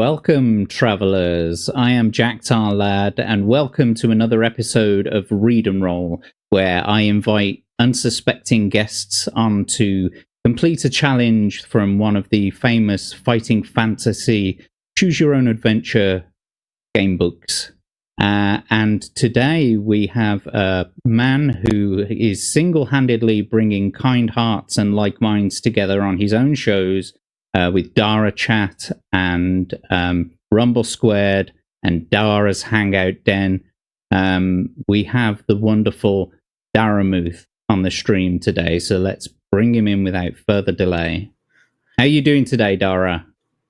Welcome, travellers. I am Jack Tar Lad, and welcome to another episode of Read and Roll, where I invite unsuspecting guests on to complete a challenge from one of the famous fighting fantasy choose-your-own-adventure game books. And today we have a man who is single-handedly bringing kind hearts and like minds together on his own shows with Dara Chat and Rumble Squared and Dara's Hangout Den. We have the wonderful Daramouthe on the stream today, so let's bring him in without further delay. How are you doing today, Dara?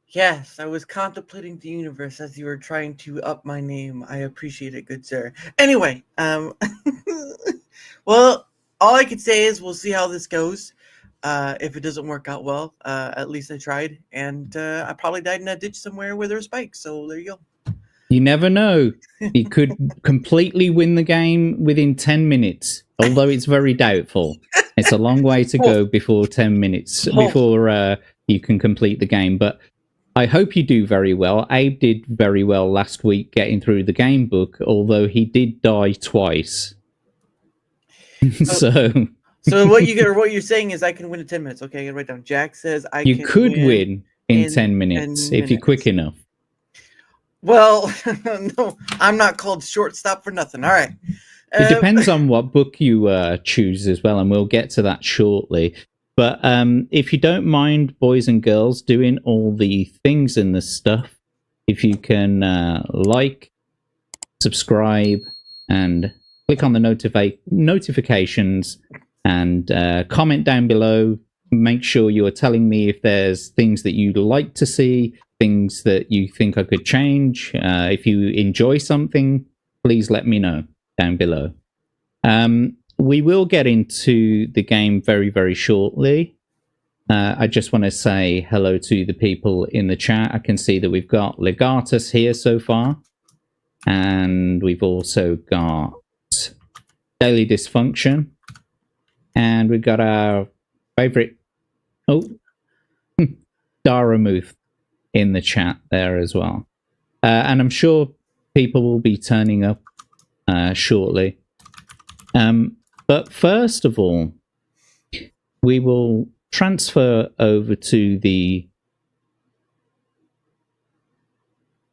Yes, I was contemplating the universe as you were trying to up my name. I appreciate it, good sir. Anyway, well, all I can say is we'll see how this goes. If it doesn't work out well, at least I tried, and I probably died in a ditch somewhere where there were spikes, so there you go. You never know. He could completely win the game within 10 minutes, although it's very doubtful. It's a long way to go before 10 minutes, before you can complete the game, but I hope you do very well. Abe did very well last week getting through the game book, although he did die twice. So what you're saying is I can win in 10 minutes. Okay, I gotta write down. Jack says you could win in 10 minutes if you're quick enough. Well, no, I'm not called shortstop for nothing. All right. It depends on what book you choose as well, and we'll get to that shortly. But if you don't mind, boys and girls, doing all the things and the stuff, if you can like, subscribe, and click on the notifications, and comment down below. Make sure you are telling me if there's things that you'd like to see, things that you think I could change. If you enjoy something, please let me know down below. We will get into the game very, very shortly. I just want to say hello to the people in the chat. I can see that we've got Legatus here so far. And we've also got Daily Dysfunction. And we've got our favourite, Daramouthe in the chat there as well. And I'm sure people will be turning up shortly. But first of all, we will transfer over to the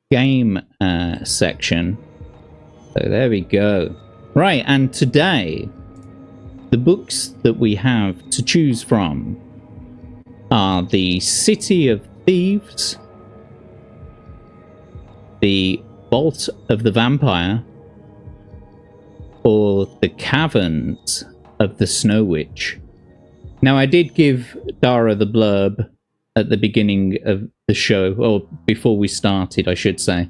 game section. So there we go. Right, and today, the books that we have to choose from are the City of Thieves, the Vault of the Vampire, or the Caverns of the Snow Witch. Now, I did give Dara the blurb at the beginning of the show, or before we started, I should say.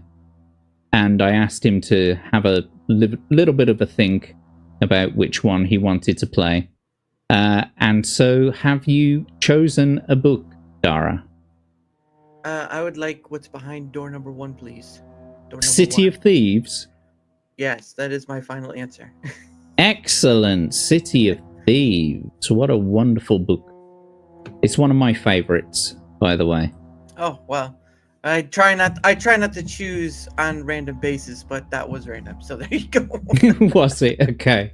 And I asked him to have a little bit of a think about which one he wanted to play. And so, have you chosen a book, Dara? I would like what's behind door number 1, please. Door number City 1. of Thieves? Yes, that is my final answer. Excellent. City of Thieves. What a wonderful book. It's one of my favorites, by the way. Oh, well. I try not to choose on random basis, but that was random. So there you go. Was it? Okay.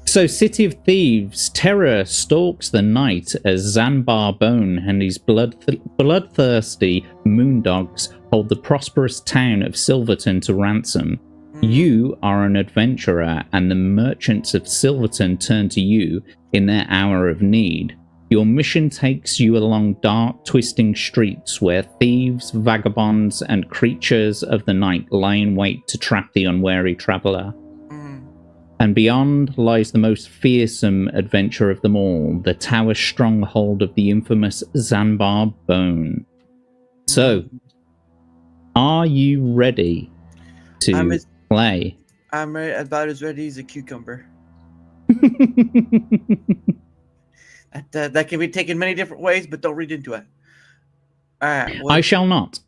So, City of Thieves. Terror stalks the night as Zanbar Bone and his bloodthirsty moondogs hold the prosperous town of Silverton to ransom. You are an adventurer, and the merchants of Silverton turn to you in their hour of need. Your mission takes you along dark, twisting streets where thieves, vagabonds, and creatures of the night lie in wait to trap the unwary traveller. And beyond lies the most fearsome adventure of them all, the tower stronghold of the infamous Zanbar Bone. So, are you ready to play? I'm about as ready as a cucumber. That can be taken many different ways, but don't read into it. All right. Well, I shall not.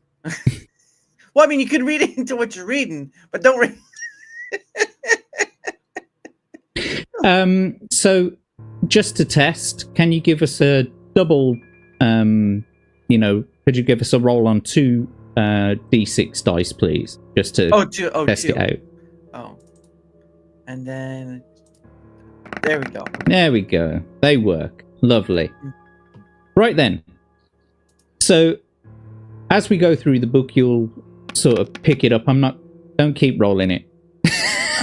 Well, I mean, you can read into what you're reading, but don't read. So, just to test, can you give us a double? Could you give us a roll on 2 d6 dice, please, just to test it out. Oh, and then there we go. There we go. They work. Lovely. Right then. So, as we go through the book, you'll sort of pick it up. Don't keep rolling it.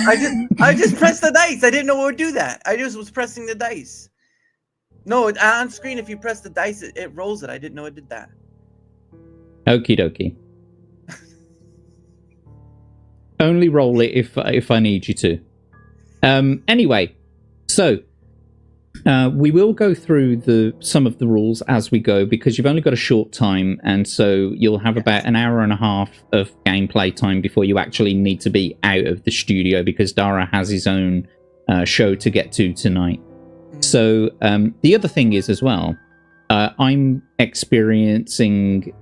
I just pressed the dice. I didn't know it would do that. I just was pressing the dice. No, on screen, if you press the dice, it rolls it. I didn't know it did that. Okie dokie. Only roll it if I need you to. Anyway, so we will go through some of the rules as we go, because you've only got a short time, and so you'll have about an hour and a half of gameplay time before you actually need to be out of the studio, because Dara has his own show to get to tonight. So the other thing is as well, I'm experiencing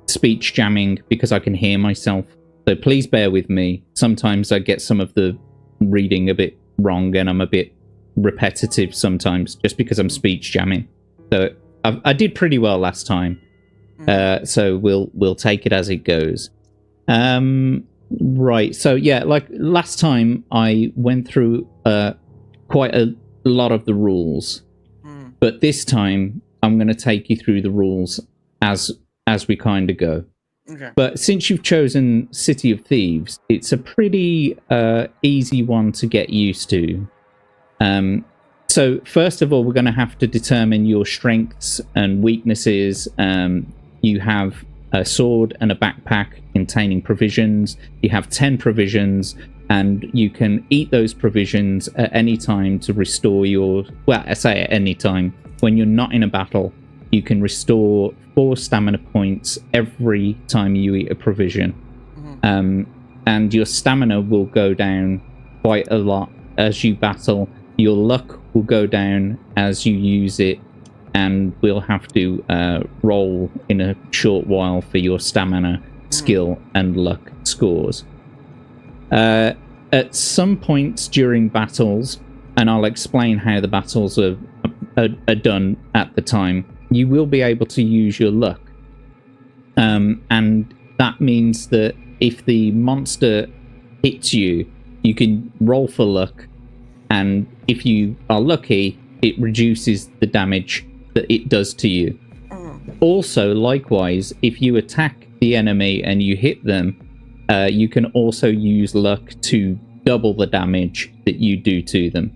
speech jamming because I can hear myself. So please bear with me. Sometimes I get some of the reading a bit wrong, and I'm a bit repetitive sometimes just because I'm speech jamming. So I did pretty well last time. So we'll take it as it goes. Right. So yeah, like last time I went through quite a lot of the rules, but this time I'm going to take you through the rules as we kind of go. Okay. But since you've chosen City of Thieves, it's a pretty easy one to get used to. So first of all, we're going to have to determine your strengths and weaknesses. You have a sword and a backpack containing provisions. You have 10 provisions, and you can eat those provisions at any time to restore your... Well, I say at any time. When you're not in a battle, you can restore 4 stamina points every time you eat a provision. And your stamina will go down quite a lot as you battle. Your luck will go down as you use it, and we'll have to roll in a short while for your stamina, skill, and luck scores. At some points during battles, and I'll explain how the battles are done at the time, you will be able to use your luck. And that means that if the monster hits you, you can roll for luck, and if you are lucky, it reduces the damage that it does to you. Also, likewise, if you attack the enemy and you hit them, you can also use luck to double the damage that you do to them.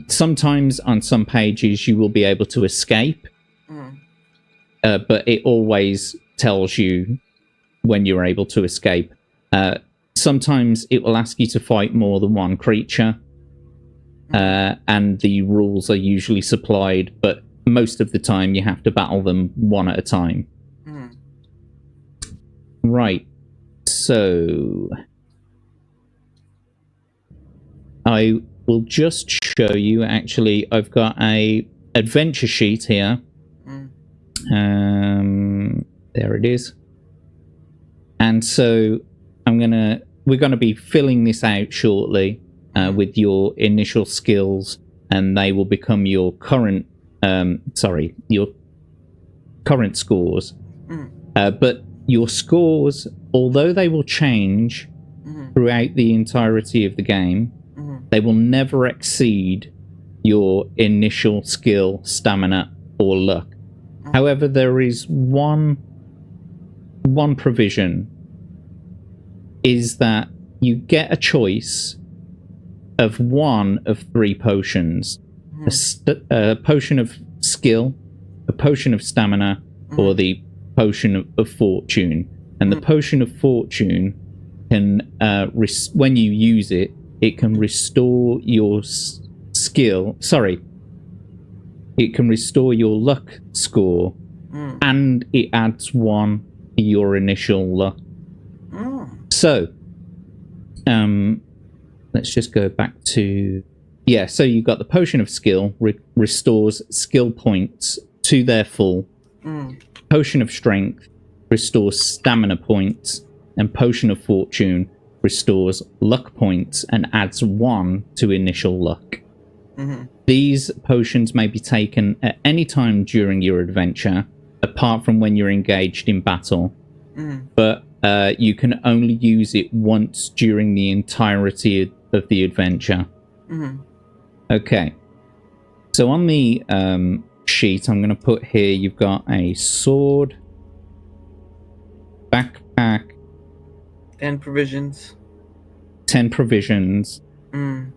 Sometimes on some pages you will be able to escape, but it always tells you when you're able to escape. Sometimes it will ask you to fight more than one creature, and the rules are usually supplied, but most of the time you have to battle them one at a time. Right, so I will just show you. Actually, I've got a adventure sheet here. There it is. And so we're gonna be filling this out shortly with your initial skills, and they will become your current your current scores. But your scores, although they will change throughout the entirety of the game, they will never exceed your initial skill, stamina, or luck. However, there is one provision, is that you get a choice of one of 3 potions. A potion of skill, a potion of stamina, or the potion of fortune. And the potion of fortune can, when you use it, it can restore your skill. Sorry. It can restore your luck score, and it adds 1 to your initial luck. So, let's just go back to... Yeah, so you've got the potion of skill, restores skill points to their full. Potion of strength restores stamina points, and potion of fortune restores luck points and adds 1 to initial luck. These potions may be taken at any time during your adventure, apart from when you're engaged in battle. Mm. But you can only use it once during the entirety of the adventure. Mm. Okay. So on the sheet, I'm going to put here, you've got a sword, backpack, And provisions. 10 provisions. Mm.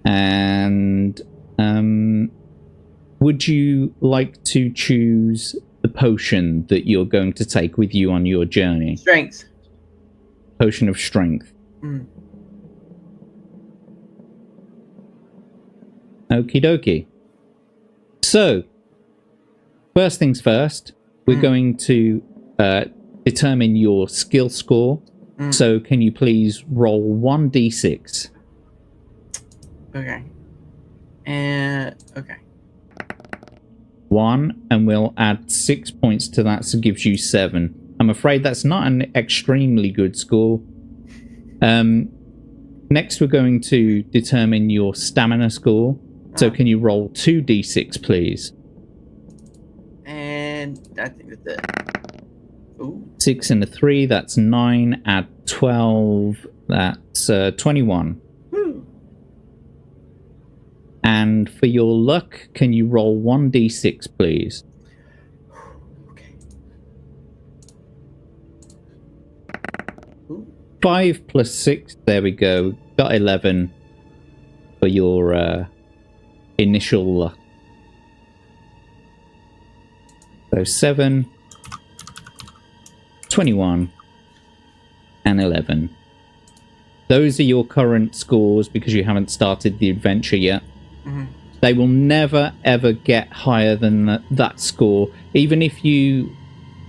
And would you like to choose the potion that you're going to take with you on your journey? Strength. Potion of strength. Mm. Okie dokie. So, first things first, we're going to determine your skill score. Mm. So, can you please roll 1d6? Okay. And okay. 1, and we'll add 6 points to that, so it gives you 7. I'm afraid that's not an extremely good score. Next, we're going to determine your stamina score. So can you roll 2d6, please? And I think that's it. Ooh. 6 and a 3, that's 9. Add 12, that's 21. Woo. And for your luck, can you roll 1d6, please? Okay. Ooh. 5 plus 6, there we go. Got 11 for your initial luck. So 7, 21, and 11. Those are your current scores because you haven't started the adventure yet. Mm-hmm. They will never, ever get higher than that score. Even if you,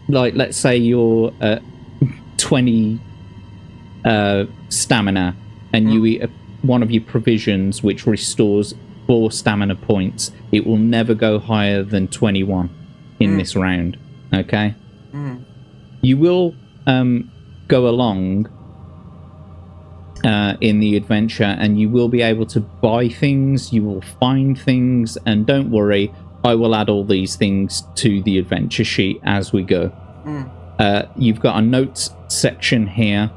like, let's say you're at 20 stamina and you eat one of your provisions which restores 4 stamina points, it will never go higher than 21 in this round. Okay? You will go along in the adventure and you will be able to buy things, you will find things, and don't worry, I will add all these things to the adventure sheet as we go. You've got a notes section here,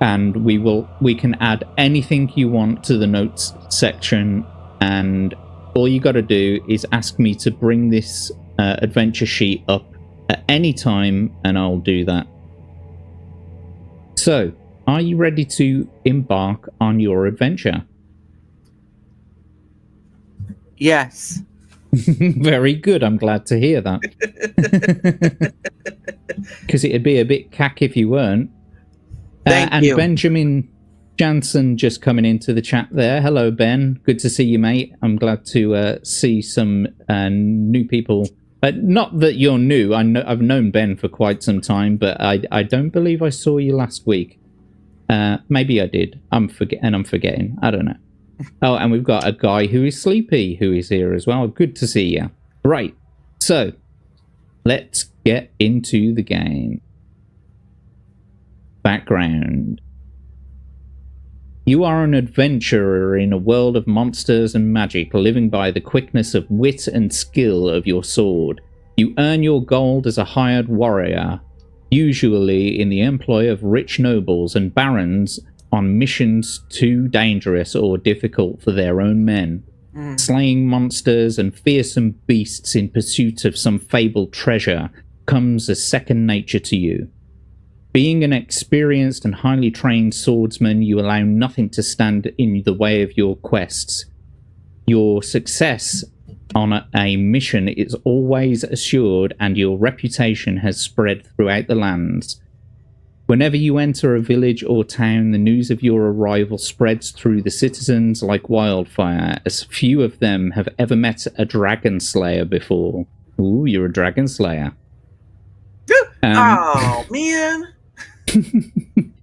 and we can add anything you want to the notes section, and all you got to do is ask me to bring this adventure sheet up at any time, and I'll do that. So, are you ready to embark on your adventure? Yes. Very good. I'm glad to hear that. Because it'd be a bit cack if you weren't. Thank you. Benjamin Jansen just coming into the chat there. Hello, Ben. Good to see you, mate. I'm glad to see some new people. Not that you're new. I've known Ben for quite some time, but I don't believe I saw you last week. Maybe I did. I'm forgetting. I don't know. Oh, and we've got a guy who is sleepy who is here as well. Good to see you. Right. So, let's get into the game. Background. You are an adventurer in a world of monsters and magic, living by the quickness of wit and skill of your sword. You earn your gold as a hired warrior, usually in the employ of rich nobles and barons on missions too dangerous or difficult for their own men. Slaying monsters and fearsome beasts in pursuit of some fabled treasure comes as second nature to you. Being an experienced and highly trained swordsman, you allow nothing to stand in the way of your quests. Your success on a mission is always assured, and your reputation has spread throughout the lands. Whenever you enter a village or town, the news of your arrival spreads through the citizens like wildfire, as few of them have ever met a dragon slayer before. Ooh, you're a dragon slayer. Oh, man.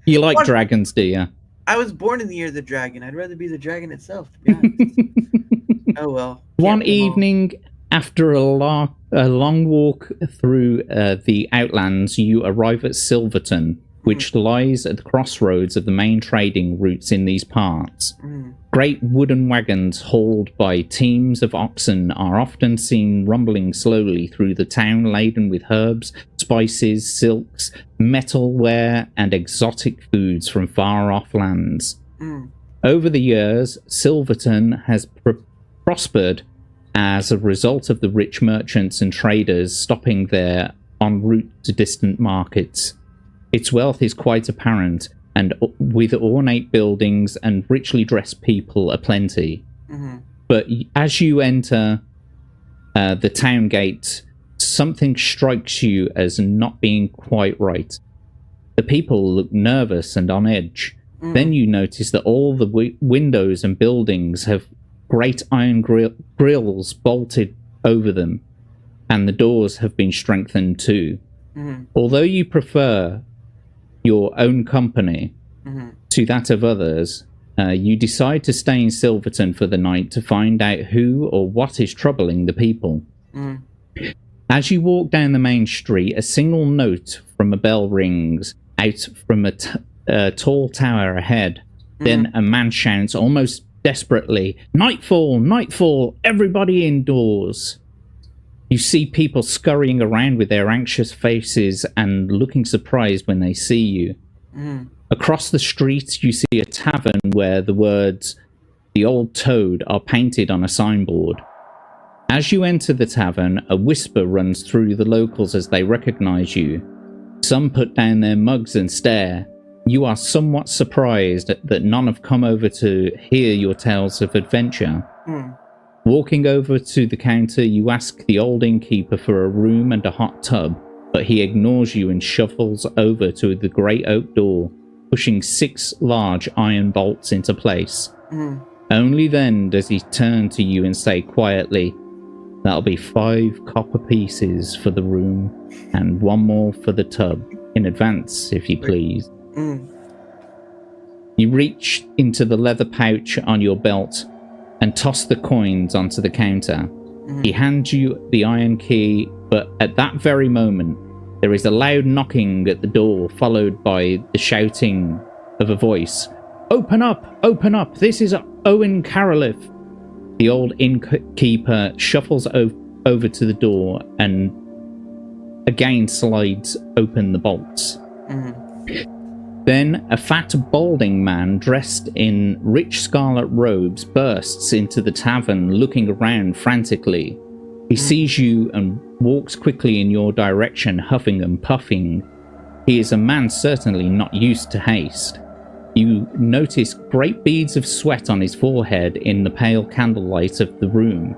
You like dragons, do you? I was born in the year of the dragon. I'd rather be the dragon itself, to be honest. Oh, well. One evening, after a long walk through the outlands, you arrive at Silverton, which lies at the crossroads of the main trading routes in these parts. Great wooden wagons hauled by teams of oxen are often seen rumbling slowly through the town, laden with herbs, spices, silks, metalware, and exotic foods from far-off lands. Over the years, Silverton has prospered as a result of the rich merchants and traders stopping there en route to distant markets. Its wealth is quite apparent, and with ornate buildings and richly dressed people aplenty. But as you enter the town gate, something strikes you as not being quite right. The people look nervous and on edge. Then you notice that all the windows and buildings have great iron grills bolted over them, and the doors have been strengthened too. Although you prefer your own company to that of others, you decide to stay in Silverton for the night to find out who or what is troubling the people. As you walk down the main street, a single note from a bell rings out from a tall tower ahead. Then a man shouts almost desperately, "Nightfall! Nightfall! Everybody indoors!" You see people scurrying around with their anxious faces and looking surprised when they see you. Across the street, you see a tavern where the words, "The Old Toad," are painted on a signboard. As you enter the tavern, a whisper runs through the locals as they recognize you. Some put down their mugs and stare. You are somewhat surprised that none have come over to hear your tales of adventure. Walking over to the counter, you ask the old innkeeper for a room and a hot tub, but he ignores you and shuffles over to the great oak door, pushing 6 large iron bolts into place. Only then does he turn to you and say quietly, "That'll be 5 copper pieces for the room, and 1 more for the tub, in advance, if you please." You reach into the leather pouch on your belt and toss the coins onto the counter. He hands you the iron key, but at that very moment, there is a loud knocking at the door, followed by the shouting of a voice. "Open up! Open up! This is Owen Caroliff!" The old innkeeper shuffles over to the door and again slides open the bolts. Then a fat, balding man dressed in rich scarlet robes bursts into the tavern, looking around frantically. He sees you and walks quickly in your direction, huffing and puffing. He is a man certainly not used to haste. You notice great beads of sweat on his forehead in the pale candlelight of the room.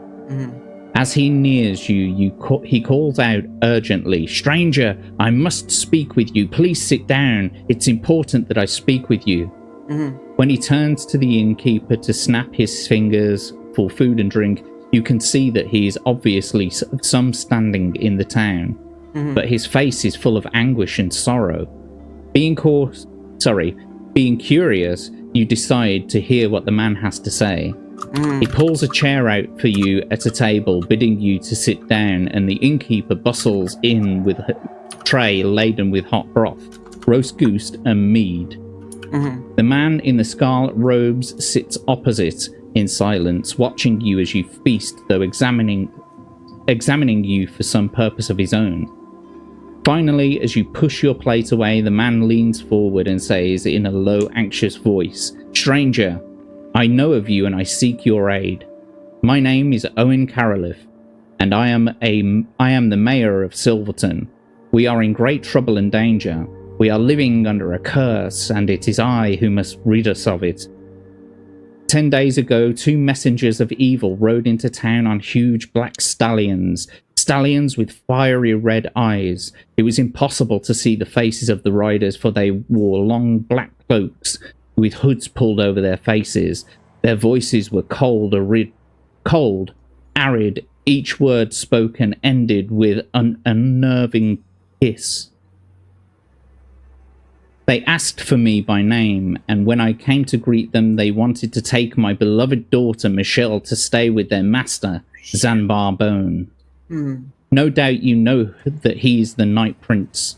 As he nears you, he calls out urgently, "Stranger, I must speak with you. Please sit down. It's important that I speak with you." When he turns to the innkeeper to snap his fingers for food and drink, you can see that he is obviously of some standing in the town, but his face is full of anguish and sorrow. Being curious, you decide to hear what the man has to say. He pulls a chair out for you at a table, bidding you to sit down, and the innkeeper bustles in with a tray laden with hot broth, roast goose, and mead. The man in the scarlet robes sits opposite in silence, watching you as you feast, though examining you for some purpose of his own. Finally, as you push your plate away, the man leans forward and says in a low, anxious voice, "Stranger, I know of you and I seek your aid. My name is Owen Caroliff, and I am the mayor of Silverton. We are in great trouble and danger. We are living under a curse, and it is I who must rid us of it. 10 days ago, 2 messengers of evil rode into town on huge black stallions with fiery red eyes. It was impossible to see the faces of the riders, for they wore long black cloaks with hoods pulled over their faces. Their voices were cold, arid. Each word spoken ended with an unnerving hiss. They asked for me by name, and when I came to greet them, they wanted to take my beloved daughter Michelle to stay with their master, Zanbar Bone. No doubt you know that he's the Night Prince.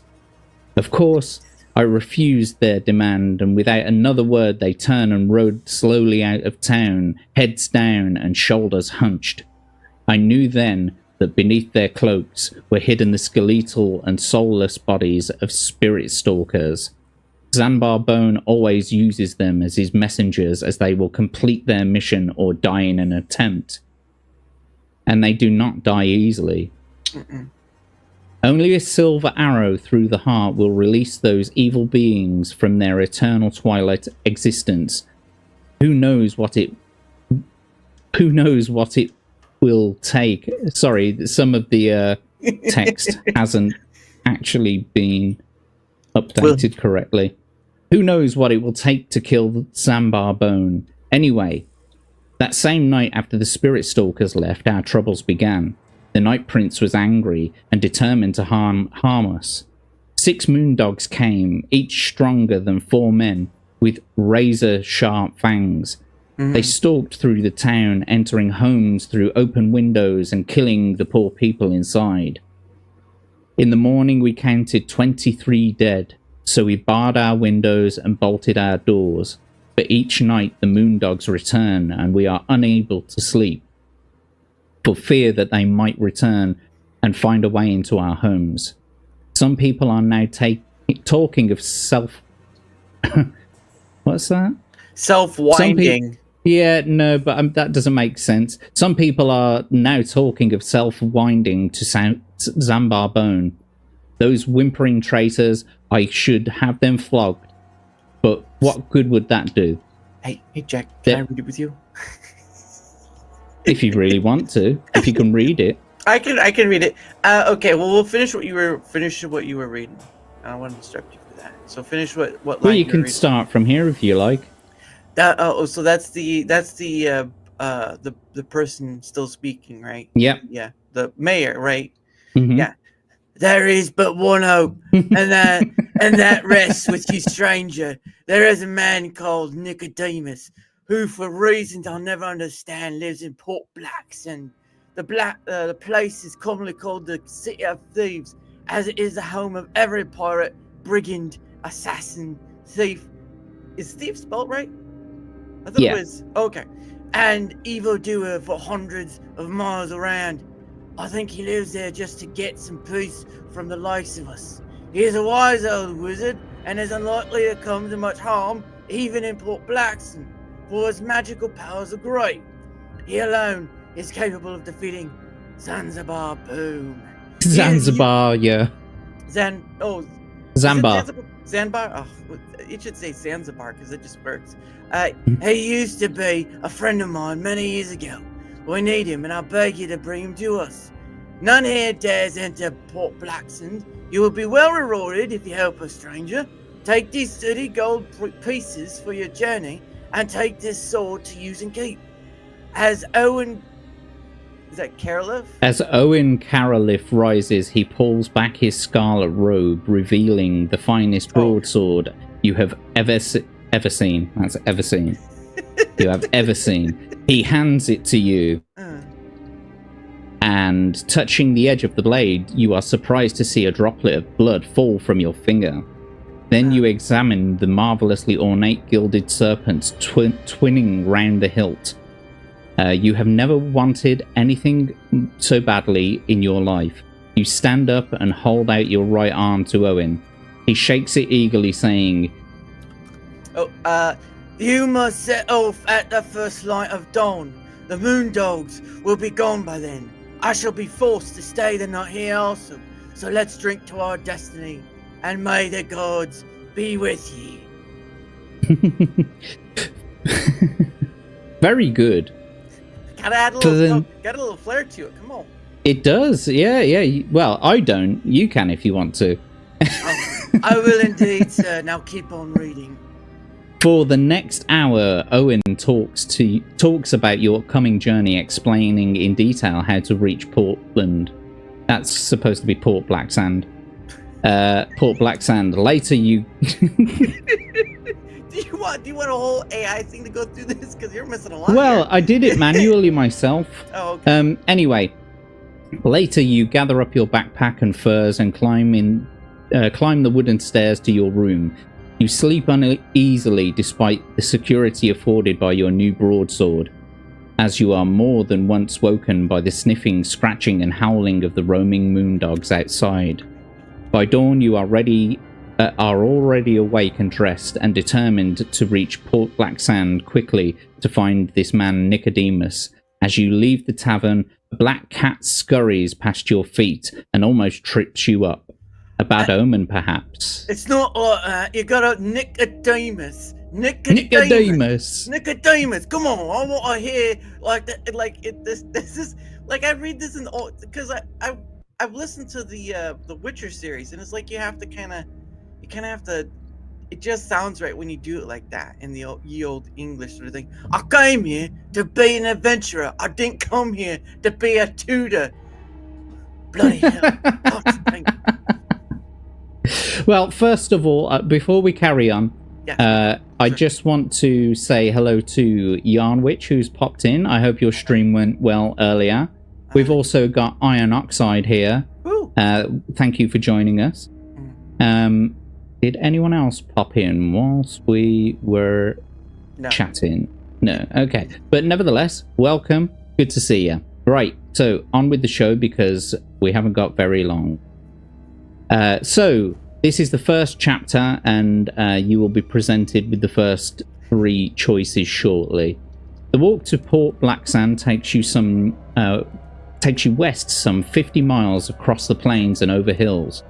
Of course, I refused their demand, and without another word they turned and rode slowly out of town, heads down and shoulders hunched. I knew then that beneath their cloaks were hidden the skeletal and soulless bodies of spirit stalkers. Zanbar Bone always uses them as his messengers, as they will complete their mission or die in an attempt. And they do not die easily. Only a silver arrow through the heart will release those evil beings from their eternal twilight existence. Who knows what it will take? Sorry, some of the text hasn't actually been updated correctly. Who knows what it will take to kill Zanbar Bone? Anyway, that same night after the Spirit Stalkers left, our troubles began. The Night Prince was angry and determined to harm us. 6 moondogs came, each stronger than 4 men, with razor-sharp fangs. They stalked through the town, entering homes through open windows and killing the poor people inside. In the morning we counted 23 dead, so we barred our windows and bolted our doors. But each night the moondogs return, and we are unable to sleep, for fear that they might return and find a way into our homes. Some people are now talking of What's that? Self-winding. Yeah, no, but that doesn't make sense. Some people are now talking of self-winding to Zanbar Bone. Those whimpering traitors, I should have them flogged. But what good would that do? Hey, Jack, can I read it with you? If you really want to, if you can read it. I can read it. Okay, well, we'll finish what you were reading. I don't want to interrupt you for that. So finish what line. Well, you can start from here if you like. So that's the person still speaking, right? Yep. Yeah, the mayor, right? Mm-hmm. Yeah. There is but one hope, and that rests with you, stranger. There is a man called Nicodemus, who, for reasons I'll never understand, lives in Port Blackson. The place is commonly called the City of Thieves, as it is the home of every pirate, brigand, assassin, thief. Is thief spelled right? I thought it was. Okay. And evildoer for hundreds of miles around. I think he lives there just to get some peace from the likes of us. He is a wise old wizard, and is unlikely to come to much harm, even in Port Blackson, for his magical powers are great. He alone is capable of defeating Zanzibar Boom. Zanzibar, yeah. Zanbar. Zanzibar? Oh, it should say Zanzibar because it just works. He used to be a friend of mine many years ago. We need him, and I beg you to bring him to us. None here dares enter Port Blackson. You will be well rewarded if you help us, stranger. Take these 30 gold pieces for your journey, and take this sword to use and keep. As Owen Caroliff rises, he pulls back his scarlet robe, revealing the finest broadsword you have ever seen. That's ever seen. You have ever seen. He hands it to you, and touching the edge of the blade, you are surprised to see a droplet of blood fall from your finger. Then you examine the marvelously ornate gilded serpents twinning round the hilt. You have never wanted anything so badly in your life. You stand up and hold out your right arm to Owen. He shakes it eagerly, saying, You must set off at the first light of dawn. The moondogs will be gone by then. I shall be forced to stay the night here also. So let's drink to our destiny, and may the gods be with ye. Very good. Gotta add a little flair to it. Come on. It does, yeah. Well, I don't. You can if you want to. I will indeed, sir. Now keep on reading. For the next hour, Owen talks about your upcoming journey, explaining in detail how to reach Portland. That's supposed to be Port Blacksand. Port Blacksand. Later, you. Do you want a whole AI thing to go through this? Because you're missing a lot. Well, I did it manually myself. Oh, okay. Anyway, later you gather up your backpack and furs and climb in climb the wooden stairs to your room. You sleep uneasily despite the security afforded by your new broadsword, as you are more than once woken by the sniffing, scratching and howling of the roaming moondogs outside. By dawn you are already awake and dressed and determined to reach Port Blacksand quickly to find this man Nicodemus. As you leave the tavern, a black cat scurries past your feet and almost trips you up. A bad omen, perhaps. It's not. You got a Nicodemus. Nicodemus. Come on, I want to hear like that. Like this is like I read this in because I've listened to the Witcher series, and it's like you kind of have to. It just sounds right when you do it like that in the old English sort of thing. I came here to be an adventurer. I didn't come here to be a tutor. Bloody hell! Well, first of all, before we carry on, I just want to say hello to Yarnwitch, who's popped in. I hope your stream went well earlier. We've also got Iron Oxide here. Thank you for joining us. Did anyone else pop in whilst we were chatting? No. Okay. But nevertheless, welcome. Good to see you. Right. So on with the show because we haven't got very long. So this is the first chapter, and you will be presented with the first 3 choices shortly. The walk to Port Blacksand takes you west some 50 miles across the plains and over hills,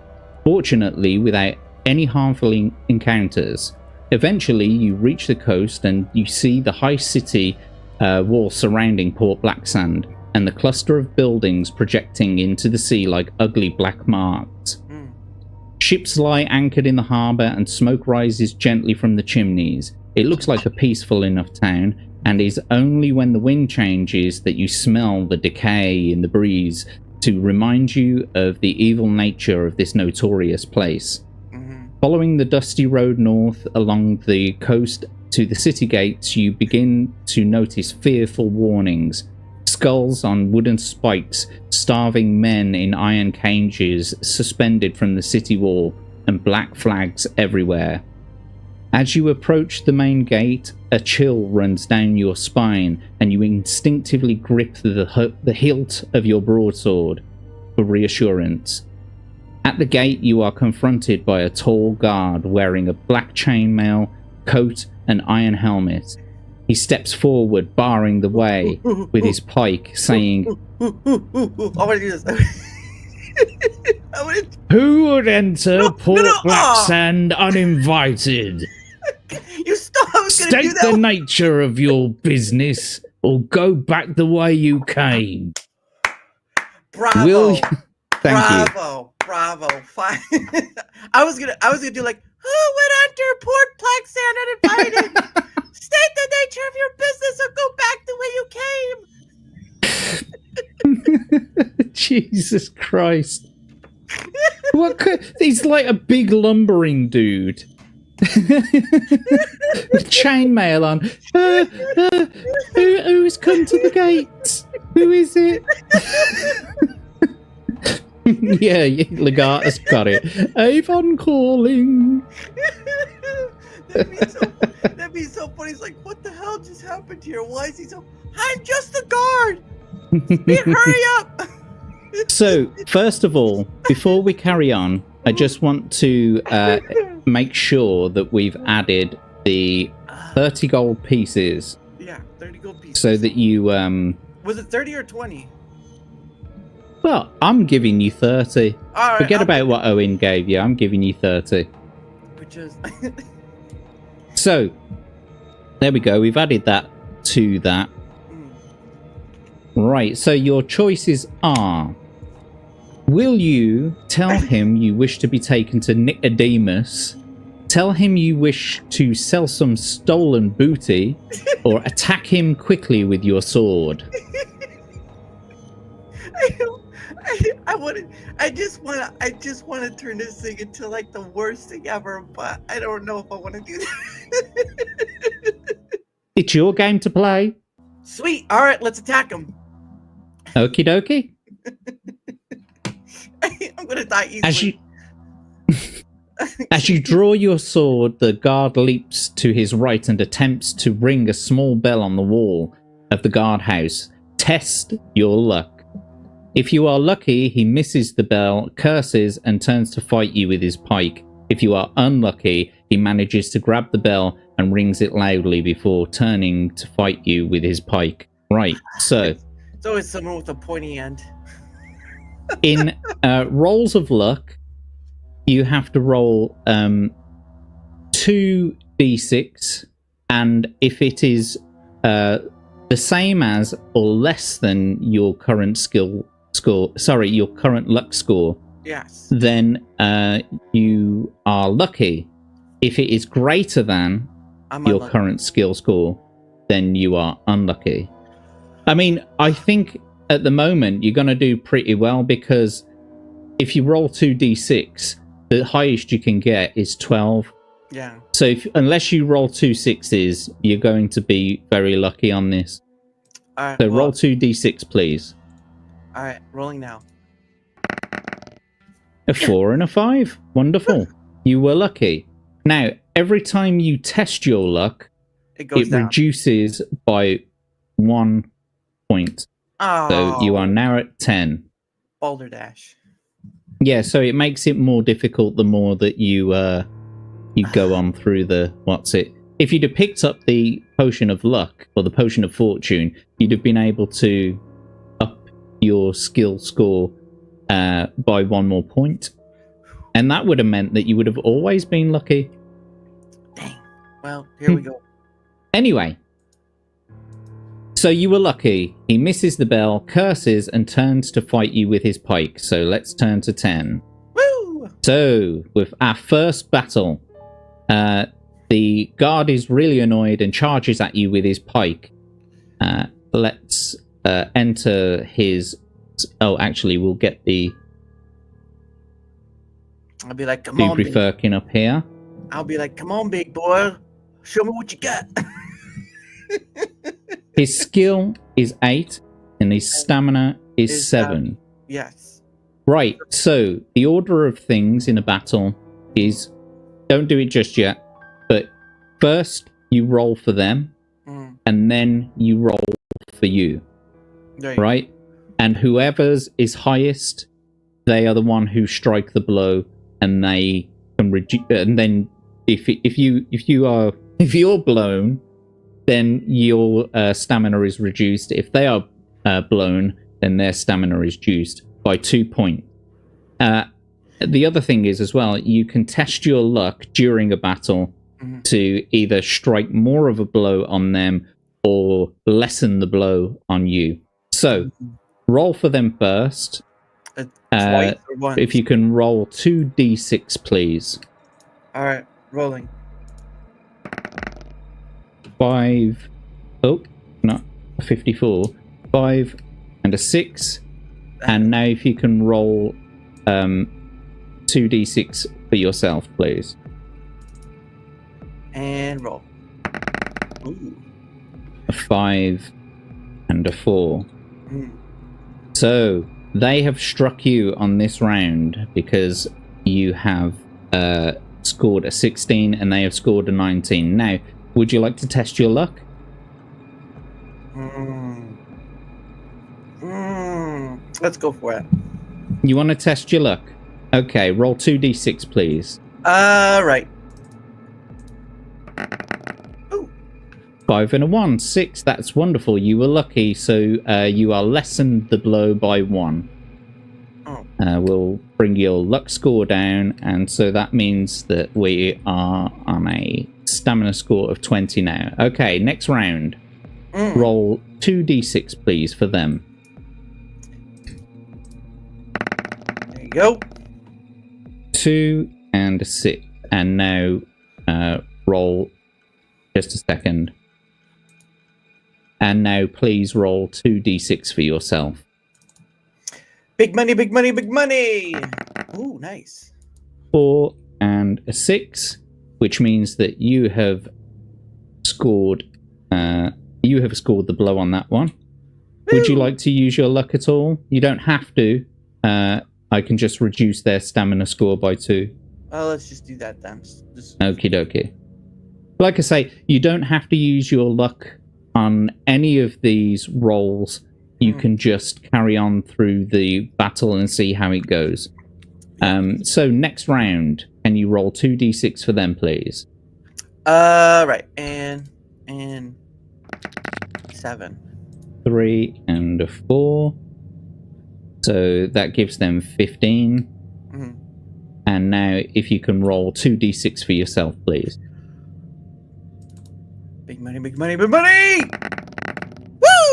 fortunately without any harmful encounters. Eventually you reach the coast and you see the high city wall surrounding Port Blacksand and the cluster of buildings projecting into the sea like ugly black marks. Ships lie anchored in the harbour and smoke rises gently from the chimneys. It looks like a peaceful enough town, and is only when the wind changes that you smell the decay in the breeze to remind you of the evil nature of this notorious place. Following the dusty road north along the coast to the city gates, you begin to notice fearful warnings. Skulls on wooden spikes, starving men in iron cages suspended from the city wall, and black flags everywhere. As you approach the main gate, a chill runs down your spine, and you instinctively grip the hilt of your broadsword for reassurance. At the gate, you are confronted by a tall guard wearing a black chainmail, coat, and iron helmet. He steps forward, barring the way with his pike, saying, I want to do this. "Who would enter Port Blacksand uninvited? You stop! I was gonna do State that. the nature of your business, or go back the way you came." Bravo! Thank you. Bravo! Fine. I was gonna do like, who would enter Port Blacksand uninvited? State the nature of your business, or go back the way you came. Jesus Christ! He's like a big lumbering dude. With chainmail on. Who's come to the gates? Who is it? Yeah, Legatus got it. Avon calling. That'd be so funny. He's like, what the hell just happened here? Why is he so... I'm just a guard! Hurry up! So, first of all, before we carry on, I just want to make sure that we've added the 30 gold pieces. Yeah, 30 gold pieces. So that you... Was it 30 or 20? Well, I'm giving you 30. All right, Forget about what Owen gave you. I'm giving you 30. Which is... So, there we go. We've added that to that. Right, so your choices are... Will you tell him you wish to be taken to Nicodemus, tell him you wish to sell some stolen booty, or attack him quickly with your sword? I just want to turn this thing into like the worst thing ever, but I don't know if I want to do that. It's your game to play. Sweet. All right, let's attack him. Okie dokie. I'm gonna die easily. As you draw your sword, the guard leaps to his right and attempts to ring a small bell on the wall of the guardhouse. Test your luck. If you are lucky, he misses the bell, curses, and turns to fight you with his pike. If you are unlucky, he manages to grab the bell and rings it loudly before turning to fight you with his pike. Right, so... It's always someone with a pointy end. In rolls of luck, you have to roll 2d6, and if it is the same as or less than your current your current luck score, yes, then you are lucky. If it is greater than your current skill score, then you are unlucky. I mean, I think at the moment you're going to do pretty well, because if you roll 2d6, the highest you can get is 12. Yeah. So unless you roll 2 6s, you're going to be very lucky on this. All right, So roll 2d6, please. All right, rolling now. A 4 and a 5. Wonderful. You were lucky. Now, every time you test your luck, it reduces by 1 point. Oh. So you are now at 10. Boulder Dash. Yeah, so it makes it more difficult the more that you go on through the If you'd have picked up the potion of luck or the potion of fortune, you'd have been able to up your skill score by 1 more point, and that would have meant that you would have always been lucky. Dang. Well, here we go. Anyway, so you were lucky. He misses the bell, curses, and turns to fight you with his pike. So let's turn to 10. Woo! So, with our first battle, the guard is really annoyed and charges at you with his pike. Let's enter his... Oh, actually, we'll get the... I'll be like, come on, Big Firkin up here. I'll be like, come on, big boy. Show me what you got. His skill is 8, and his stamina is 7. Yes. Right, so the order of things in a battle is, don't do it just yet, but first you roll for them, and then you roll for you. Right? And whoever's is highest, they are the one who strike the blow, and they can reduce. And then if you're blown, then your stamina is reduced. If they are blown, then their stamina is reduced by 2 points. The other thing is as well, you can test your luck during a battle to either strike more of a blow on them or lessen the blow on you. So roll for them first. Twice or once? If you can roll 2d6, please. All right, rolling. 5. Oh, not 54. 5 and a 6. And now if you can roll 2d6 for yourself, please. And roll. Ooh. A 5 and a 4. So they have struck you on this round because you have scored a 16 and they have scored a 19. Now, would you like to test your luck? Let's go for it. You want to test your luck? Okay, roll 2d6, please. Right. Ooh. 5 and a 1. 6. That's wonderful. You were lucky, so you are lessened the blow by 1. We'll bring your luck score down, and so that means that we are on a stamina score of 20 now. Okay, next round. Roll 2d6, please, for them. There you go. 2 and a 6. And now roll... Just a second. And now please roll 2d6 for yourself. Big money, big money, big money! Ooh, nice. 4 and a 6, which means that you have scored the blow on that one. Woo! Would you like to use your luck at all? You don't have to. I can just reduce their stamina score by 2. Let's just do that then. Okie dokie. Like I say, you don't have to use your luck on any of these rolls. You can just carry on through the battle and see how it goes. So next round, can you roll 2d6 for them, please? Right. And 7. 3 and a 4. So that gives them 15. Mm-hmm. And now if you can roll 2d6 for yourself, please. Big money, big money, big money!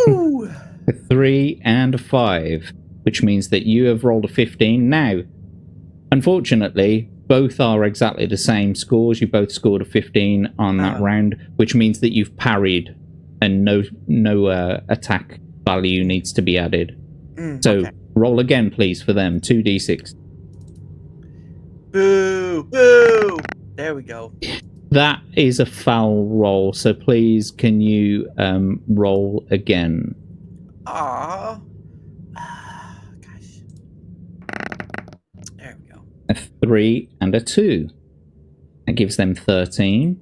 Woo! 3 and a 5, which means that you have rolled a 15. Now, unfortunately, both are exactly the same scores. You both scored a 15 on that round, which means that you've parried and no attack value needs to be added. So roll again, please, for them. 2d6. Boo! Boo! There we go. That is a foul roll, so please can you roll again? Aww. Gosh. There we go. A 3 and a 2. That gives them 13.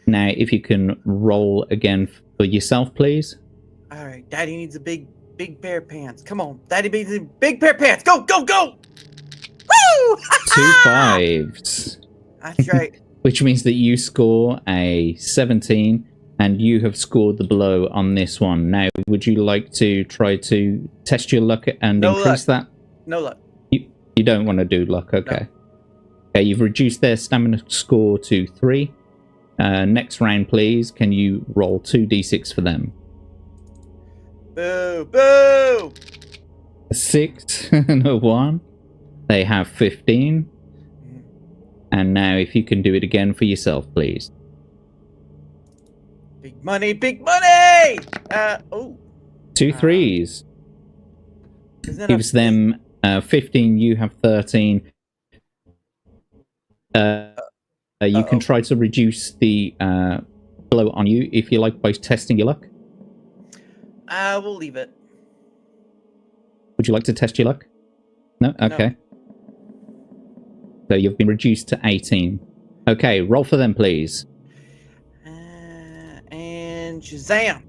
Now, if you can roll again for yourself, please. All right. Daddy needs a big pair of pants. Come on. Daddy needs a big pair of pants. Go, go, go! Woo! 2 5s. That's right. Which means that you score a 17 and you have scored the blow on this one. Now, would you like to try to test your luck and increase that? No luck. You don't want to do luck, okay. No. Okay, you've reduced their stamina score to 3. Next round, please, can you roll 2d6 for them? Boo! Boo! A 6 and a 1. They have 15. And now if you can do it again for yourself, please. Big money, big money! 2 3s. Gives them 15, you have 13. You can try to reduce the blow on you, if you like, by testing your luck. We'll leave it. Would you like to test your luck? No? Okay. No. So you've been reduced to 18. Okay, roll for them, please. And Shazam!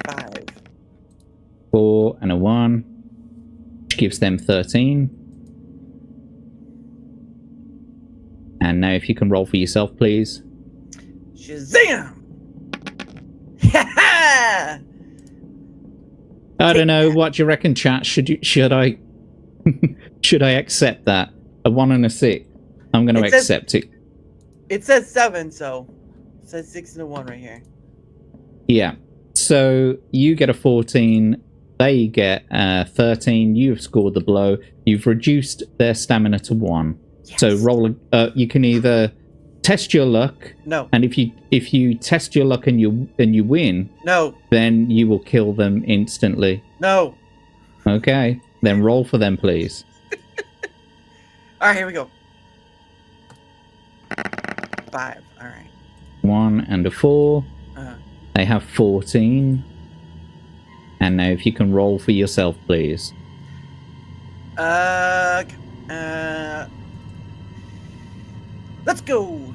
5. 4 and a 1. Which gives them 13. And now if you can roll for yourself, please. Shazam! Ha I don't know. What do you reckon, chat? Should I should I accept that? A 1 and a 6. I'm going to accept it. It says 7, so it says 6 and a 1 right here. Yeah. So you get a 14. They get 13. You've scored the blow. You've reduced their stamina to 1. Yes. So roll. You can either test your luck. No. And if you test your luck and you win. No. Then you will kill them instantly. No. Okay. Then roll for them, please. All right, here we go. 5. All right. 1 and a 4. They have 14. And now if you can roll for yourself, please. Let's go.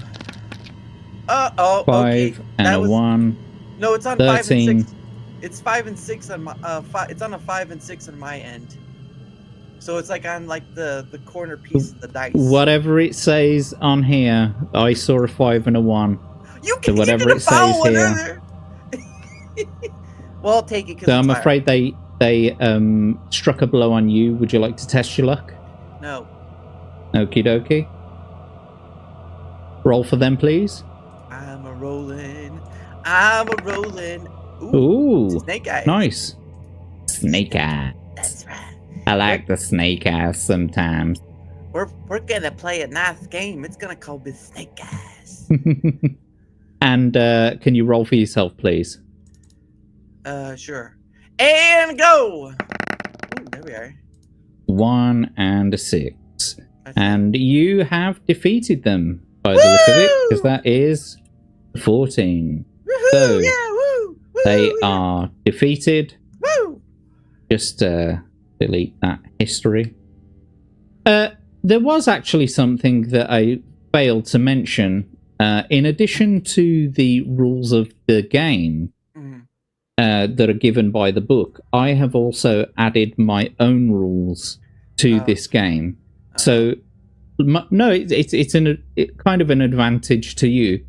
5 okay. and a 1. No, it's on 13. 5 and 6. It's 5 and 6 on my it's on a 5 and 6 on my end. So it's like on like the corner piece of the dice. Whatever it says on here, I saw a 5 and a 1. You can so whatever it says here. Well, I'll take it. So I'm afraid they struck a blow on you. Would you like to test your luck? No. Okie dokie. Roll for them, please. I'm a rolling. Ooh, snake eyes. Nice. Snake eye. That's right. I like the snake eyes sometimes. We're gonna play a nice game. It's gonna call me Snake Eyes. And can you roll for yourself, please? Sure. And go. Ooh, there we are. 1 and a 6. And you have defeated them by the look of it, because that is 14. Woo-hoo! So yeah, woo! Woo! They are defeated. Woo! Just delete that history. There was actually something that I failed to mention. In addition to the rules of the game that are given by the book, I have also added my own rules to this game. So, no, it's kind of an advantage to you.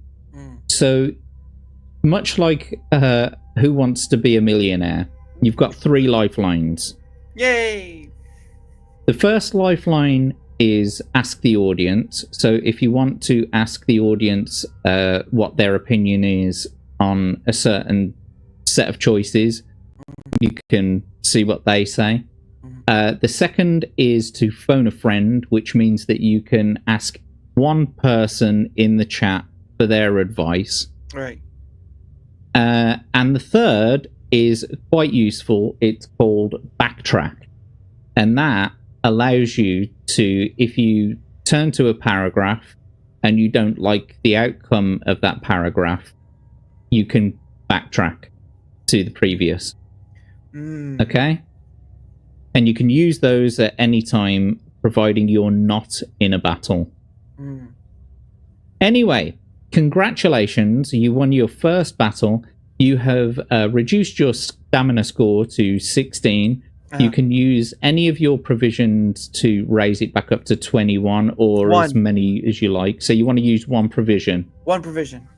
So, much like Who Wants to Be a Millionaire, you've got 3 lifelines. Yay! The first lifeline is ask the audience. So if you want to ask the audience what their opinion is on a certain set of choices, you can see what they say. The second is to phone a friend, which means that you can ask one person in the chat for their advice. Right. And the third is quite useful. It's called backtrack. And that allows you to, if you turn to a paragraph and you don't like the outcome of that paragraph, you can backtrack to the previous. Okay? And you can use those at any time, providing you're not in a battle. Anyway, congratulations. You won your first battle. You have reduced your stamina score to 16. You can use any of your provisions to raise it back up to 21 or as many as you like. So you want to use one provision. One provision.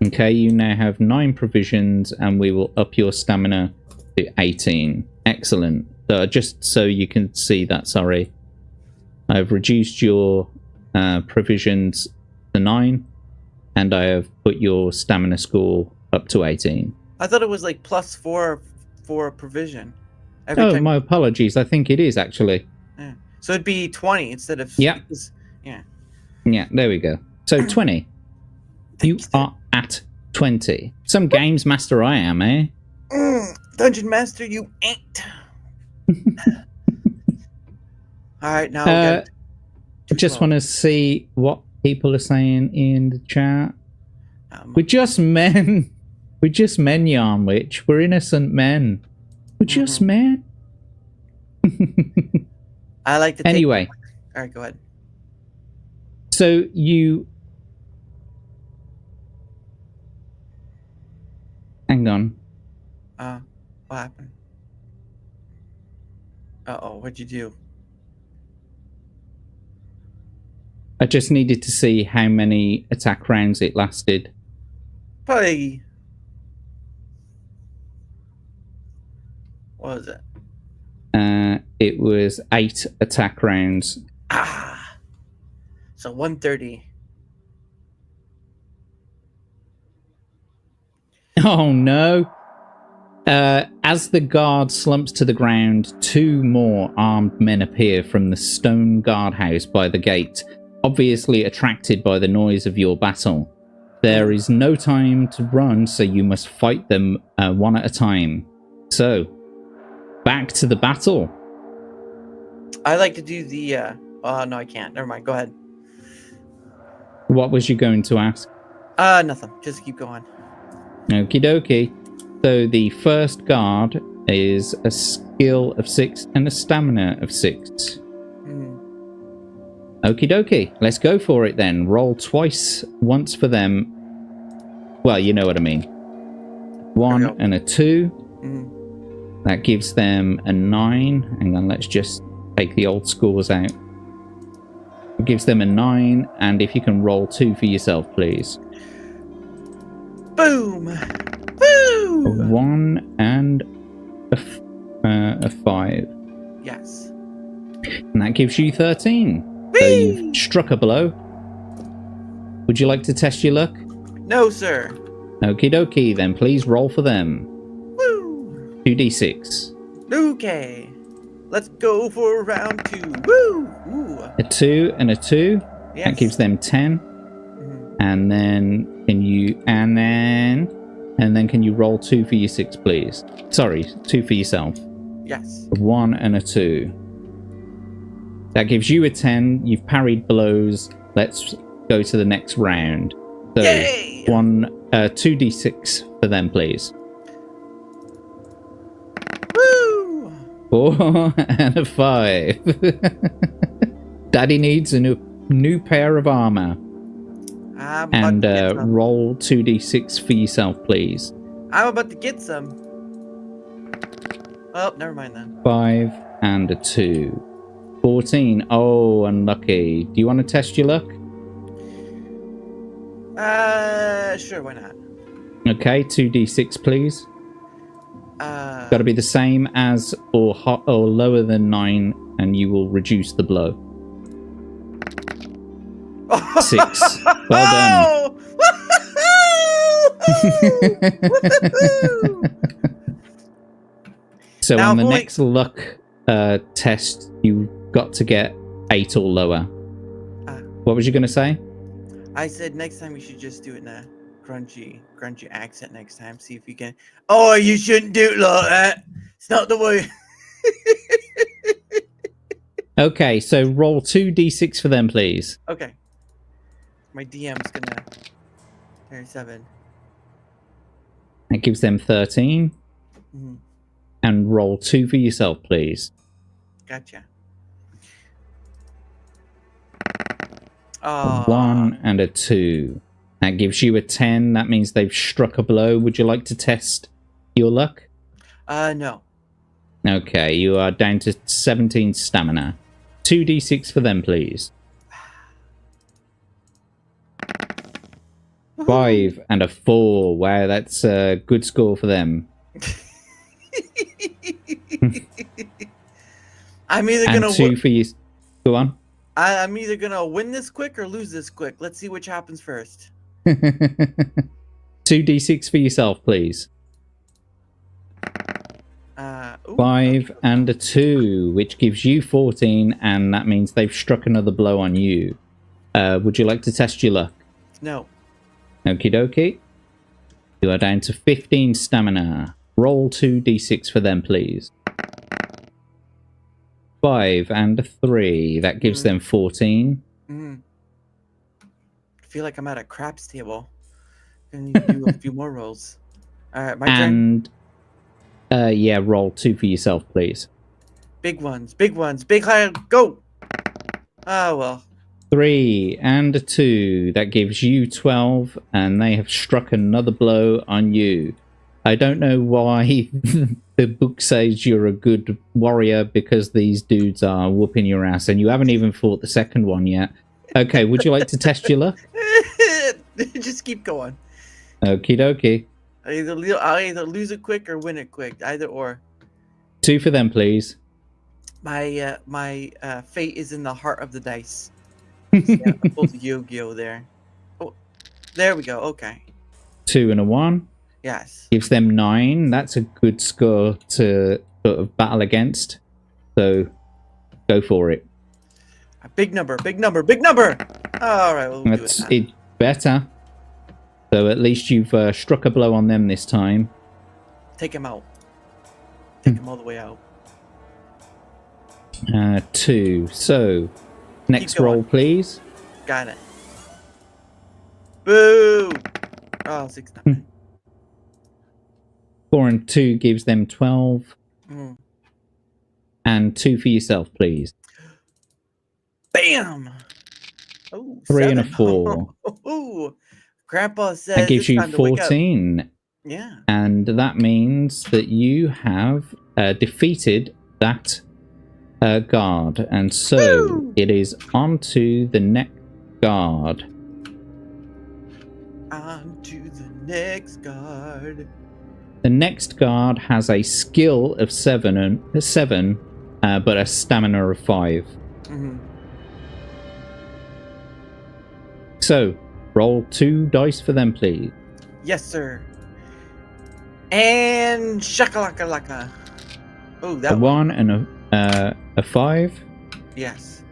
Okay, you now have 9 provisions and we will up your stamina to 18. Excellent. Just so you can see that, sorry. I've reduced your provisions to 9 and I have put your stamina score up to 18. I thought it was like +4 for a provision. My apologies. I think it is actually. Yeah. So it'd be 20 instead of... Yeah. Yeah. Yeah, there we go. So 20. You are at 20. Some games master I am, eh? Dungeon Master, you ain't. Alright, now we'll get I just want to see what people are saying in the chat. We're just men. We're just men, Yarnwich. We're innocent men. We're just men. I like to Anyway. Alright, go ahead. So you... Hang on. What happened? Uh-oh, what'd you do? I just needed to see how many attack rounds it lasted. Probably... What was it? It was 8 attack rounds. So 130. Oh no. As the guard slumps to the ground, 2 more armed men appear from the stone guardhouse by the gate, obviously attracted by the noise of your battle. There is no time to run, so you must fight them one at a time. So, back to the battle. I like to do the... no, I can't. Never mind. Go ahead. What was you going to ask? Nothing. Just keep going. Okie dokie. So the first guard is a skill of 6 and a stamina of 6. Okie dokie. Let's go for it then. Roll twice, once for them. Well, you know what I mean. 1 and a 2. That gives them a 9. Hang on, let's just take the old scores out. It gives them a 9, and if you can roll 2 for yourself, please. Boom! Woo! A 1 and a 5. Yes. And that gives you 13. Whee! So you've struck a blow. Would you like to test your luck? No, sir. Okie dokie, then please roll for them. Woo! 2d6. Okay. Let's go for round 2. Woo! Ooh. A 2 and a 2. Yes. That gives them 10. And then can you and then can you roll 2 for your 6, please? Sorry, 2 for yourself. Yes. A 1 and a 2. That gives you a 10. You've parried blows. Let's go to the next round. So Yay! 2d6 for them, please. Woo! 4 and a 5. Daddy needs a new pair of armor. And roll 2d6 for yourself, please. I'm about to get some. Oh, never mind then. 5 and a 2. 14. Oh, unlucky. Do you want to test your luck? Sure, why not? Okay, 2d6, please. Got to be the same as or lower than 9, and you will reduce the blow. 6. Well done. So now on the next luck test, you got to get 8 or lower. What was you going to say? I said next time we should just do it in a grungy accent next time. See if you can. Oh, you shouldn't do it like that. It's not the way. Okay, so roll 2d6 for them, please. Okay. My DM's gonna. There's 7. That gives them 13. Mm-hmm. And roll 2 for yourself, please. Gotcha. A 1 and a 2. That gives you a 10. That means they've struck a blow. Would you like to test your luck? No. Okay, you are down to 17 stamina. 2d6 for them, please. 5 and a 4. Wow, that's a good score for them. I'm either gonna 2 for you. Go on. I'm either gonna win this quick or lose this quick. Let's see which happens first. 2d6 for yourself, please. 5 and a 2, which gives you 14, and that means they've struck another blow on you. Would you like to test your luck? No. Okie dokie. You are down to 15 stamina. Roll 2d6 for them, please. 5 and a 3. That gives them 14. I feel like I'm at a craps table. I need to do a few more rolls. Alright, my turn. And yeah, roll 2 for yourself, please. Big ones, big high, go! Oh well. 3 and a 2. That gives you 12, and they have struck another blow on you. I don't know why the book says you're a good warrior, because these dudes are whooping your ass, and you haven't even fought the second one yet. Okay, would you like to test your luck? Just keep going. Okie dokie. I'll either lose it quick or win it quick. Either or. 2 for them, please. My fate is in the heart of the dice. Yeah, I pulled the Yu-Gi-Oh there. Oh, there we go. Okay. 2 and a 1. Yes. Gives them 9. That's a good score to sort of battle against. So go for it. A big number, big number, big number. All right, we'll That's do it. Better. So at least you've struck a blow on them this time. Take him out. Take him all the way out. 2. So next roll, please. Got it. Boo! Oh, 6 9. 4 and 2 gives them 12. And 2 for yourself, please. Bam! Oh, 3 7. and a 4. Oh, Grandpa says that gives you 14. Yeah. And that means that you have defeated that guard. And so Woo! it is on to the next guard. On to the next guard. The next guard has a skill of 7, but a stamina of 5. So, roll 2 dice for them, please. Yes, sir. And shakalaka. Oh, that a 1 and a 5. Yes.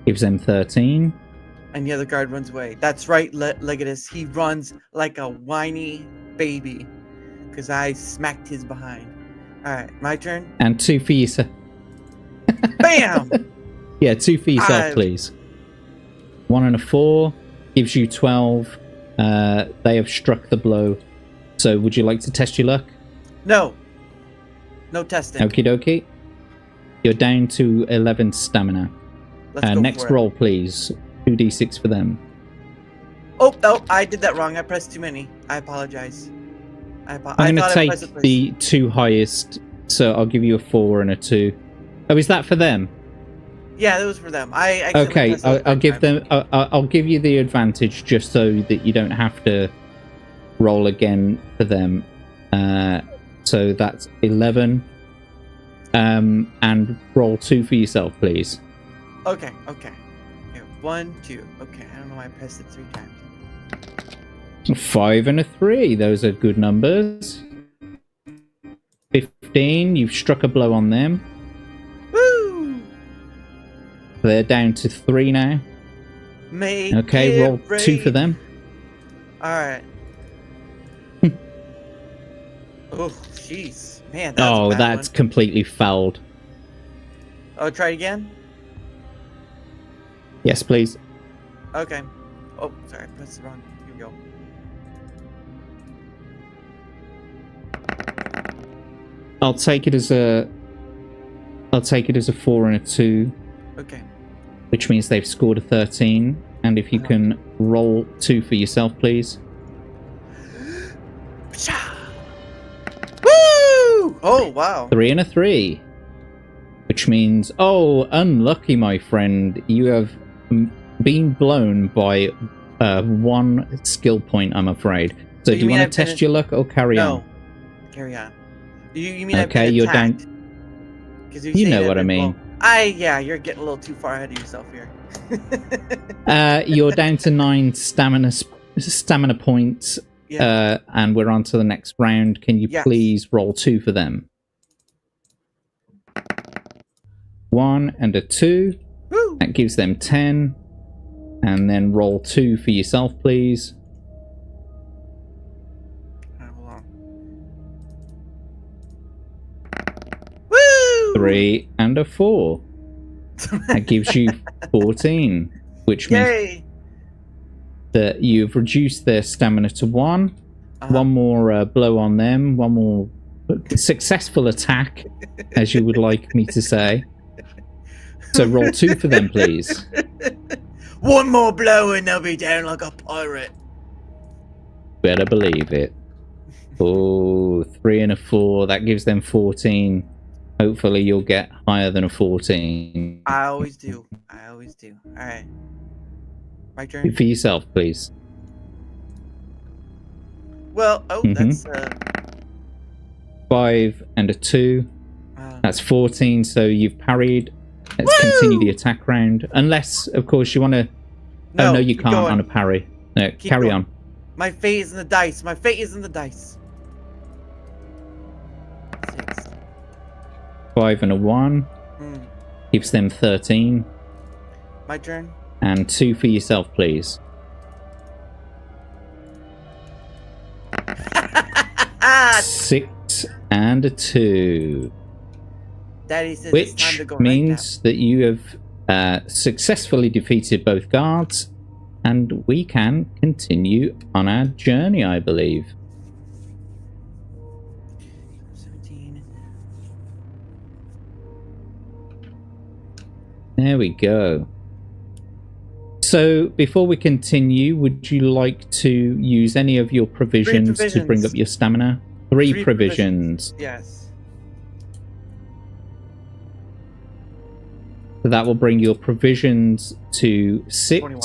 Gives them 13. And the other guard runs away. That's right, Legatus. He runs like a whiny baby. Because I smacked his behind. Alright, my turn. And 2 for yourself. Bam! Yeah, 2 for yourself, please. 1 and a 4 gives you 12. They have struck the blow. So would you like to test your luck? No. No testing. Okie dokie. You're down to 11 stamina. Let's go Next for it. roll, please. 2d6 for them. Oh, no, I did that wrong. I pressed too many. I apologize. I'm going to take the two highest, so I'll give you a 4 and a 2. Oh, is that for them? Yeah, that was for them. Okay, I'll give them. I'll give you the advantage just so that you don't have to roll again for them. So that's 11. And roll 2 for yourself, please. Okay. 1, 2. Okay, I don't know why I pressed it 3 times. 5 and a 3. Those are good numbers. 15. You've struck a blow on them. Woo! They're down to 3 now. Okay, roll 2 for them. Alright. Oh, jeez. Man, that's completely fouled. Oh, try again? Yes, please. Okay. Oh, sorry, I pressed it wrong. Here we go. I'll take it as a 4 and a 2. Okay. Which means they've scored a 13. And if you can roll 2 for yourself, please. Woo! Oh, wow. 3 and a 3. Which means, unlucky, my friend. You have been blown by 1 skill point, I'm afraid. So do you want to test your luck or carry on? No. Carry on. You mean okay, you're down. You know what I mean. Yeah, you're getting a little too far ahead of yourself here. You're down to 9 stamina points. Yeah. And we're on to the next round. Can you please roll 2 for them? 1 and a 2. Woo! That gives them 10. And then roll 2 for yourself, please. Hold on. Woo! 3 and a 4. That gives you 14, which means that you've reduced their stamina to 1. One more blow on them. One more successful attack, as you would like me to say. So roll 2 for them, please. One more blow and they'll be down like a pirate. Better believe it. 3 and a 4. That gives them 14. Hopefully you'll get higher than a 14. I always do. Alright. My turn. For yourself, please. Well, that's 5 and a 2. That's 14, so you've parried. Let's continue the attack round. Unless, of course, you want to... No, you can't on a parry. No, carry on. My fate is in the dice. 6. 5 and a 1. Gives them 13. My turn. And 2 for yourself, please. 6 and a 2. Daddy says which it's time to go means that you have successfully defeated both guards, and we can continue on our journey, I believe. 17. There we go. So, before we continue, would you like to use any of your provisions to bring up your stamina? 3 provisions. Yes. So that will bring your provisions to 6. 21.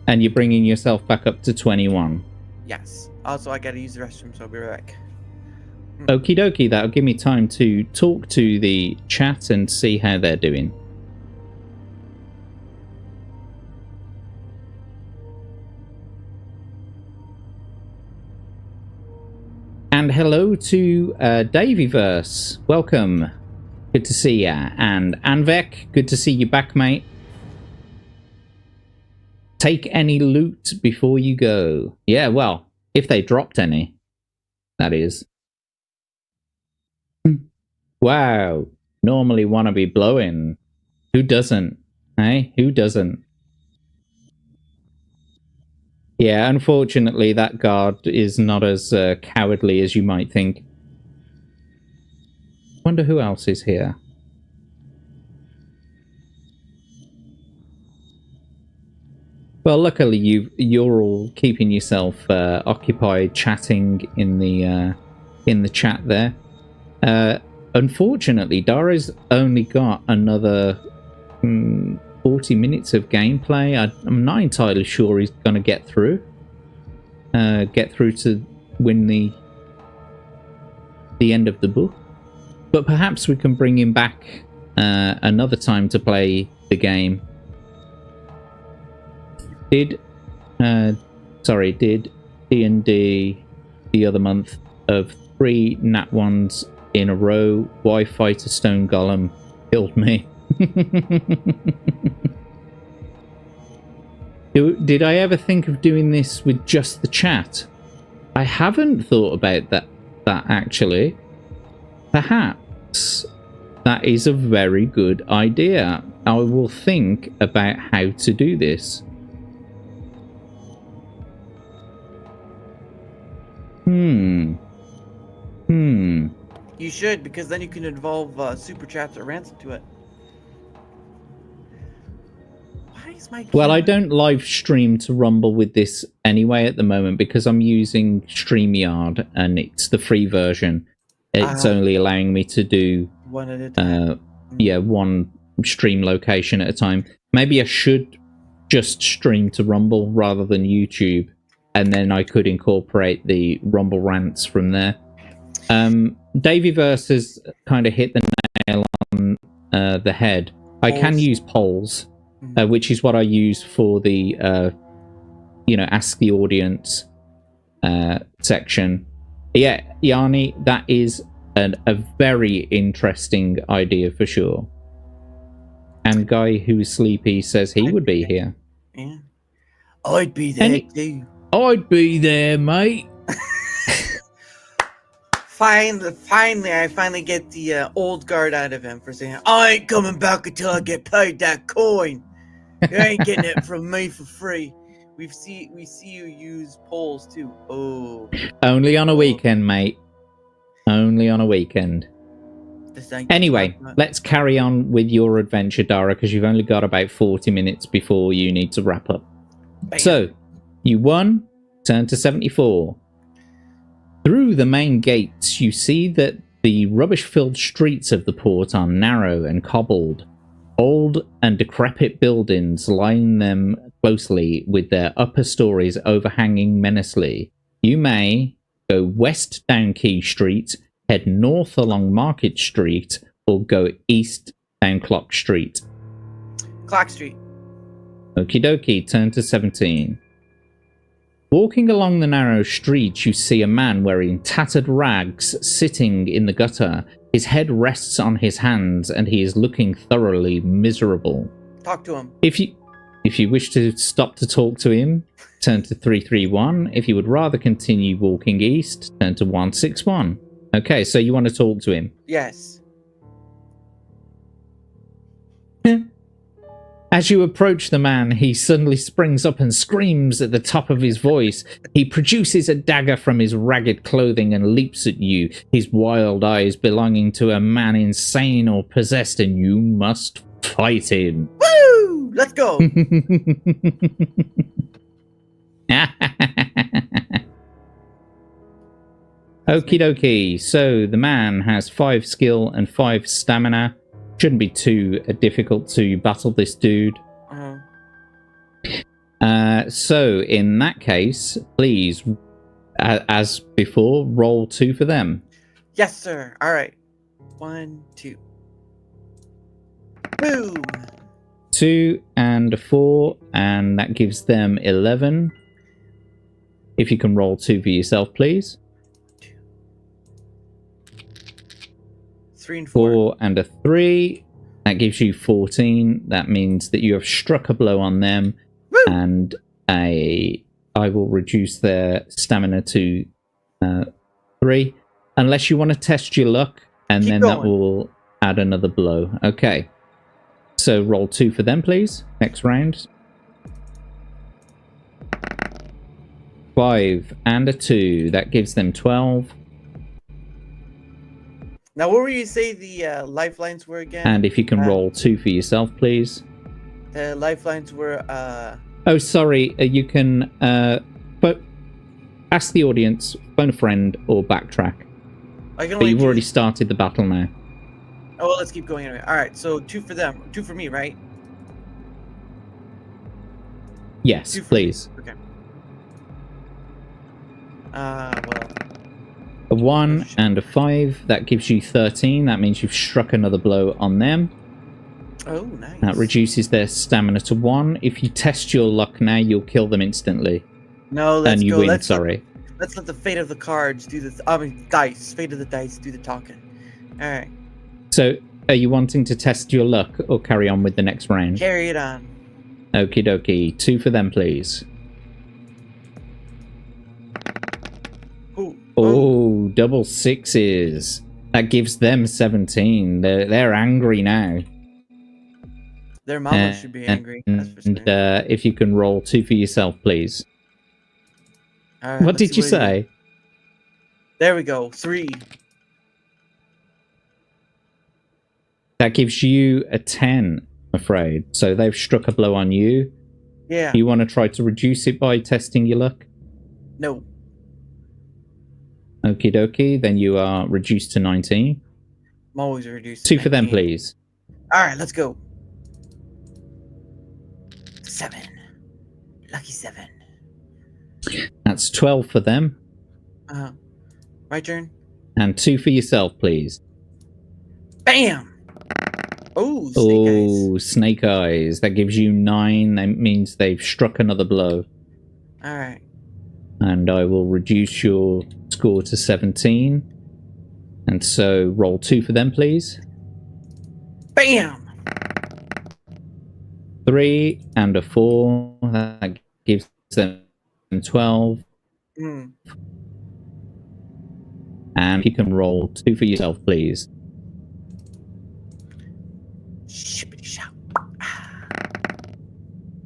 And you're bringing yourself back up to 21. Yes. Also, I gotta use the restroom, so I'll be right back. Okie dokie, that'll give me time to talk to the chat and see how they're doing. And hello to Davyverse. Welcome. Good to see ya. And Anvek, good to see you back, mate. Take any loot before you go. Yeah, well, if they dropped any, that is. Wow. Normally want to be blowing. Who doesn't? Hey, who doesn't? Yeah, unfortunately, that guard is not as cowardly as you might think. Wonder who else is here. Well, luckily you're all keeping yourself occupied, chatting in the chat there. Unfortunately, Dara's only got another 40 minutes of gameplay. I'm not entirely sure he's going to get through to win the end of the book. But perhaps we can bring him back another time to play the game. Did D&D the other month of 3 nat 1s in a row, why fight a stone golem killed me. Did I ever think of doing this with just the chat? I haven't thought about that actually. Perhaps that is a very good idea. I will think about how to do this. You should, because then you can involve super chats or ransom to it. Why is my Well, I don't live stream to Rumble with this anyway at the moment because I'm using StreamYard and it's the free version. It's only allowing me to do one at a time. One stream location at a time. Maybe I should just stream to Rumble rather than YouTube, and then I could incorporate the Rumble rants from there. Davyverse has kind of hit the nail on the head. I can use polls, which is what I use for the ask the audience section. Yeah, Yanni, that is a very interesting idea for sure. And Guy, who's sleepy, says he would be here. Yeah, I'd be there too. I'd be there, mate. Finally, I finally get the old guard out of him for saying, I ain't coming back until I get paid that coin. You ain't getting it from me for free. We see you use polls too. Oh. Only on a weekend, mate. Only on a weekend. Anyway, let's carry on with your adventure, Dara, because you've only got about 40 minutes before you need to wrap up. Bam. So, you won. Turn to 74. Through the main gates, you see that the rubbish-filled streets of the port are narrow and cobbled. Old and decrepit buildings line them closely with their upper stories overhanging menacingly. You may go west down Key Street, head north along Market Street, or go east down Clock Street. Clock Street. Okie dokie, turn to 17. Walking along the narrow street, you see a man wearing tattered rags sitting in the gutter. His head rests on his hands and he is looking thoroughly miserable. Talk to him. If you wish to stop to talk to him, turn to 331. If you would rather continue walking east, turn to 161. Okay, so you want to talk to him? Yes. As you approach the man, he suddenly springs up and screams at the top of his voice. He produces a dagger from his ragged clothing and leaps at you, his wild eyes belonging to a man insane or possessed, and you must fight him. Woo! Let's go! Okie dokie. So the man has 5 skill and 5 stamina. Shouldn't be too difficult to battle this dude. So in that case, please, as before, roll 2 for them. Yes, sir. All right. 1, 2. Boom. 2 and a 4, and that gives them 11. If you can roll 2 for yourself, please. 3 and 4. 4 and a 3. That gives you 14. That means that you have struck a blow on them. Woo! And I will reduce their stamina to 3. Unless you want to test your luck, and Keep then going. that will add another blow. Okay. So roll 2 for them, please. Next round. 5 and a 2. That gives them 12. Now, what were you say the lifelines were again? And if you can roll 2 for yourself, please. The lifelines were Oh, sorry. You can ask the audience, phone a friend, or backtrack. I can But only you've do already this. started the battle now. Oh, well, let's keep going anyway. All right, so 2 for them, 2 for me, right? Yes, 2 for please. me. Okay. Well. A 1 and a 5. That gives you 13. That means you've struck another blow on them. Oh, nice. That reduces their stamina to 1. If you test your luck now, you'll kill them instantly. No, let's and you go. win, Let's sorry. Let's let the fate of the cards do the. I mean, dice. Fate of the dice do the talking. All right. So, are you wanting to test your luck or carry on with the next round? Carry it on. Okie dokie. 2 for them, please. Ooh. Oh, double 6s. That gives them 17. They're angry now. Their mama should be angry. That's for And sure. if you can roll 2 for yourself, please. All right, What did you say? There we go. 3. That gives you a 10, I'm afraid. So they've struck a blow on you. Yeah. You want to try to reduce it by testing your luck? No. Okie dokie. Then you are reduced to 19. I'm always reduced. 2 for them, please. All right, let's go. 7. Lucky 7. That's 12 for them. My turn. And 2 for yourself, please. Bam! Oh, snake eyes. Oh, snake eyes. That gives you 9. That means they've struck another blow. All right. And I will reduce your score to 17. And so roll 2 for them, please. Bam! 3 and a 4. That gives them 12. And you can roll 2 for yourself, please.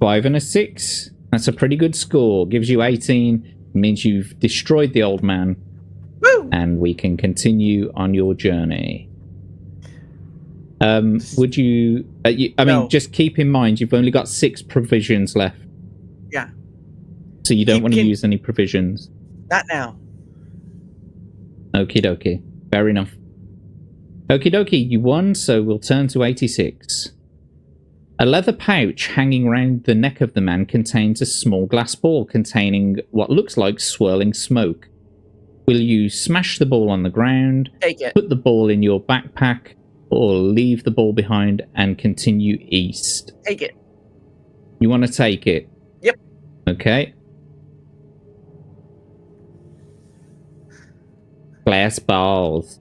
5 and a 6. That's a pretty good score. Gives you 18. It means you've destroyed the old man. Woo! And we can continue on your journey. Would you... I mean, just keep in mind, you've only got 6 provisions left. Yeah. So you don't want to use any provisions. Not now. Okie dokie. Fair enough. Okie dokie, you won, so we'll turn to 86. A leather pouch hanging round the neck of the man contains a small glass ball containing what looks like swirling smoke. Will you smash the ball on the ground, Take it, put the ball in your backpack, or leave the ball behind and continue east? Take it. You want to take it? Yep. Okay. Glass balls.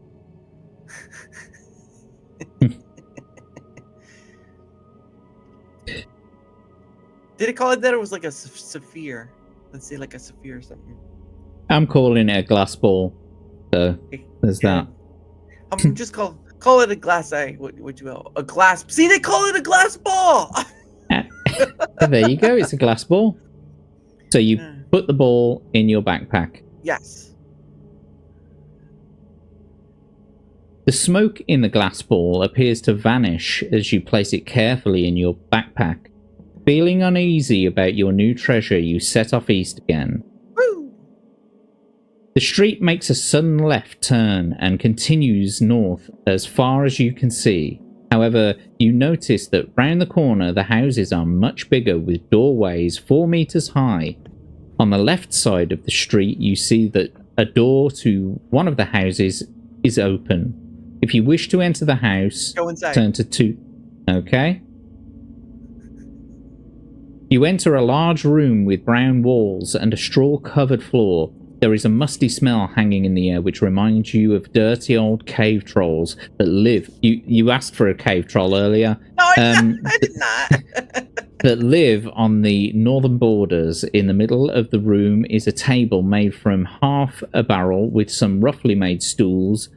Did it call it that, or was like a sapphire? Let's say like a sapphire or something. I'm calling it a glass ball. So there's that. Just call it a glass eye. What you will? A glass. See, they call it a glass ball. There you go. It's a glass ball. So you put the ball in your backpack. Yes. The smoke in the glass ball appears to vanish as you place it carefully in your backpack. Feeling uneasy about your new treasure, you set off east again. Woo! The street makes a sudden left turn and continues north as far as you can see. However, you notice that round the corner the houses are much bigger with doorways 4 meters high. On the left side of the street you see that a door to one of the houses is open. If you wish to enter the house, go inside. Turn to 2. Okay. You enter a large room with brown walls and a straw-covered floor. There is a musty smell hanging in the air which reminds you of dirty old cave trolls that live... You asked for a cave troll earlier. No, I did not. That live on the northern borders. In the middle of the room is a table made from half a barrel with some roughly made stools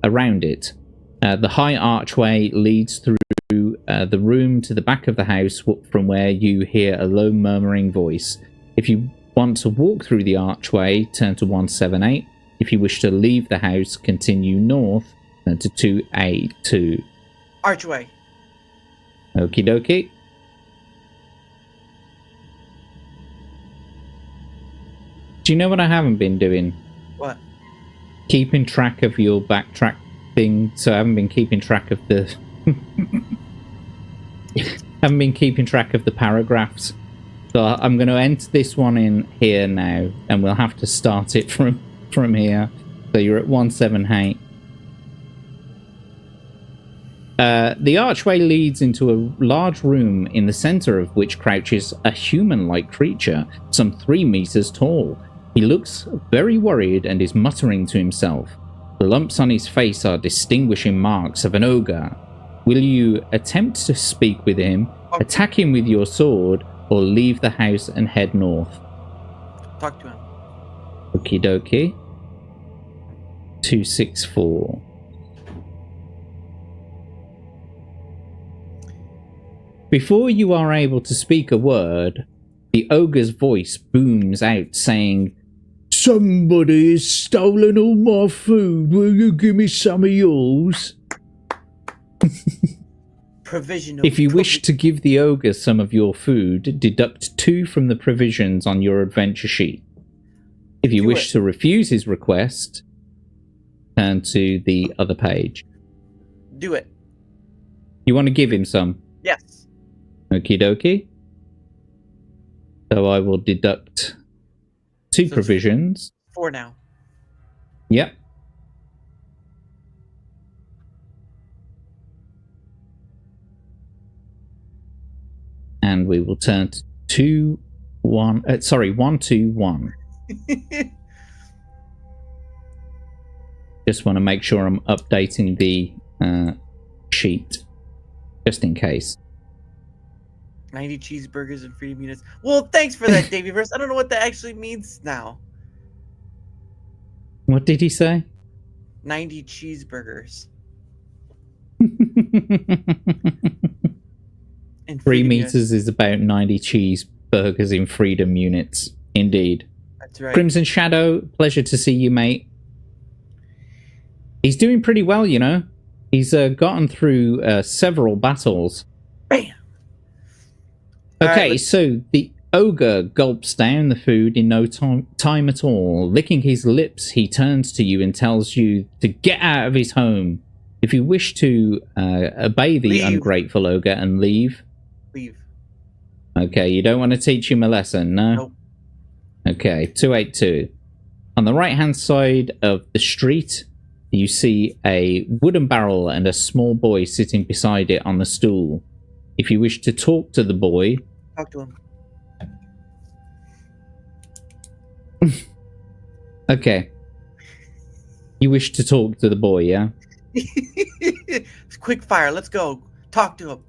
around it. The high archway leads through the room to the back of the house, from where you hear a low murmuring voice. If you want to walk through the archway, turn to 178. If you wish to leave the house, continue north, turn to 282. Archway. Okie dokie. Do you know what I haven't been doing? What? Keeping track of your backtrack thing. So I haven't been keeping track of the... haven't been keeping track of the paragraphs. So I'm going to enter this one in here now, and we'll have to start it from here. So you're at 178. The archway leads into a large room in the center of which crouches a human-like creature, some 3 meters tall. He looks very worried and is muttering to himself. The lumps on his face are distinguishing marks of an ogre. Will you attempt to speak with him, attack him with your sword, or leave the house and head north? Talk to him. Okie dokie. 264. Before you are able to speak a word, the ogre's voice booms out saying, "Somebody has stolen all my food. Will you give me some of yours?" Provisional. If you wish to give the ogre some of your food, deduct 2 from the provisions on your adventure sheet. If you wish to refuse his request, turn to the other page. Do it. You want to give him some? Yes. Okie dokie. So I will deduct 2 provisions. 4 now. Yep. And we will turn to 121. Just want to make sure I'm updating the sheet, just in case. 90 cheeseburgers and freedom units. Well, thanks for that, Davey Verse. I don't know what that actually means now. What did he say? 90 cheeseburgers. And 3 meters is about 90 cheeseburgers in freedom units. Indeed. That's right. Crimson Shadow, pleasure to see you, mate. He's doing pretty well, you know. He's gotten through several battles. Bam! Okay, right, so the ogre gulps down the food in no time at all. Licking his lips, he turns to you and tells you to get out of his home. If you wish to obey the ungrateful ogre and leave... Leave. Okay, you don't want to teach him a lesson, no? Nope. Okay, 282. On the right-hand side of the street, you see a wooden barrel and a small boy sitting beside it on the stool. If you wish to talk to the boy... Talk to him. Okay. You wish to talk to the boy, yeah? Quick fire, let's go. Talk to him.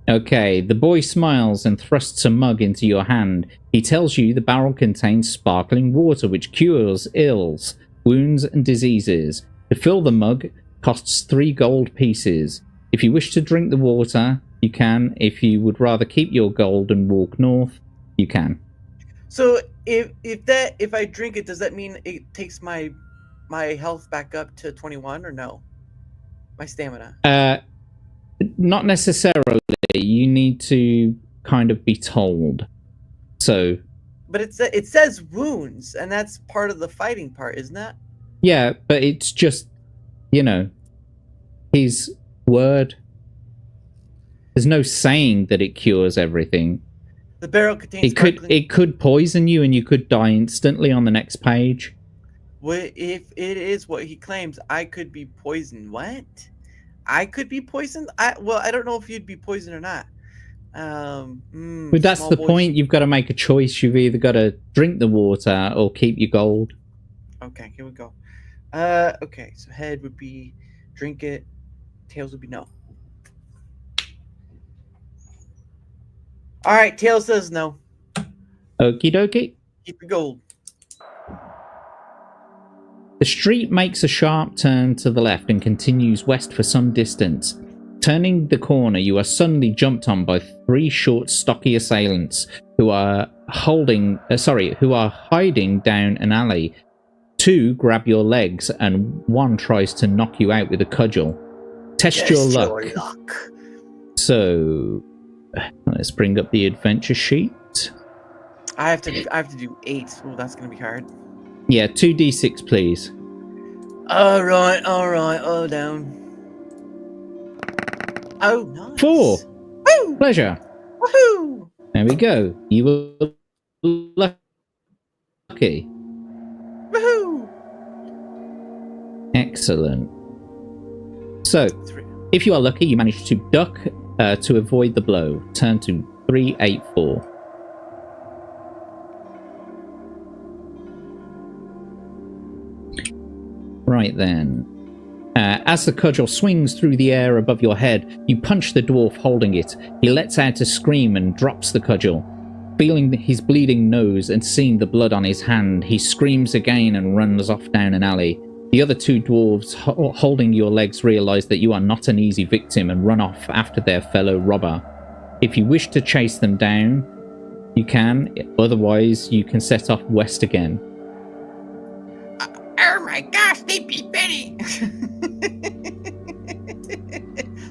Okay, the boy smiles and thrusts a mug into your hand. He tells you the barrel contains sparkling water which cures ills, wounds and diseases. To fill the mug costs 3 gold pieces. If you wish to drink the water, you can. If you would rather keep your gold and walk north, you can. So if I drink it, does that mean it takes my health back up to 21 or no? My stamina? Not necessarily. You need to kind of be told. So. But it says wounds, and that's part of the fighting part, isn't that? Yeah, but it's just, you know, his word. There's no saying that it cures everything. The barrel contains it could poison you and you could die instantly on the next page. Well, if it is what he claims, I could be poisoned. What? I could be poisoned? I don't know if you'd be poisoned or not. But that's the point. You've got to make a choice. You've either got to drink the water or keep your gold. Okay, here we go. Okay, so head would be drink it. Tails would be no. All right, Tails says no. Okie dokie. Keep your gold. The street makes a sharp turn to the left and continues west for some distance. Turning the corner, you are suddenly jumped on by 3 short, stocky assailants who are hiding down an alley. 2 grab your legs and 1 tries to knock you out with a cudgel. Test your luck. So, let's bring up the adventure sheet. I have to do 8. Oh, that's gonna be hard. Yeah, 2d6, please. All right. All down. Oh, nice. 4. Woo! Pleasure. Woohoo! There we go. You were lucky. Woohoo! Excellent. So, 3. if you are lucky, you manage to duck to avoid the blow. Turn to 384. Right then. As the cudgel swings through the air above your head, you punch the dwarf holding it. He lets out a scream and drops the cudgel. Feeling his bleeding nose and seeing the blood on his hand, he screams again and runs off down an alley. The other 2 dwarves holding your legs realize that you are not an easy victim and run off after their fellow robber. If you wish to chase them down, you can. Otherwise, you can set off west again. Oh my gosh, they beat Betty!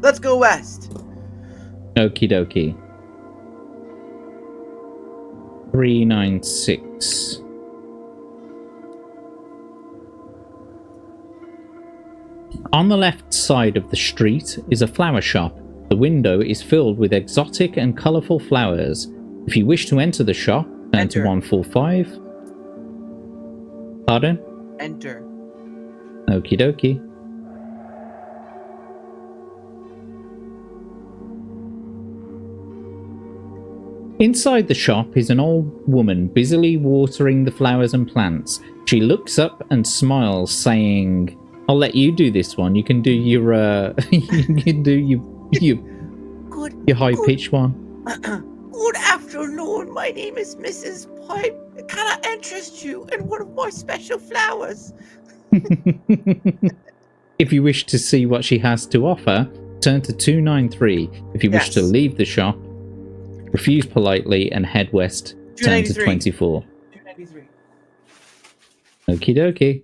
Let's go west. Okie dokie. 396. On the left side of the street is a flower shop. The window is filled with exotic and colourful flowers. If you wish to enter the shop, turn to 145. Pardon? Enter. Okie dokie. Inside the shop is an old woman busily watering the flowers and plants. She looks up and smiles, saying, "I'll let you do this one. You can do your you can do your high pitched one." Good afternoon. My name is Mrs. Pipe. Can I interest you in one of my special flowers? If you wish to see what she has to offer, turn to 293. If you wish to leave the shop, refuse politely and head west. Turn to 24. 293. Okie dokie.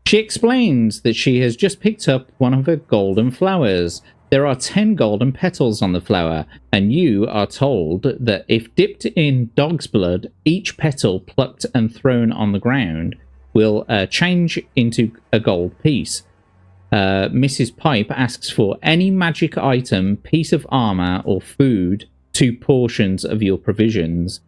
She explains that she has just picked up one of her golden flowers. There are 10 golden petals on the flower, and you are told that if dipped in dog's blood, each petal plucked and thrown on the ground will change into a gold piece. Mrs. Pipe asks for any magic item, piece of armor, or food, 2 portions of your provisions,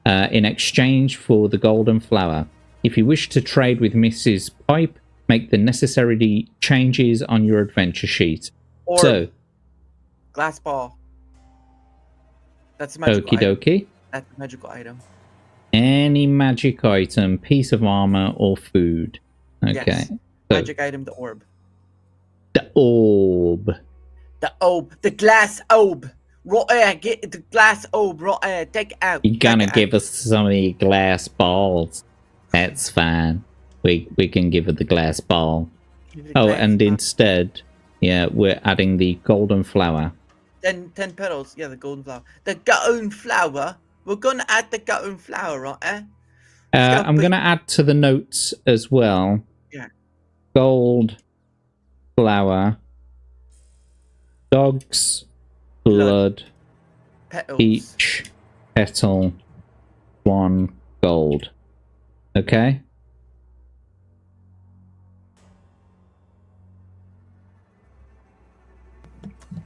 in exchange for the golden flower. If you wish to trade with Mrs. Pipe, make the necessary changes on your adventure sheet. Or so, glass ball. That's a magical okie dokie. item. That's a magical item. Any magic item, piece of armor, or food. Okay. Yes. So, Magic item, the orb. the orb. The orb. The glass orb. Right there. Get the glass orb right there. Take it out. You're gonna give us some of your glass balls. That's fine. We can give her the glass ball. Oh, and instead, yeah, we're adding the golden flower. 10 petals. Yeah, the golden flower. The golden flower. We're gonna add the golden flower, right there. I'm gonna add to the notes as well. Yeah. Gold flower. Dog's blood. Petals. Each petal 1 gold. Okay.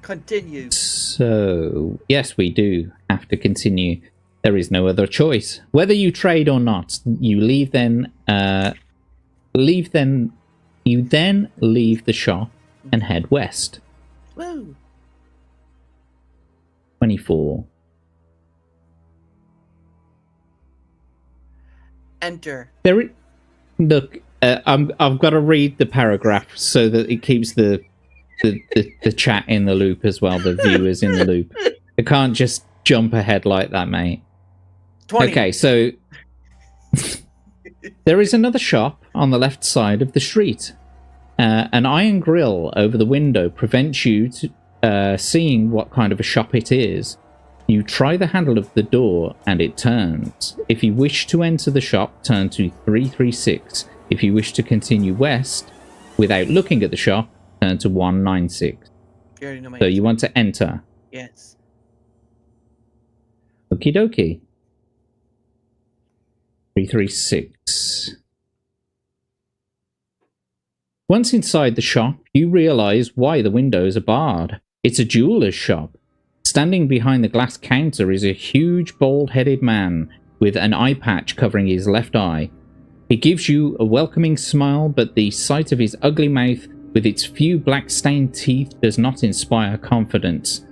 Continue. So, yes, we do have to continue. There is no other choice. Whether you trade or not, you leave then you then leave the shop and head west. Woo. 24. Enter. Look, I've got to read the paragraph so that it keeps the chat in the loop as well, the viewers in the loop. I can't just jump ahead like that, mate. 20. Okay, so there is another shop on the left side of the street. An iron grill over the window prevents you to seeing what kind of a shop it is. You try the handle of the door and it turns. If you wish to enter the shop, turn to 336. If you wish to continue west without looking at the shop, turn to 196. You already know my So answer. you want to enter. Yes. Okie dokie. 336. Once inside the shop, you realize why the windows are barred. It's a jeweler's shop. Standing behind the glass counter is a huge, bald-headed man with an eye patch covering his left eye. He gives you a welcoming smile, but the sight of his ugly mouth with its few black-stained teeth does not inspire confidence.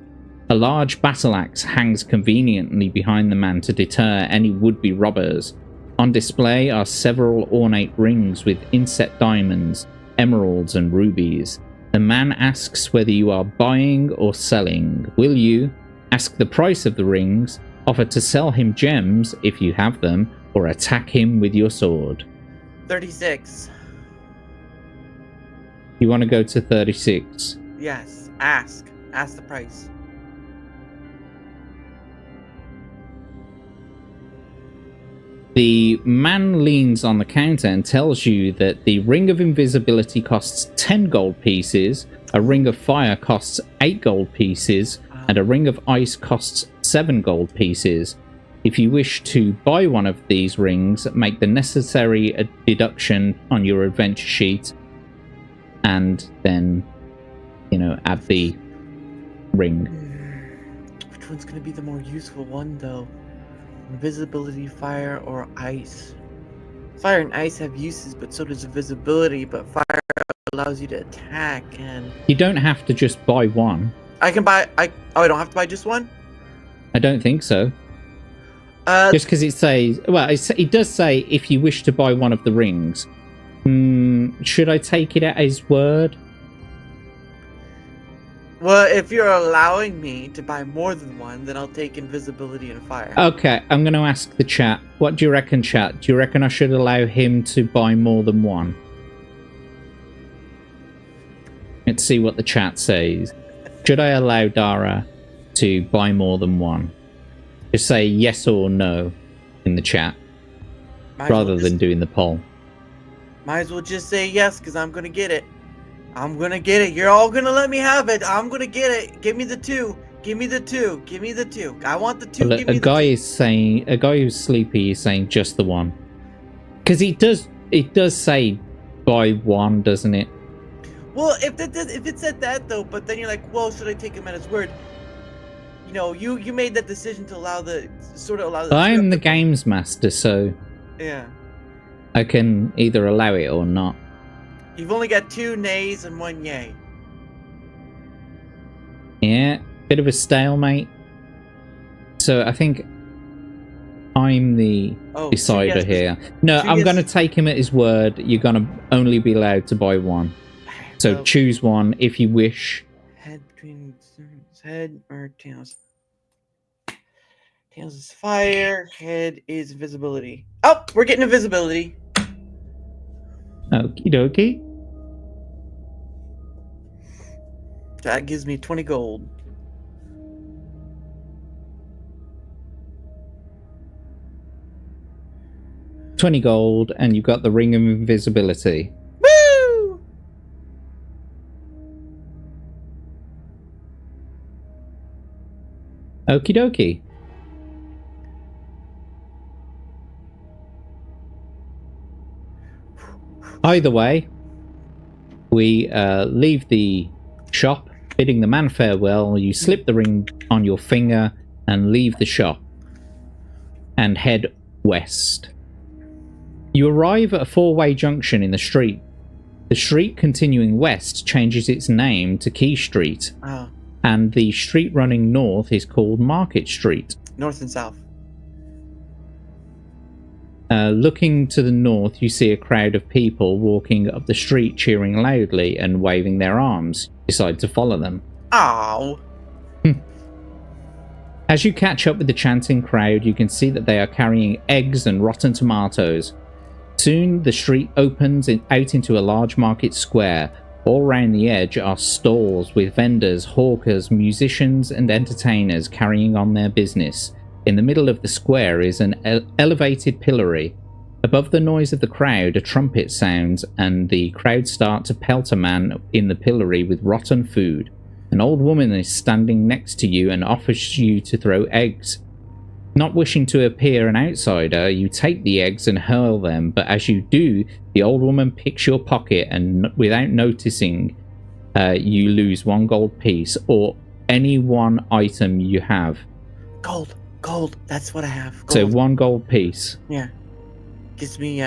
A large battle axe hangs conveniently behind the man to deter any would-be robbers. On display are several ornate rings with inset diamonds, emeralds and rubies. The man asks whether you are buying or selling. Will you ask the price of the rings, offer to sell him gems if you have them, or attack him with your sword? 36. You want to go to 36? Yes. Ask the price. The man leans on the counter and tells you that the ring of invisibility costs 10 gold pieces, a ring of fire costs 8 gold pieces, and a ring of ice costs 7 gold pieces. If you wish to buy one of these rings, make the necessary deduction on your adventure sheet, and then, add the ring. Which one's going to be the more useful one, though? Invisibility, fire, or ice? Fire and ice have uses, but so does invisibility, but fire allows you to attack, and... You don't have to just buy one. I can buy... I don't have to buy just one? I don't think so. Just because it says... Well, it does say if you wish to buy one of the rings. Should I take it at his word? Well, if you're allowing me to buy more than one, then I'll take invisibility and fire. Okay, I'm going to ask the chat. What do you reckon, chat? Do you reckon I should allow him to buy more than one? Let's see what the chat says. Should I allow Dara to buy more than one? Just say yes or no in the chat, rather than doing the poll. Might as well just say yes, because I'm going to get it. I'm going to get it. You're all going to let me have it. I'm going to get it. Give me the 2. Give me the 2. Give me the 2. I want the 2. Well, a guy who's sleepy is saying just the one. Because it does say buy one, doesn't it? Well, if it said that, though, but then you're like, well, should I take him at his word? You made that decision to allow the... I am the games master, so... Yeah. I can either allow it or not. You've only got 2 nays and 1 yay. Yeah, bit of a stalemate. So I think I'm the decider here. No, I'm going to take him at his word. You're going to only be allowed to buy one. So choose one if you wish. Head or tails? Tails is fire. Head is invisibility. Oh, we're getting invisibility. Okie dokie. That gives me 20 gold. $20 gold, and you've got the ring of invisibility. Woo! Okie dokie. Either way, we leave the shop, bidding the man farewell. You slip the ring on your finger and leave the shop and head west. You arrive at a 4-way junction in the street. The street continuing west changes its name to Key Street, and the street running north is called Market Street. North and south. Looking to the north, you see a crowd of people walking up the street, cheering loudly and waving their arms. You decide to follow them. Ow! As you catch up with the chanting crowd, you can see that they are carrying eggs and rotten tomatoes. Soon, the street opens out into a large market square. All round the edge are stalls with vendors, hawkers, musicians, and entertainers carrying on their business. In the middle of the square is an elevated pillory. Above the noise of the crowd, a trumpet sounds, and the crowd start to pelt a man in the pillory with rotten food. An old woman is standing next to you and offers you to throw eggs. Not wishing to appear an outsider, you take the eggs and hurl them, but as you do, the old woman picks your pocket and without noticing, you lose 1 gold piece or any one item you have. Gold. That's what I have. Gold. So 1 gold piece. Yeah. Gives me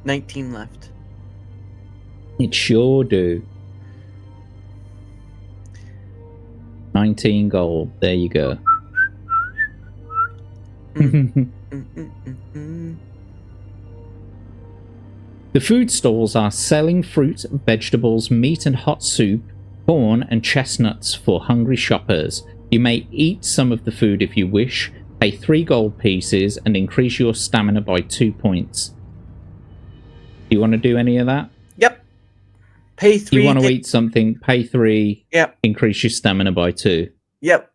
19 left. It sure do. 19 gold. There you go. The food stalls are selling fruit, vegetables, meat and hot soup, corn and chestnuts for hungry shoppers. You may eat some of the food if you wish, pay 3 gold pieces and increase your stamina by 2 points. Do you want to do any of that? Yep. Pay 3. You want to eat something, pay 3, yep. Increase your stamina by 2. Yep.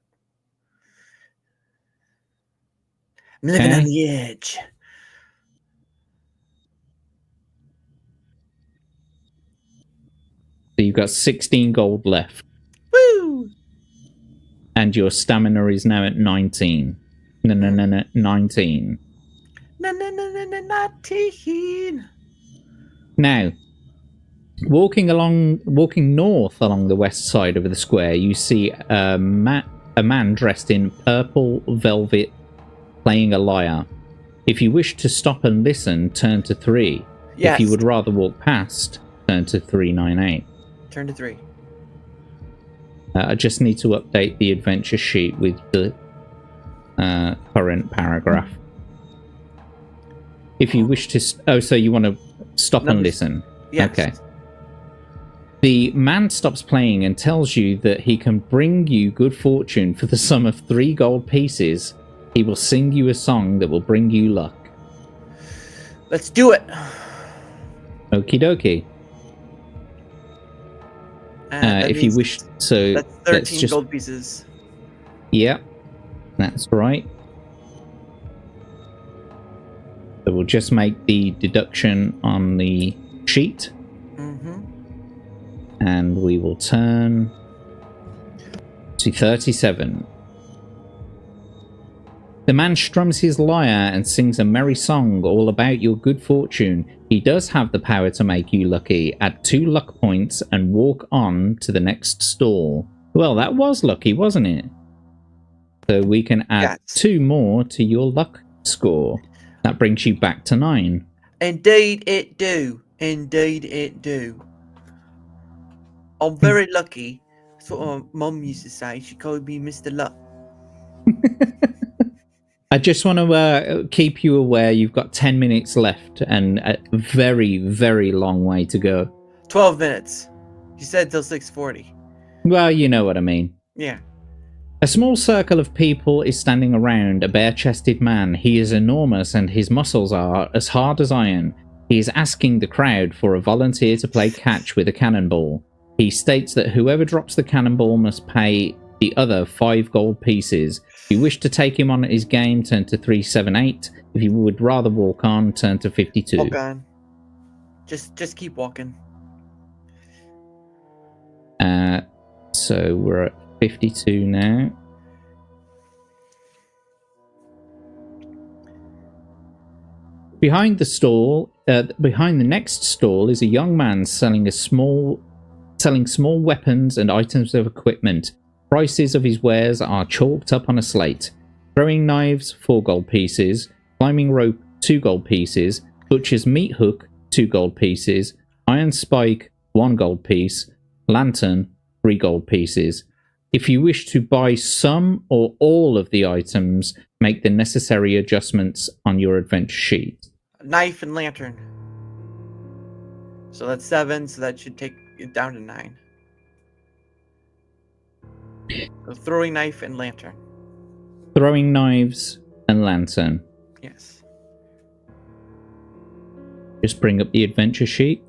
I'm living on the edge. So you've got 16 gold left. Woo! And your stamina is now at 19. No, 19. 19. Now, walking north along the west side of the square, you see a man dressed in purple velvet playing a lyre. If you wish to stop and listen, turn to 3. Yes. If you would rather walk past, turn to 398. Turn to 3. I just need to update the adventure sheet with the current paragraph. If you wish to... so you want to stop and listen? Yes. Okay. The man stops playing and tells you that he can bring you good fortune for the sum of 3 gold pieces. He will sing you a song that will bring you luck. Let's do it. Okie dokie. If you wish, so that's 13 gold pieces. Yeah, that's right. So we'll just make the deduction on the sheet. And we will turn to 37. The man strums his lyre and sings a merry song all about your good fortune. He does have the power to make you lucky. Add 2 luck points and walk on to the next stall. Well, that was lucky, wasn't it? So we can add 2 more to your luck score. That brings you back to 9. Indeed it do. Indeed it do. I'm very lucky. That's what my mum used to say. She called me Mr. Luck. I just want to keep you aware you've got 10 minutes left and a very, very long way to go. 12 minutes. You said till 6:40. Well, you know what I mean. Yeah. A small circle of people is standing around a bare-chested man. He is enormous and his muscles are as hard as iron. He is asking the crowd for a volunteer to play catch with a cannonball. He states that whoever drops the cannonball must pay the other 5 gold pieces. If you wish to take him on at his game, turn to 378. If you would rather walk on, turn to 52. Walk on. Just keep walking. So we're at 52 now. Behind the next stall is a young man selling small weapons and items of equipment. Prices of his wares are chalked up on a slate. Throwing knives, 4 gold pieces. Climbing rope, 2 gold pieces. Butcher's meat hook, 2 gold pieces. Iron spike, 1 gold piece. Lantern, 3 gold pieces. If you wish to buy some or all of the items, make the necessary adjustments on your adventure sheet. Knife and lantern. So that's 7, so that should take it down to 9. So throwing knife and lantern. Throwing knives and lantern. Yes. Just bring up the adventure sheet.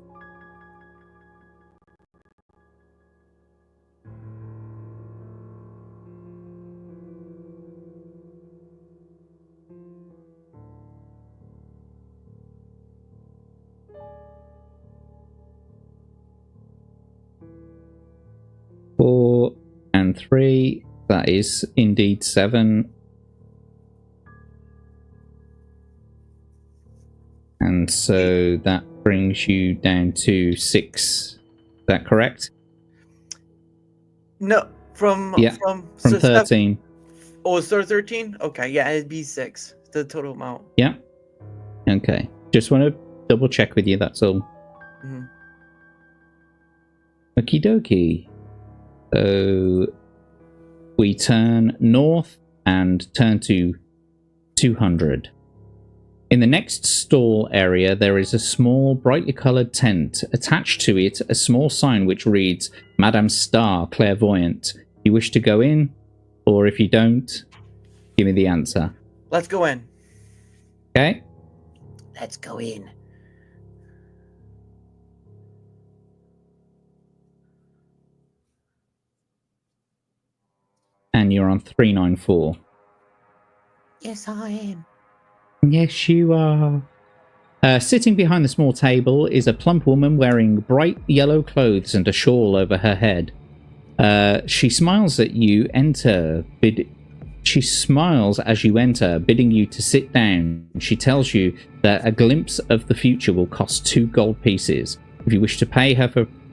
For 3. That is indeed 7. And so that brings you down to 6. Is that correct? No, from 13. Oh, so 13? Okay, yeah, it'd be 6. The total amount. Yeah. Okay. Just want to double check with you, that's all. Mm-hmm. Okie dokie. So we turn north and turn to 200. In the next stall area, there is a small, brightly coloured tent. Attached to it, a small sign which reads, Madame Star, Clairvoyant. You wish to go in? Or if you don't, give me the answer. Let's go in. Okay? Let's go in. And you're on 394. Yes, I am. Yes, you are. Sitting behind the small table is a plump woman wearing bright yellow clothes and a shawl over her head. She smiles at you She smiles as you enter, bidding you to sit down. She tells you that a glimpse of the future will cost 2 gold pieces. If you wish to pay her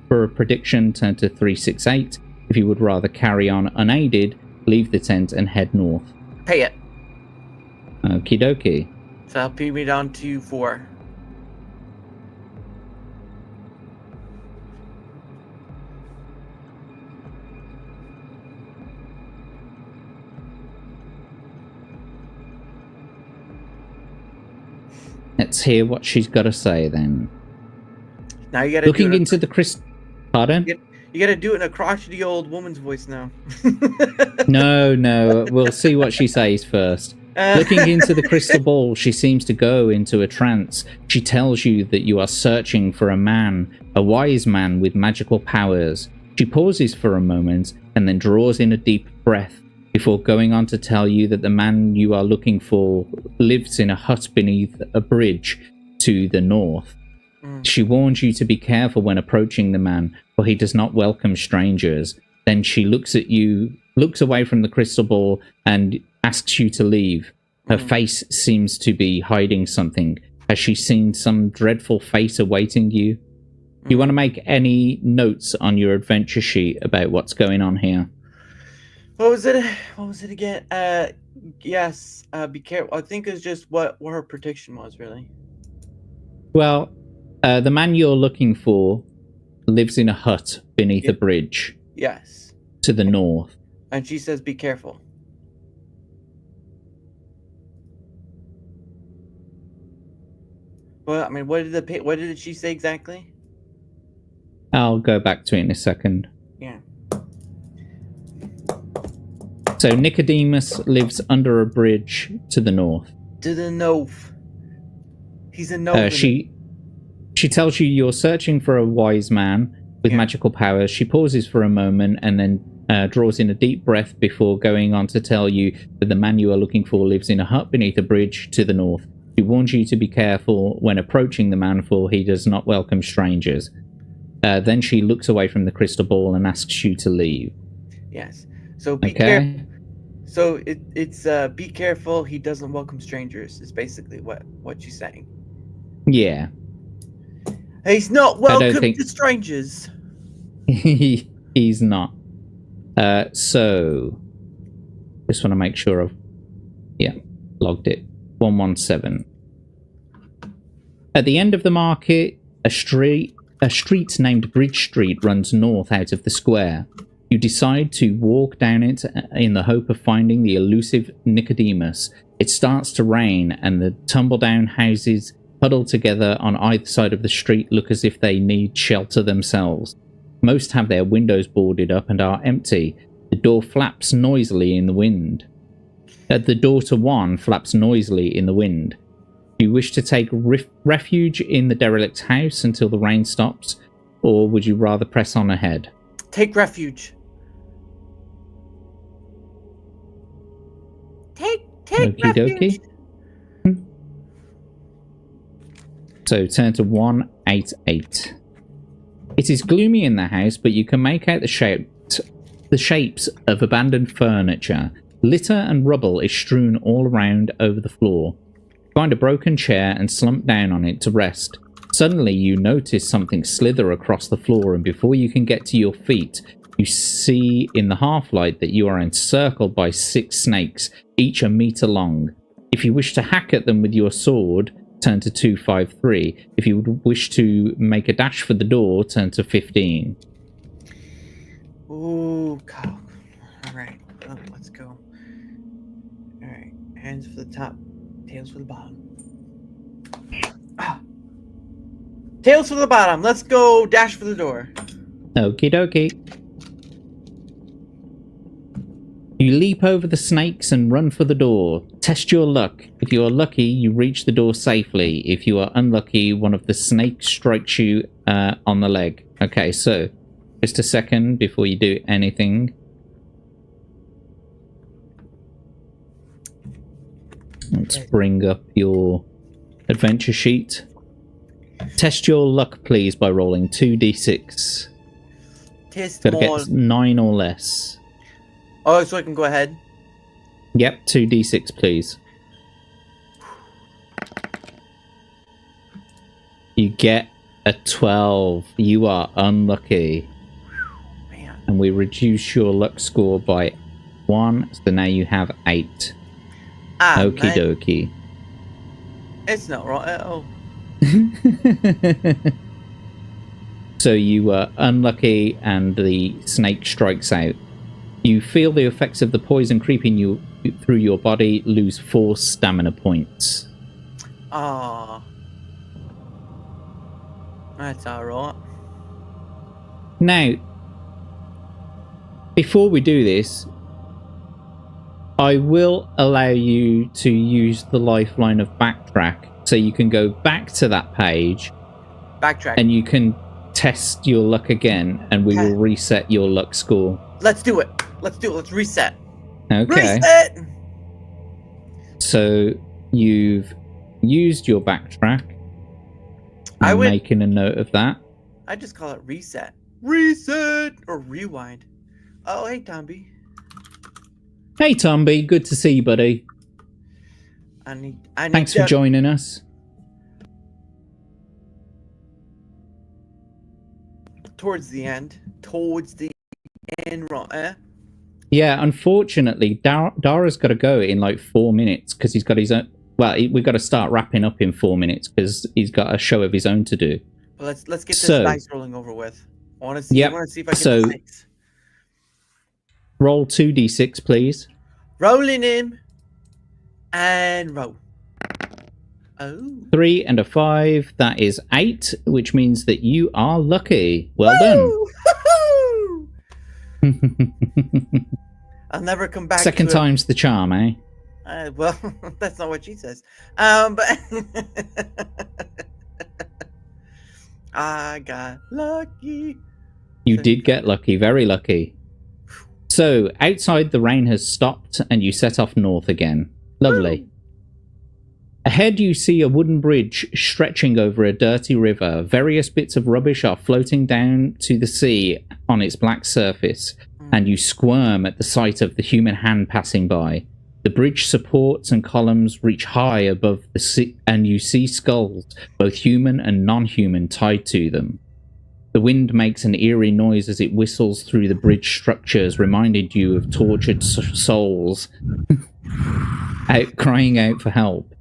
for a prediction, turn to 368. If you would rather carry on unaided, leave the tent and head north. Pay it. Okie dokie. So that'll pay me down to 4. Let's hear what she's got to say then. Now you gotta looking into the Pardon? You gotta do it in a crotchety old woman's voice now. No. We'll see what she says first. Looking into the crystal ball, she seems to go into a trance. She tells you that you are searching for a man, a wise man with magical powers. She pauses for a moment and then draws in a deep breath before going on to tell you that the man you are looking for lives in a hut beneath a bridge to the north. She warns you to be careful when approaching the man, for he does not welcome strangers. Then she looks at you, looks away from the crystal ball, and asks you to leave. Her face seems to be hiding something. Has she seen some dreadful fate awaiting you? Do you want to make any notes on your adventure sheet about what's going on here? What was it again? Yes, be careful. I think it's just what her prediction was, really. Well, the man you're looking for lives in a hut beneath a bridge. Yes. To the north. And she says, be careful. Well, I mean, what did she say exactly? I'll go back to it in a second. Yeah. So Nicodemus lives under a bridge to the north. To the north. He's a north. She tells you you're searching for a wise man with magical powers. She pauses for a moment and then draws in a deep breath before going on to tell you that the man you are looking for lives in a hut beneath a bridge to the north. She warns you to be careful when approaching the man, for he does not welcome strangers. Then she looks away from the crystal ball and asks you to leave. Yes. So be careful. So it's be careful. He doesn't welcome strangers. Is basically what she's saying. Yeah. He's not welcome to strangers. He's not. So just want to make sure I've logged it. 117. At the end of the market, a street named Bridge Street runs north out of the square. You decide to walk down it in the hope of finding the elusive Nicodemus. It starts to rain, and the tumble-down houses huddled together on either side of the street look as if they need shelter themselves. Most have their windows boarded up and are empty. The door flaps noisily in the wind. The door to one flaps noisily in the wind. Do you wish to take refuge in the derelict house until the rain stops, or would you rather press on ahead? Take refuge. Take refuge. So turn to 188. It is gloomy in the house, but you can make out the the shapes of abandoned furniture. Litter and rubble is strewn all around over the floor. Find a broken chair and slump down on it to rest. Suddenly, you notice something slither across the floor, and before you can get to your feet, you see in the half-light that you are encircled by 6 snakes, each a meter long. If you wish to hack at them with your sword, turn to 253. If you would wish to make a dash for the door, turn to 15. Ooh, cow. All right, let's go. All right, hands for the top, tails for the bottom. Tails for the bottom. Let's go dash for the door. Okie dokie. You leap over the snakes and run for the door. Test your luck. If you are lucky, you reach the door safely. If you are unlucky, one of the snakes strikes you on the leg. Okay, so just a second before you do anything. Let's bring up your adventure sheet. Test your luck, please, by rolling 2d6. Gotta get 9 or less. Oh, so I can go ahead? Yep, 2d6, please. You get a 12. You are unlucky. Man. And we reduce your luck score by 1, so now you have 8. Okie dokie. It's not right. Oh. So you are unlucky and the snake strikes out. You feel the effects of the poison creeping you through your body, lose 4 stamina points. Ah. That's alright. Now, before we do this, I will allow you to use the lifeline of backtrack, so you can go back to that page. Backtrack. And you can test your luck again, and we will reset your luck score. Let's do it. Let's do it. Let's reset. Okay. Reset! So you've used your backtrack. I'm making a note of that. I just call it reset. Reset! Or rewind. Oh, hey, Tomby. Hey, Tomby. Good to see you, buddy. I need Thanks for joining us. Towards the end, right? Eh? Yeah, unfortunately, Dara's got to go in like 4 minutes because he's got his own. Well, we've got to start wrapping up in 4 minutes because he's got a show of his own to do. Well, let's get this dice rolling over with. I want to see. Yep. I want to see if I get the 6. Roll 2d6, please. Rolling in and roll. Oh. 3 and a 5. That is 8, which means that you are lucky. Well done. I'll never come back. Second time's the charm, eh? Well, that's not what she says. But I got lucky. You did get lucky, very lucky. So, outside the rain has stopped and you set off north again. Lovely. Woo. Ahead you see a wooden bridge stretching over a dirty river. Various bits of rubbish are floating down to the sea on its black surface, and you squirm at the sight of the human hand passing by. The bridge supports and columns reach high above the sea, and you see skulls, both human and non-human, tied to them. The wind makes an eerie noise as it whistles through the bridge structures, reminding you of tortured souls crying out for help.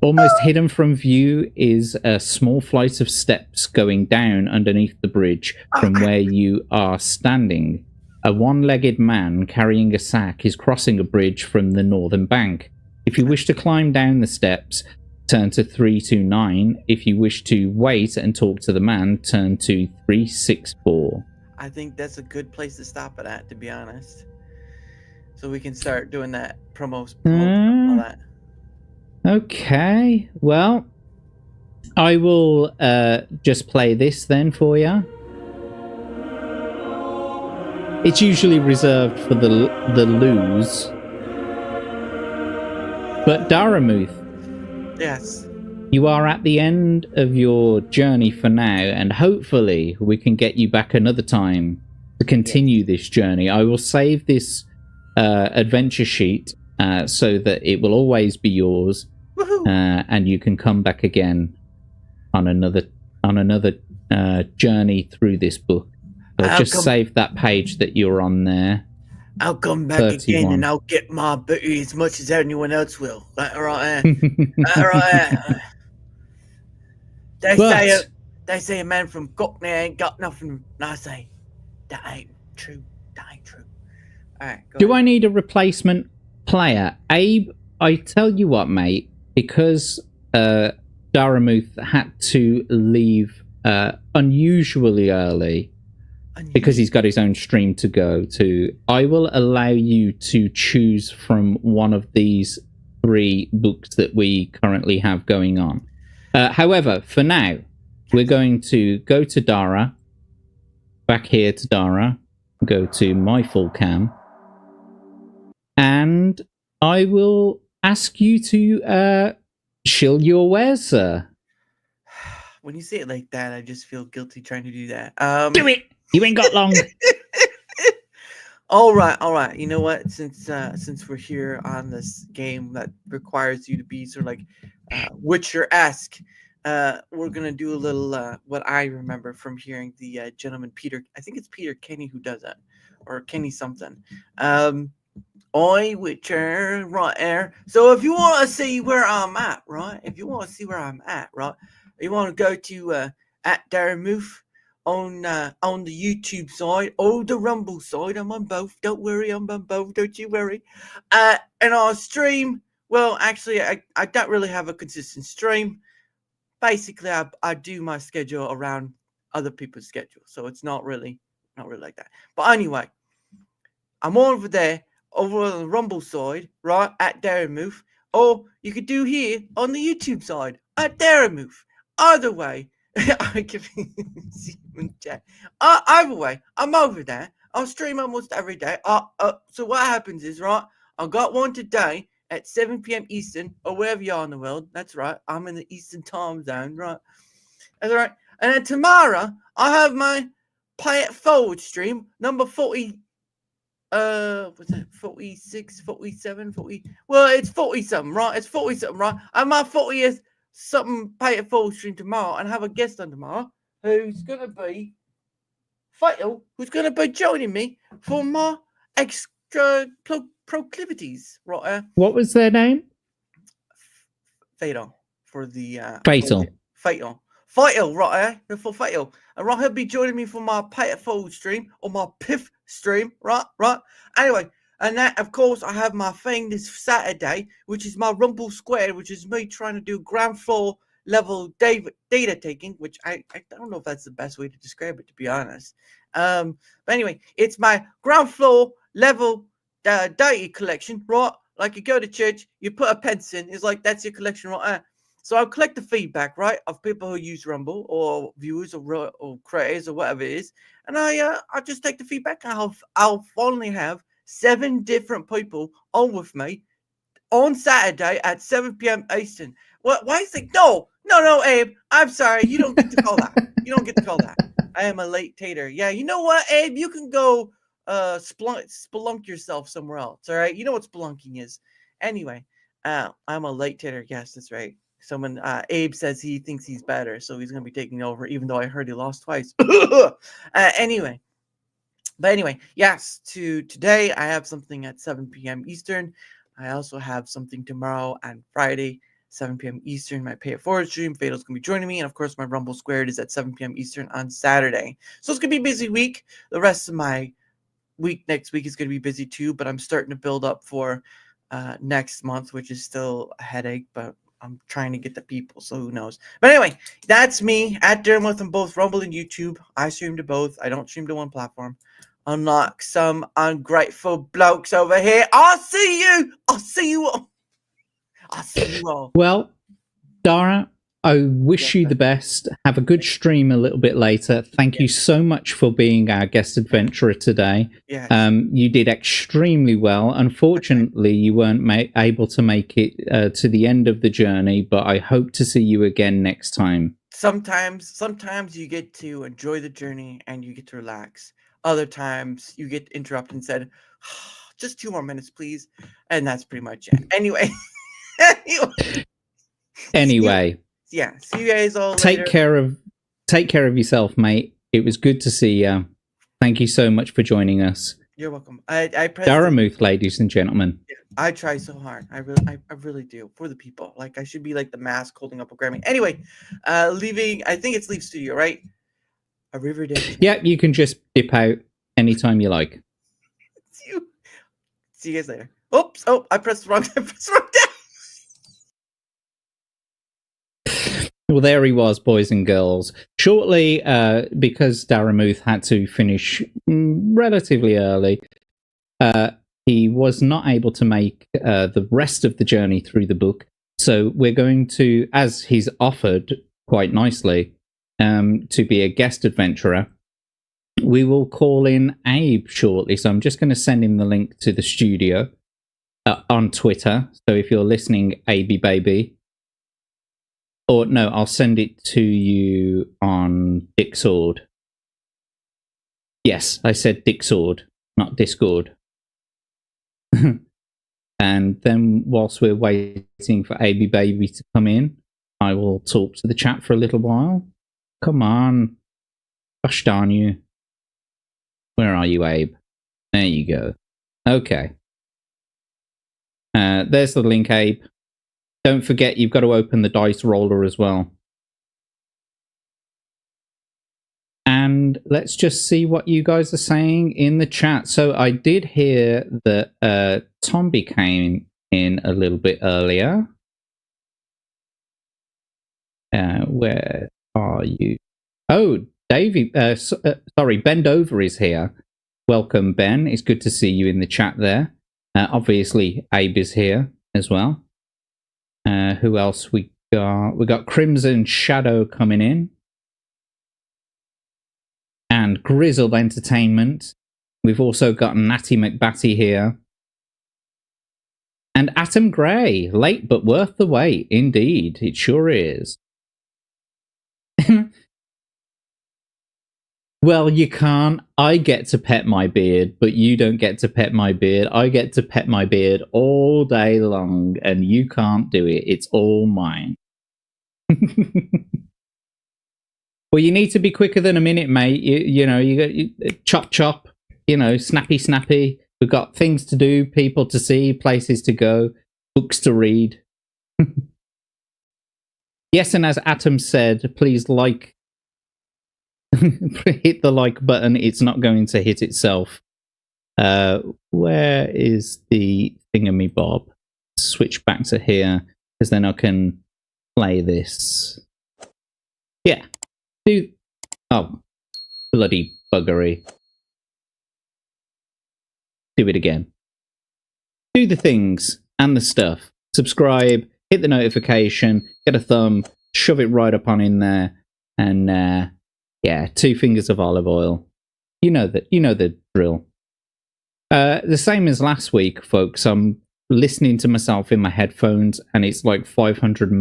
Almost hidden from view is a small flight of steps going down underneath the bridge from where you are standing. A one-legged man carrying a sack is crossing a bridge from the northern bank. If you wish to climb down the steps, turn to 329. If you wish to wait and talk to the man, turn to 364. I think that's a good place to stop it at, to be honest. So we can start doing that promo stuff and all that. Okay, well, I will just play this then for you. It's usually reserved for the lose. But Daramouthe, yes, you are at the end of your journey for now, and hopefully we can get you back another time to continue this journey. I will save this adventure sheet so that it will always be yours, and you can come back again on another journey through this book. So just save that page that you're on there. I'll come back 31. Again, and I'll get my booty as much as anyone else will. That right there. They say a man from Cockney ain't got nothing. And I say, that ain't true. That ain't true. All right. Do ahead. I need a replacement player, Abe? I tell you what, mate. Because Daramouthe had to leave unusually early. Because he's got his own stream to go to, I will allow you to choose from one of these 3 books that we currently have going on. However, for now, we're going to go to Dara, back here to Dara, go to my full cam, and I will ask you to shill your wares, sir. When you say it like that, I just feel guilty trying to do that. Do it! You ain't got long. All right. You know what? Since we're here on this game that requires you to be sort of like Witcher-esque, we're gonna do a little what I remember from hearing the gentleman Peter. I think it's Peter Kenny who does that, or Kenny something. Oi, Witcher, right there. So if you want to see where I'm at, right? You want to go to at Daramouthe. On the YouTube side or the Rumble side. I'm on both. Don't worry, I'm on both. Don't you worry. And our stream, well, actually, I don't really have a consistent stream. Basically, I do my schedule around other people's schedule, so it's not really like that. But anyway, I'm over there, over on the Rumble side, right, at Daramouthe, or you could do here on the YouTube side at Daramouthe. Either way. I can see in chat. Either way, I'm over there. I'll stream almost every day. So what happens is, right, I got one today at 7 p.m. Eastern, or wherever you are in the world. That's right. I'm in the Eastern time zone, right? That's right. And then tomorrow, I have my Play It Forward stream, number 40. What's that? 46, 47, 40. Well, it's 40 something, right? It's 40 something, right? And my 40th something Pay It Forward stream tomorrow, and have a guest on tomorrow who's gonna be Fatal, who's gonna be joining me for my extra proclivities, right? What was their name? Fatal for the Fatal, right? For Fatal, and right, he'll be joining me for my Pay It Forward stream or my Piff stream, right? Anyway. And that, of course, I have my thing this Saturday, which is my Rumble Squared, which is me trying to do ground floor level data taking, which I don't know if that's the best way to describe it, to be honest. But anyway, it's my ground floor level data collection, right? Like you go to church, you put a pence in, it's like that's your collection right there. So I'll collect the feedback, right, of people who use Rumble or viewers or creators or whatever it is, and I'll just take the feedback, and I'll finally have 7 different people on with me on Saturday at 7 p.m. Eastern. What? Why is it? No, Abe. I'm sorry. You don't get to call that. You don't get to call that. I am a late tater. Yeah, you know what, Abe? You can go spelunk yourself somewhere else. All right. You know what spelunking is. Anyway, I'm a late tater. Yes, that's right. Someone, Abe says he thinks he's better, so he's going to be taking over, even though I heard he lost twice. Anyway. But anyway, yes, today I have something at 7 p.m. Eastern. I also have something tomorrow and Friday, 7 p.m. Eastern, my Pay It Forward stream. Fatal's going to be joining me. And of course, my Rumble Squared is at 7 p.m. Eastern on Saturday. So it's going to be a busy week. The rest of my week next week is going to be busy too. But I'm starting to build up for next month, which is still a headache. But I'm trying to get the people, so who knows. But anyway, that's me at Daramothe on both Rumble and YouTube. I stream to both. I don't stream to one platform. Unlike some ungrateful blokes over here. I'll see you all. Well, Dara, I wish you the best. Have a good stream a little bit later. Thank you so much for being our guest adventurer today. Yes. You did extremely well. Unfortunately, you weren't able to make it to the end of the journey, but I hope to see you again next time. Sometimes you get to enjoy the journey and you get to relax. Other times you get interrupted and said, just 2 more minutes, please. And that's pretty much it. Anyway. Anyway. Yeah. See you guys all later. Take care of yourself, mate. It was good to see you. Thank you so much for joining us. You're welcome. I Daramouthe, ladies and gentlemen. I try so hard. I really do for the people. Like I should be like the mask holding up a Grammy. Anyway, leaving. I think it's Leave Studio, right? Arrivederci. Yeah, you can just dip out anytime you like. See you guys later. Oops! Oh, I pressed the wrong. I pressed the wrong down. Well, there he was, boys and girls. Shortly, because Daramouthe had to finish relatively early, he was not able to make the rest of the journey through the book. So we're going to, as he's offered quite nicely, to be a guest adventurer, we will call in Abe shortly. So I'm just going to send him the link to the studio on Twitter. So if you're listening, Abey Baby, or no, I'll send it to you on Discord. Yes, I said Discord, not Discord. And then whilst we're waiting for Abey Baby to come in, I will talk to the chat for a little while. Come on. Gosh darn you. Where are you, Abe? There you go. Okay. There's the link, Abe. Don't forget, you've got to open the dice roller as well. And let's just see what you guys are saying in the chat. So I did hear that Tomby came in a little bit earlier. Where are you? Oh, Davey. Sorry, Ben Dover is here. Welcome, Ben. It's good to see you in the chat there. Obviously, Abe is here as well. Who else we got? We got Crimson Shadow coming in. And Grizzled Entertainment. We've also got Natty McBatty here. And Atom Grey. Late but worth the wait. Indeed, it sure is. Well, you can't. I get to pet my beard, but you don't get to pet my beard. I get to pet my beard all day long, and you can't do it. It's all mine. Well, you need to be quicker than a minute, mate. You know, you chop, chop, you know, snappy, snappy. We've got things to do, people to see, places to go, books to read. Yes, and as Atom said, please like, hit the like button. It's not going to hit itself. Where is the thingamabob? Switch back to here, because then I can play this. Yeah. Oh, bloody buggery. Do it again. Do the things and the stuff. Subscribe, hit the notification, get a thumb, shove it right up on in there, and yeah, 2 fingers of olive oil. You know the drill. The same as last week, folks. I'm listening to myself in my headphones, and it's like 500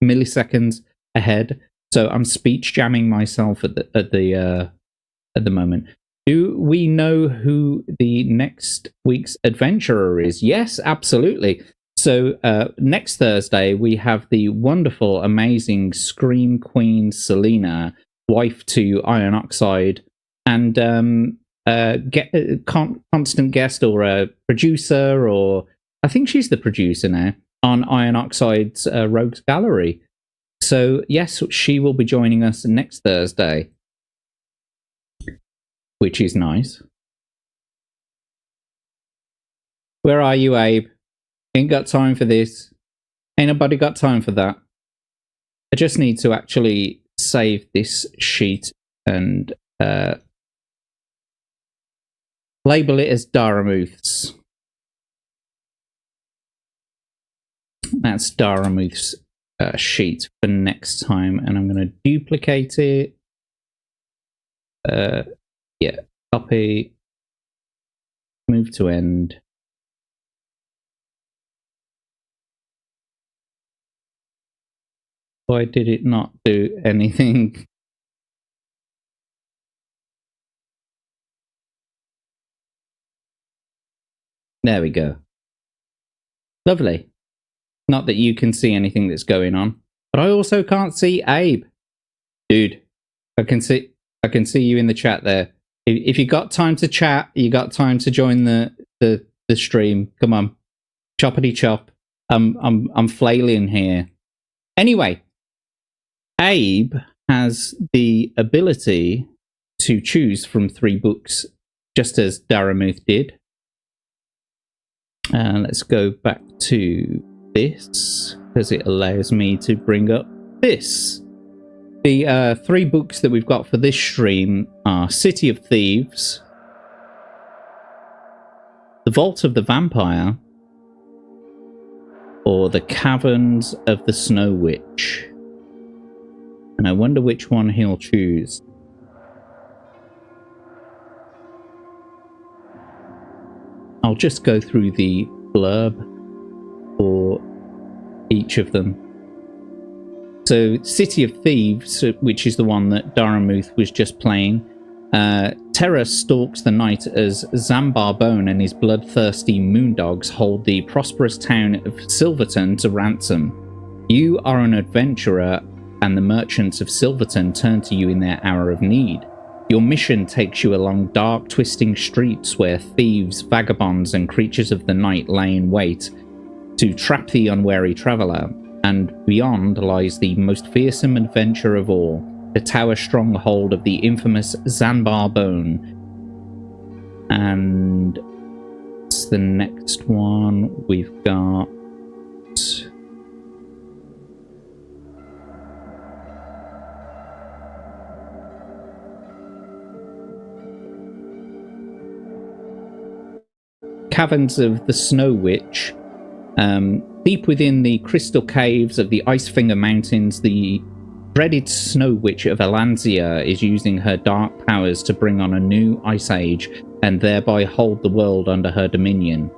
milliseconds ahead. So I'm speech jamming myself at the moment. Do we know who the next week's adventurer is? Yes, absolutely. So next Thursday we have the wonderful, amazing Scream Queen Selena, wife to Iron Oxide, and constant guest or a producer, or I think she's the producer now on Iron Oxide's Rogues Gallery. So, yes, she will be joining us next Thursday, which is nice. Where are you, Abe? Ain't got time for this. Ain't nobody got time for that. I just need to actually save this sheet and label it as Daramouthe's. That's Daramouthe's sheet for next time, and I'm going to duplicate it. Yeah, copy, move to end. Why did it not do anything? There we go. Lovely. Not that you can see anything that's going on, but I also can't see Abe. Dude, I can see you in the chat there. If you got time to chat, you got time to join the stream. Come on, choppity chop. I'm flailing here. Anyway, Abe has the ability to choose from 3 books, just as Daramouthe did. Let's go back to this, because it allows me to bring up this. The 3 books that we've got for this stream are City of Thieves, The Vault of the Vampire, or The Caverns of the Snow Witch. And I wonder which one he'll choose. I'll just go through the blurb for each of them. So, City of Thieves, which is the one that Daramouthe was just playing, terror stalks the night as Zambarbone and his bloodthirsty moondogs hold the prosperous town of Silverton to ransom. You are an adventurer, and the merchants of Silverton turn to you in their hour of need. Your mission takes you along dark, twisting streets where thieves, vagabonds, and creatures of the night lay in wait to trap the unwary traveller. And beyond lies the most fearsome adventure of all, the tower stronghold of the infamous Zambarbone. And it's the next one. We've got Caverns of the Snow Witch. Deep within the crystal caves of the Icefinger Mountains, the dreaded Snow Witch of Alanzia is using her dark powers to bring on a new ice age and thereby hold the world under her dominion.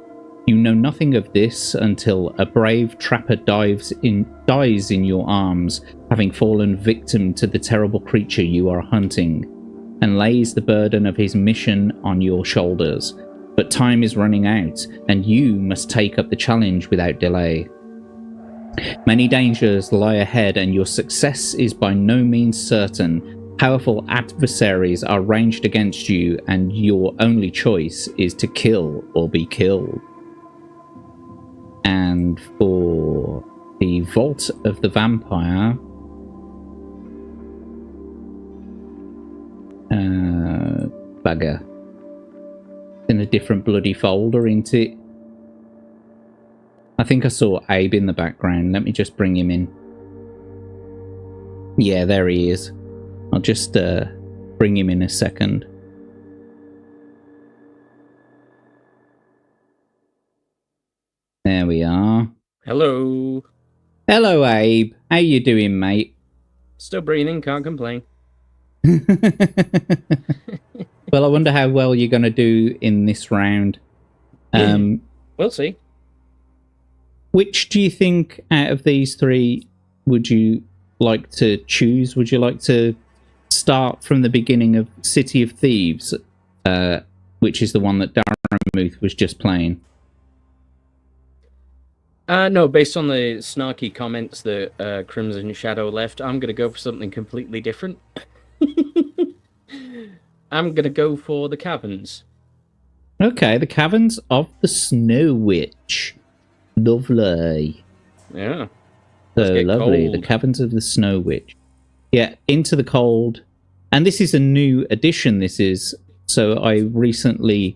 You know nothing of this until a brave trapper dies in your arms, having fallen victim to the terrible creature you are hunting, and lays the burden of his mission on your shoulders. But time is running out, and you must take up the challenge without delay. Many dangers lie ahead, and your success is by no means certain. Powerful adversaries are ranged against you, and your only choice is to kill or be killed. And for the Vault of the Vampire, bugger. In a different bloody folder, ain't it? I think I saw Abe in the background. Let me just bring him in. Yeah, there he is. I'll just bring him in a second. There we are. Hello. Hello, Abe. How you doing, mate? Still breathing, can't complain. Well, I wonder how well you're going to do in this round. We'll see. Which do you think out of these 3 would you like to choose? Would you like to start from the beginning of City of Thieves, which is the one that Daramouthe was just playing? No, based on the snarky comments that Crimson Shadow left, I'm going to go for something completely different. I'm going to go for the Caverns. Okay, the Caverns of the Snow Witch. Lovely. Yeah. So lovely. Cold. The Caverns of the Snow Witch. Yeah, Into the Cold. And this is a new edition, this is. So I recently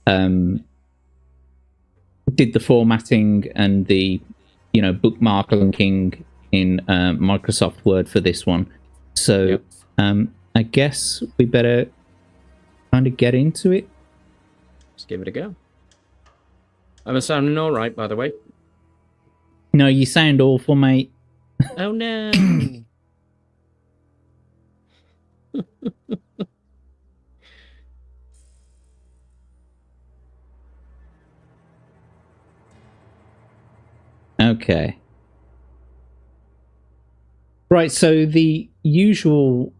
did the formatting and the, bookmark linking in Microsoft Word for this one. So I guess we better kind of get into it. Let's give it a go. I'm sounding all right, by the way. No, you sound awful, mate. Oh, no. Okay. Right, so the usual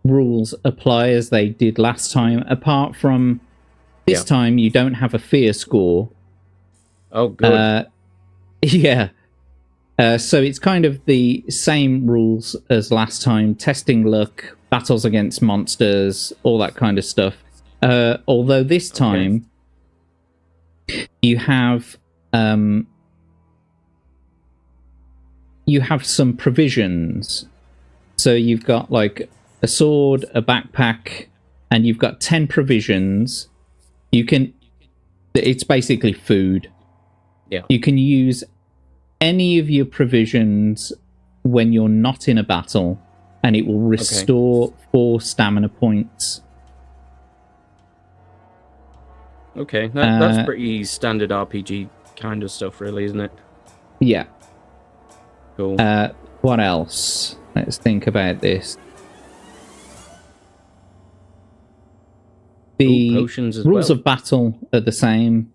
rules apply as they did last time, apart from This time you don't have a fear score. Oh, good. Yeah. So it's kind of the same rules as last time. Testing luck, battles against monsters, all that kind of stuff. Although this time you have some provisions. So you've got like a sword, a backpack, and you've got 10 provisions. It's basically food. Yeah. You can use any of your provisions when you're not in a battle, and it will restore 4 stamina points. Okay, that's pretty standard RPG kind of stuff, really, isn't it? Yeah. Cool. What else? Let's think about this. The potions as rules well. of battle are the same.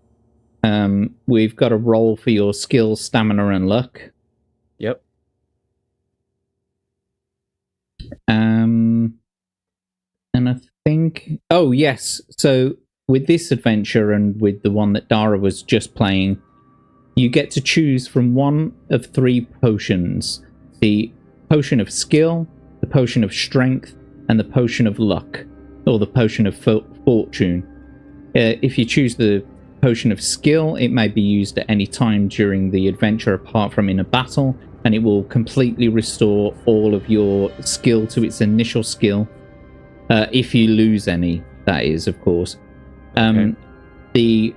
We've got a roll for your skill, stamina, and luck. Yep. And I think... Oh, yes. So with this adventure and with the one that Dara was just playing, you get to choose from one of 3 potions. The potion of skill, the potion of strength, and the potion of luck, or the potion of fortune. If you choose the potion of skill, it may be used at any time during the adventure apart from in a battle, and it will completely restore all of your skill to its initial skill. If you lose any, that is, of course. The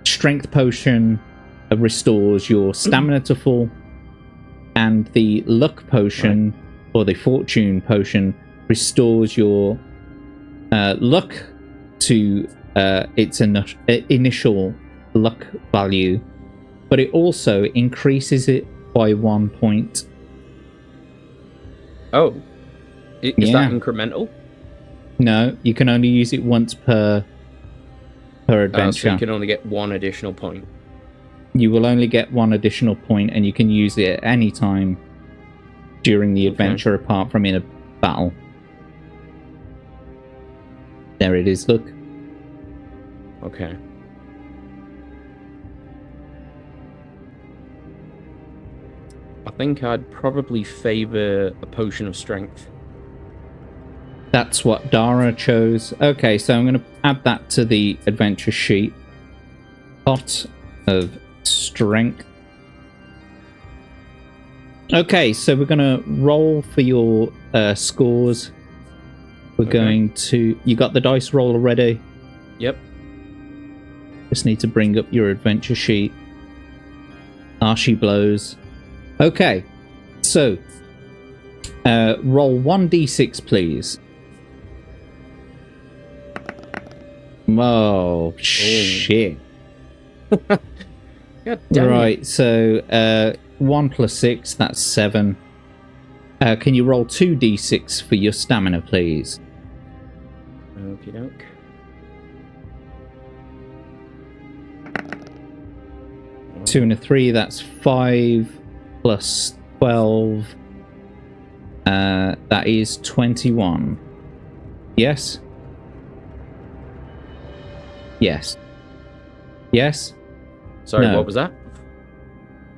strength potion restores your stamina to full, and the luck potion, or the fortune potion, restores your luck to its initial luck value, but it also increases it by 1 point. Oh, is that incremental? No, you can only use it once per adventure. So you can only get 1 additional point. You will only get 1 additional point, and you can use it at any time during the adventure apart from in a battle. There it is, look. Okay. I think I'd probably favour a potion of strength. That's what Dara chose. Okay, so I'm going to add that to the adventure sheet. Pot of strength. Okay, so we're going to roll for your scores. We're going to... You got the dice roll already? Yep. Just need to bring up your adventure sheet. She blows. Okay, so roll 1d6, please. Oh, shit. God damn right, it. so 1 plus 6, that's 7. Can you roll 2d6 for your stamina, please? Okie doke. Two and a 3, that's 5 plus 12. That is 21. Yes? Yes. Yes? Sorry, No. what was that?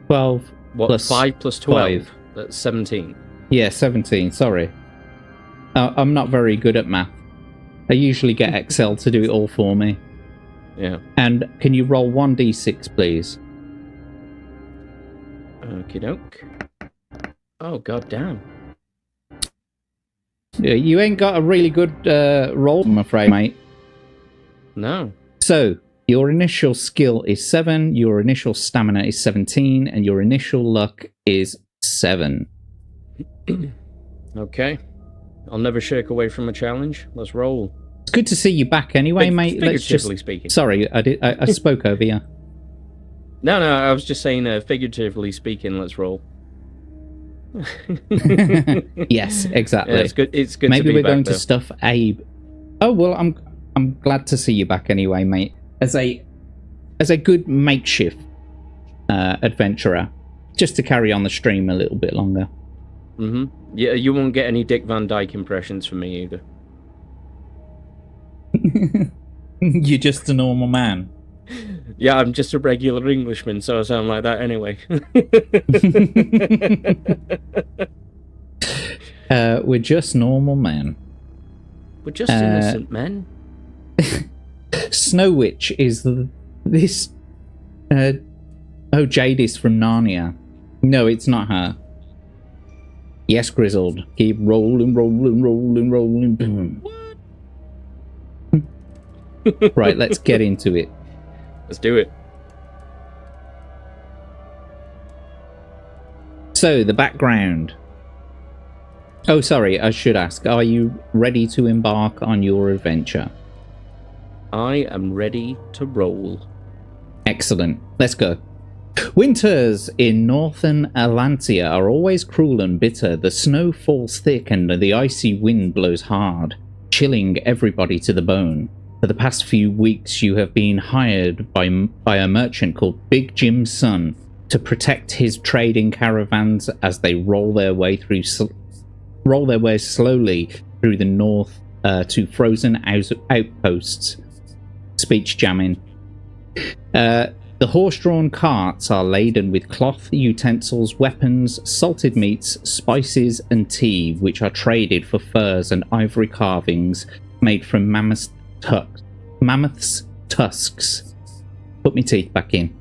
12 What, plus 5 plus 12? 5. That's 17. Yeah, 17, sorry. I'm not very good at math. I usually get Excel to do it all for me. Yeah. And can you roll 1d6, please? Okie doke. Oh, god damn. Yeah, you ain't got a really good roll, I'm afraid, mate. No. So, your initial skill is 7, your initial stamina is 17, and your initial luck is 7. Okay. I'll never shirk away from a challenge. Let's roll. It's good to see you back anyway, mate. Let's just... Figuratively speaking. Sorry, I spoke over you. No, I was just saying, figuratively speaking, let's roll. Yes, exactly. Yeah, it's good Maybe to be we're back, going though. to stuff Abe. Oh well, I'm glad to see you back anyway, mate. As a good makeshift adventurer, just to carry on the stream a little bit longer. Yeah, you won't get any Dick Van Dyke impressions from me either. You're just a normal man. Yeah, I'm just a regular Englishman, so I sound like that anyway. We're just normal men. We're just innocent men. Snow Witch is this. Jade is from Narnia. No, it's not her. Yes, Grizzled. Keep rolling, rolling, rolling, rolling. Boom. Right, let's get into it. Let's do it. So, the background. Oh, sorry, I should ask. Are you ready to embark on your adventure? I am ready to roll. Excellent. Let's go. Winters in northern Atlantia are always cruel and bitter. The snow falls thick and the icy wind blows hard, chilling everybody to the bone. For the past few weeks, you have been hired by a merchant called Big Jim's son to protect his trading caravans as they roll their way slowly through the north to frozen outposts. Speech jamming. The horse-drawn carts are laden with cloth, utensils, weapons, salted meats, spices, and tea, which are traded for furs and ivory carvings made from mammoths' tusks. Put my teeth back in.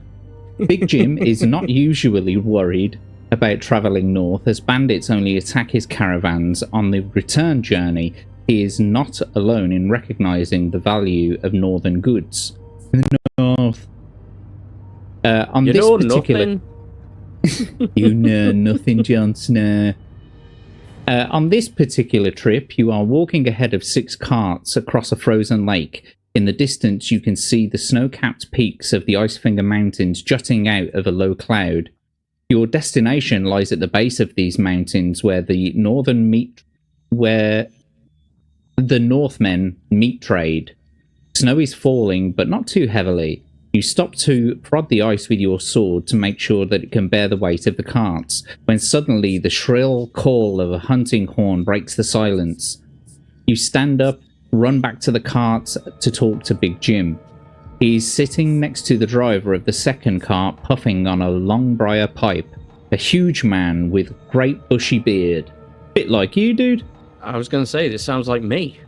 Big Jim is not usually worried about travelling north, as bandits only attack his caravans on the return journey. He is not alone in recognising the value of northern goods. In the north. On you this know particular, nothing. You know nothing, Jon Snow. On this particular trip, you are walking ahead of 6 carts across a frozen lake. In the distance, you can see the snow-capped peaks of the Icefinger Mountains jutting out of a low cloud. Your destination lies at the base of these mountains, where the Northmen meat trade. Snow is falling, but not too heavily. You stop to prod the ice with your sword to make sure that it can bear the weight of the carts, when suddenly the shrill call of a hunting horn breaks the silence. You stand up, run back to the carts to talk to Big Jim. He's sitting next to the driver of the second cart, puffing on a long briar pipe. A huge man with great bushy beard. Bit like you, dude. I was going to say, this sounds like me.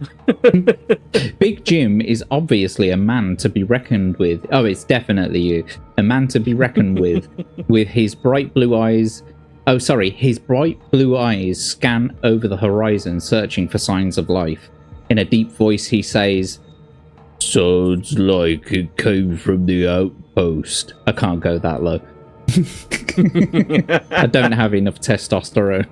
Big Jim is obviously a man to be reckoned with. Oh, it's definitely you. A man to be reckoned with his bright blue eyes. Oh, sorry, his bright blue eyes scan over the horizon, searching for signs of life. In a deep voice, he says, "Sounds like it came from the outpost." I can't go that low. I don't have enough testosterone.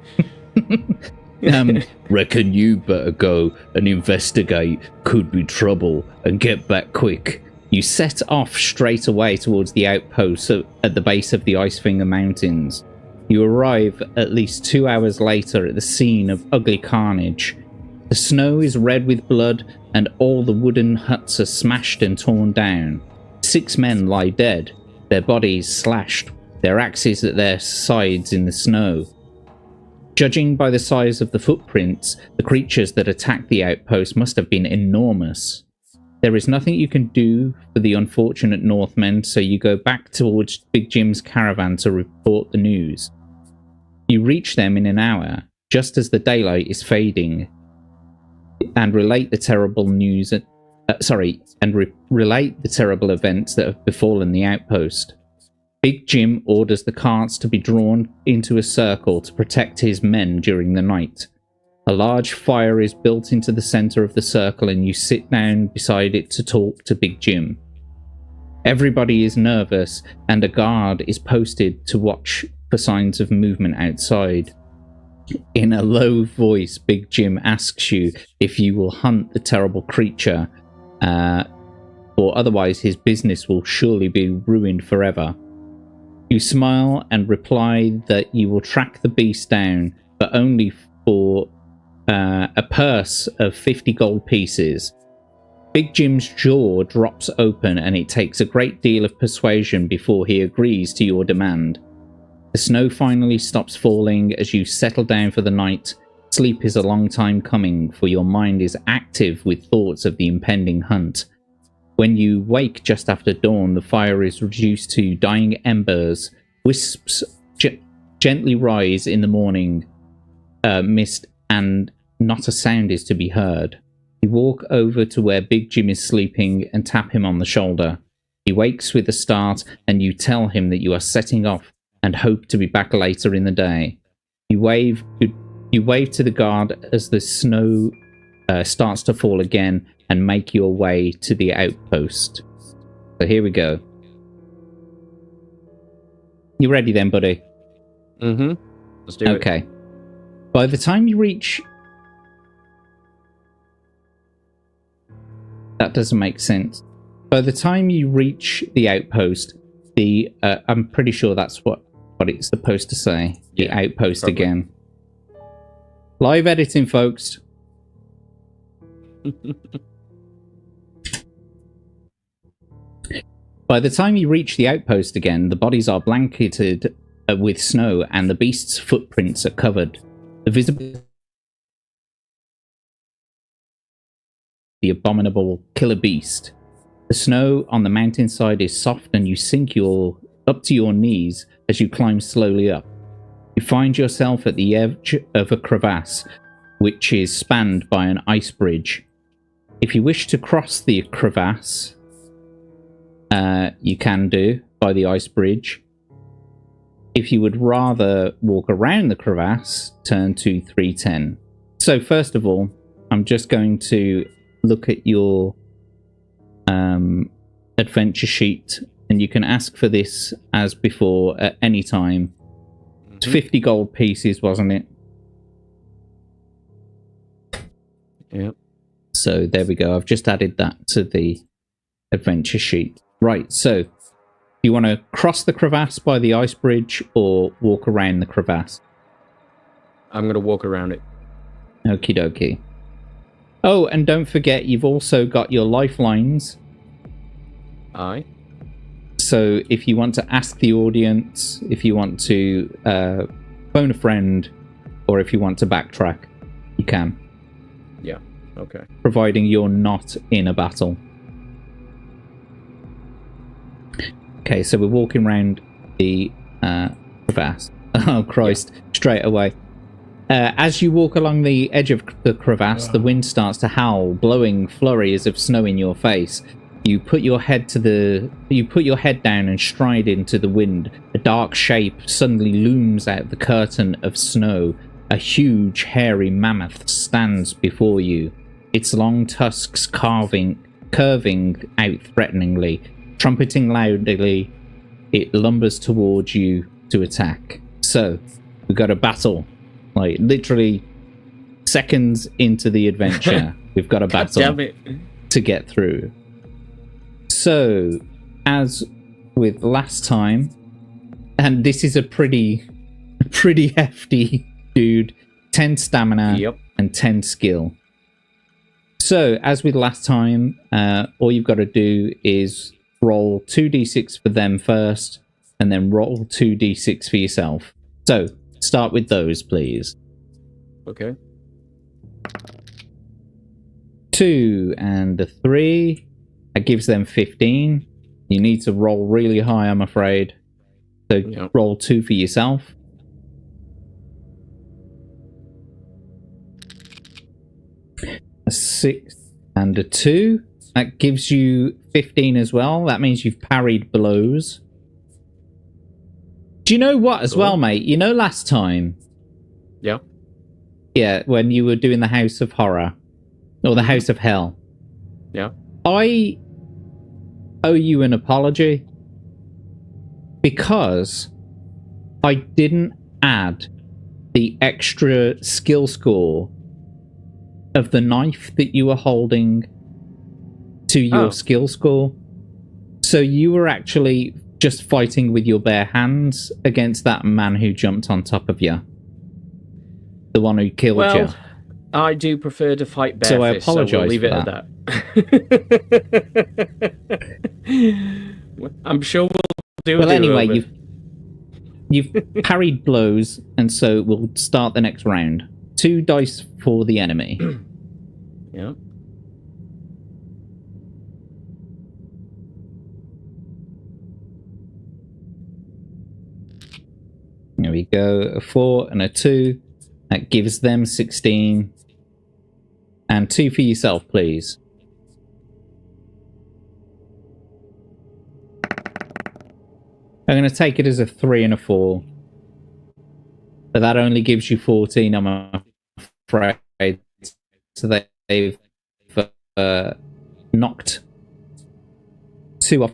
Reckon you better go and investigate. Could be trouble, and get back quick. You set off straight away towards the outpost at the base of the Icefinger Mountains. You arrive at least 2 hours later at the scene of ugly carnage. The snow is red with blood, and all the wooden huts are smashed and torn down. 6 men lie dead, their bodies slashed, their axes at their sides in the snow. Judging by the size of the footprints, the creatures that attacked the outpost must have been enormous. There is nothing you can do for the unfortunate Northmen, so you go back towards Big Jim's caravan to report the news. You reach them in an hour, just as the daylight is fading, and relate the terrible news. Relate the terrible events that have befallen the outpost. Big Jim orders the carts to be drawn into a circle to protect his men during the night. A large fire is built into the center of the circle, and you sit down beside it to talk to Big Jim. Everybody is nervous, and a guard is posted to watch for signs of movement outside. In a low voice, Big Jim asks you if you will hunt the terrible creature, or otherwise his business will surely be ruined forever. You smile and reply that you will track the beast down, but only for a purse of 50 gold pieces. Big Jim's jaw drops open, and it takes a great deal of persuasion before he agrees to your demand. The snow finally stops falling as you settle down for the night. Sleep is a long time coming, for your mind is active with thoughts of the impending hunt. When you wake just after dawn, the fire is reduced to dying embers. Wisps gently rise in the morning mist, and not a sound is to be heard. You walk over to where Big Jim is sleeping and tap him on the shoulder. He wakes with a start, and you tell him that you are setting off and hope to be back later in the day. You wave to the guard as the snow starts to fall again, and make your way to the outpost. So here we go. You ready then, buddy? Mm-hmm. Let's do it. Okay. By the time you reach... That doesn't make sense. By the time you reach the outpost, I'm pretty sure that's what it's supposed to say. The outpost probably. Again. Live editing, folks. By the time you reach the outpost again, the bodies are blanketed with snow, and the beast's footprints are covered. The visible... The abominable killer beast. The snow on the mountainside is soft, and you sink up to your knees as you climb slowly up. You find yourself at the edge of a crevasse, which is spanned by an ice bridge. If you wish to cross the crevasse, you can do by the ice bridge. If you would rather walk around the crevasse, turn to 310. So first of all, I'm just going to look at your adventure sheet, and you can ask for this as before at any time. It's 50 gold pieces, wasn't it? Yep. So there we go. I've just added that to the adventure sheet. Right, so you want to cross the crevasse by the ice bridge or walk around the crevasse? I'm going to walk around it. Okie dokie. Oh, and don't forget, you've also got your lifelines. Aye. So if you want to ask the audience, if you want to phone a friend, or if you want to backtrack, you can. Yeah, okay. Providing you're not in a battle. Okay, so we're walking around the crevasse. Oh, Christ. Yeah. Straight away. As you walk along the edge of the crevasse, the wind starts to howl, blowing flurries of snow in your face. You put your head down and stride into the wind. A dark shape suddenly looms out the curtain of snow. A huge, hairy mammoth stands before you, its long tusks curving out threateningly. Trumpeting loudly, it lumbers towards you to attack. So, we've got a battle. Like, literally seconds into the adventure, we've got a battle to get through. So, as with last time, and this is a pretty hefty dude, 10 stamina and 10 skill. So, as with last time, all you've got to do is roll 2d6 for them first, and then roll 2d6 for yourself. So, start with those, please. Okay. 2 and a 3. That gives them 15. You need to roll really high, I'm afraid. So roll 2 for yourself. A 6 and a 2. That gives you 15 as well. That means you've parried blows. Do you know what as well, mate? You know last time? Yeah. Yeah, when you were doing the House of Horror. Or the House of Hell. Yeah. I owe you an apology. Because I didn't add the extra skill score of the knife that you were holding to your skill score. So you were actually just fighting with your bare hands against that man who jumped on top of you. The one who killed you. I do prefer to fight bare so I fists, apologize so we'll leave for it that. at that. I'm sure we'll do it. Well, anyway, you've parried blows, and so we'll start the next round. 2 dice for the enemy. Yeah. There we go. A 4 and a 2. That gives them 16. And 2 for yourself, please. I'm going to take it as a 3 and a 4. But that only gives you 14, I'm afraid. So they've knocked 2 off.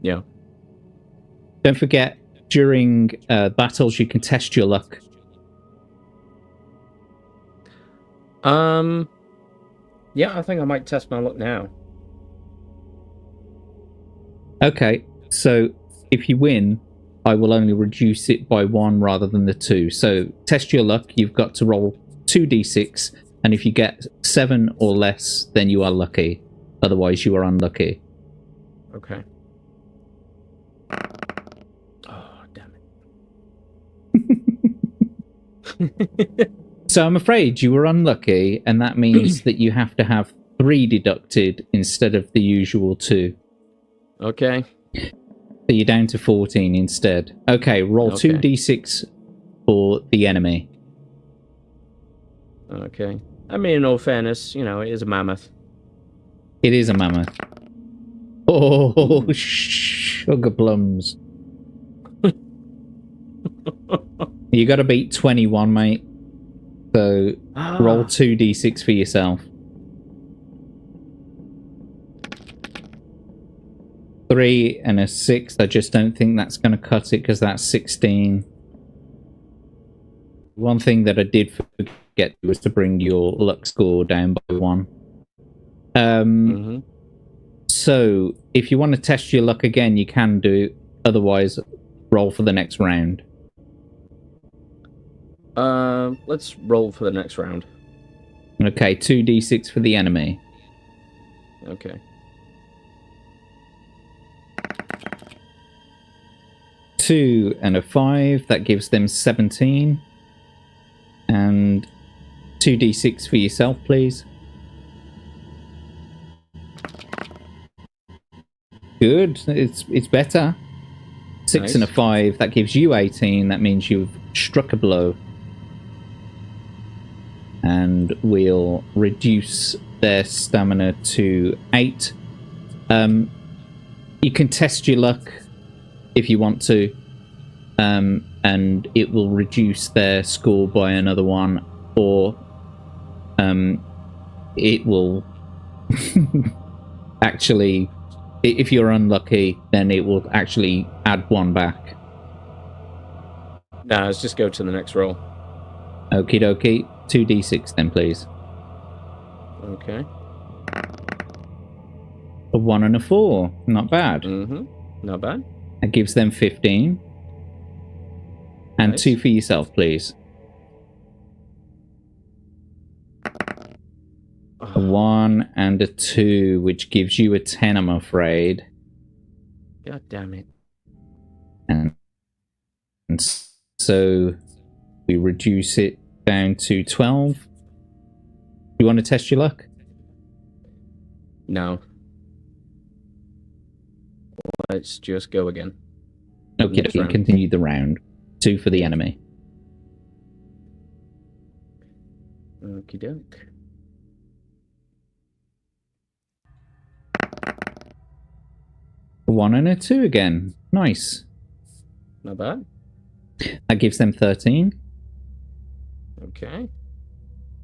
Yeah. Don't forget, during battles, you can test your luck. Yeah, I think I might test my luck now. Okay, so if you win, I will only reduce it by 1 rather than the 2. So test your luck. You've got to roll 2d6, and if you get 7 or less, then you are lucky. Otherwise, you are unlucky. Okay. Oh, damn it. So I'm afraid you were unlucky, and that means that you have to have 3 deducted instead of the usual 2. Okay. So you're down to 14 instead. Okay, roll Okay. 2d6 for the enemy. Okay. I mean, in all fairness, you know, it is a mammoth. It is a mammoth. Oh, sugar plums. You got to beat 21, mate. So roll 2d6 for yourself. 3 and a 6. I just don't think that's going to cut it because that's 16. One thing that I did forget was to bring your luck score down by 1. So if you want to test your luck again, you can do. Otherwise, roll for the next round. Let's roll for the next round. Okay, 2d6 for the enemy. Okay. 2 and a 5. That gives them 17. And 2d6 for yourself, please. Good. It's better. 6 Nice. and a 5. That gives you 18. That means you've struck a blow. And we'll reduce their stamina to 8. You can test your luck if you want to. And it will reduce their score by another 1. Or it will actually... If you're unlucky, then it will actually add 1 back. Nah, let's just go to the next roll. Okie dokie. 2d6 then, please. Okay. A 1 and a 4. Not bad. Not bad. That gives them 15. And Nice. 2 for yourself, please. A 1 and a 2, which gives you a 10, I'm afraid. God damn it. And so we reduce it down to 12. You want to test your luck? No. Let's just go again. Okay, Next you round. continue the round. 2 for the enemy. Okie doke. A 1 and a 2 again. Nice. Not bad. That gives them 13. Okay.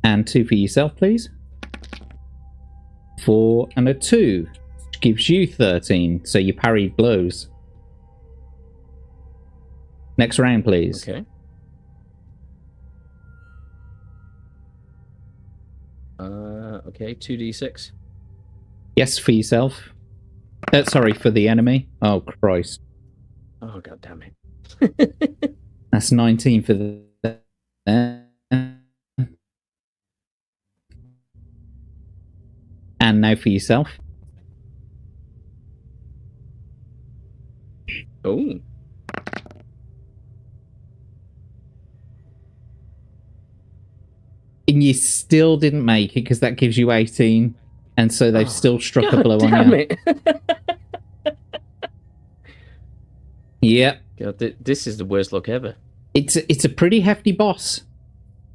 And 2 for yourself, please. 4 and a 2, which gives you 13. So you parried blows. Next round, please. Okay. Okay, 2d6. Yes, for yourself. Sorry, for the enemy. Oh, Christ. Oh, god damn it. That's 19 for the... And now for yourself. Oh. And you still didn't make it because that gives you 18. And so they've still struck a blow on damn you. it. Yep. God, this is the worst luck ever. It's a pretty hefty boss.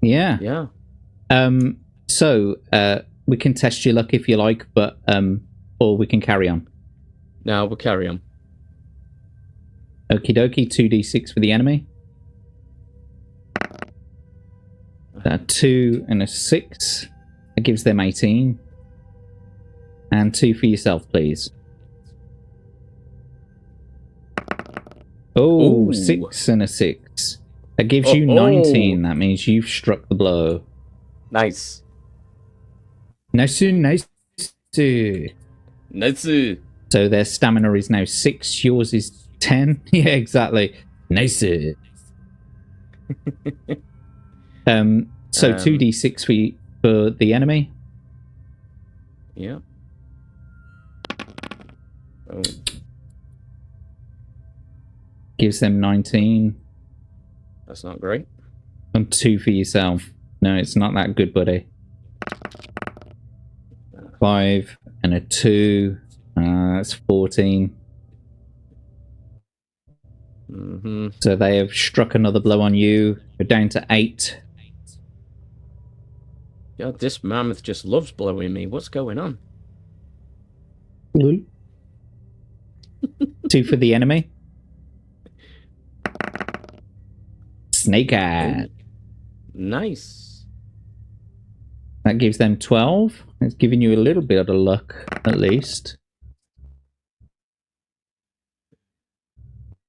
Yeah. Yeah. So we can test your luck if you like, but or we can carry on. No, we'll carry on. Okie dokie, 2d6 for the enemy. 2 and a 6. That gives them 18. And 2 for yourself, please. Oh, Ooh. 6 and a 6. That gives you 19. That means you've struck the blow. Nice. Nice. Nice. So their stamina is now 6. Yours is 10. Yeah, exactly. Nice. So 2d6 for the enemy. Yeah. Oh. Gives them 19. That's not great. And 2 for yourself. No, it's not that good, buddy. 5 and a 2. That's 14. Mm-hmm. So they have struck another blow on you. You're down to 8. God, this mammoth just loves blowing me. What's going on? 2 for the enemy. Snake Eye. Nice. That gives them 12. It's giving you a little bit of luck, at least.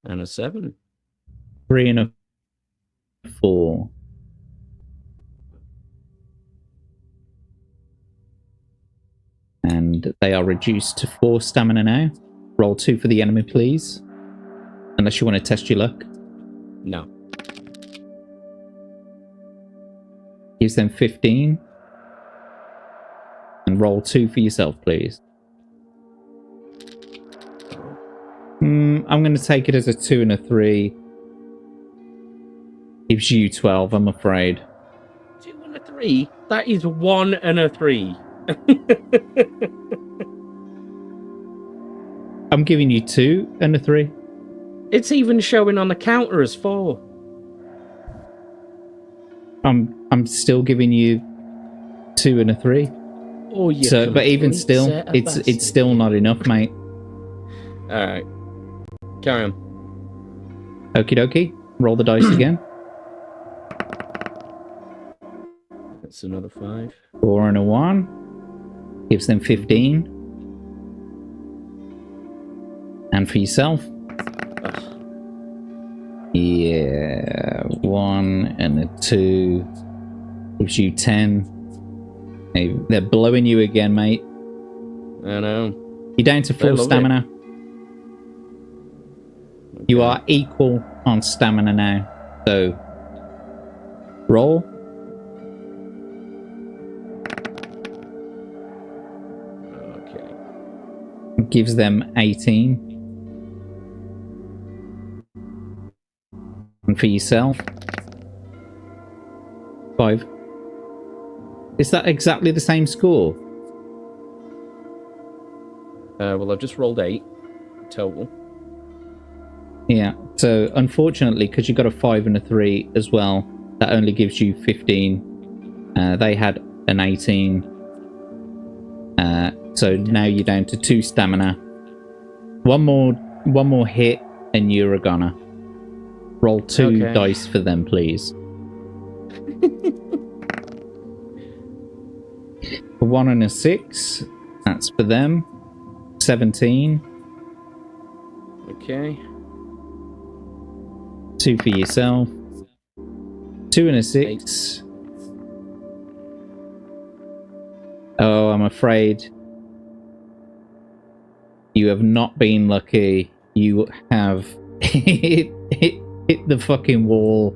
And a 7. 3 and a 4. And they are reduced to 4 stamina now. Roll 2 for the enemy, please. Unless you want to test your luck. No. Gives them 15. And roll 2 for yourself, please. I'm going to take it as a 2 and a 3. Gives you 12, I'm afraid. 2 and a 3? That is 1 and a 3. I'm giving you 2 and a 3. It's even showing on the counter as 4. I'm still giving you 2 and a 3. Oh, you so, but even complete still, set of it's bastards. still not enough, mate. All right, carry on. Okie dokie. Roll the dice again. That's another 5. 4 and a 1. Gives them 15. And for yourself. Ugh. Yeah. 1 and a 2. Gives you 10. Hey, they're blowing you again, mate. I know. You're down to 4 love stamina. Okay. You are equal on stamina now. So, roll. Okay. Gives them 18. And for yourself, 5. Is that exactly the same score? Well, I've just rolled 8 total. Yeah. So, unfortunately, because you got a 5 and a 3 as well, that only gives you 15. They had an 18. So now you're down to 2 stamina. One more hit, and you're a goner. Roll 2 Okay. dice for them, please. 1 and a 6. That's for them. 17. Okay. 2 for yourself. 2 and a 6. Oh, I'm afraid you have not been lucky. You have hit the fucking wall.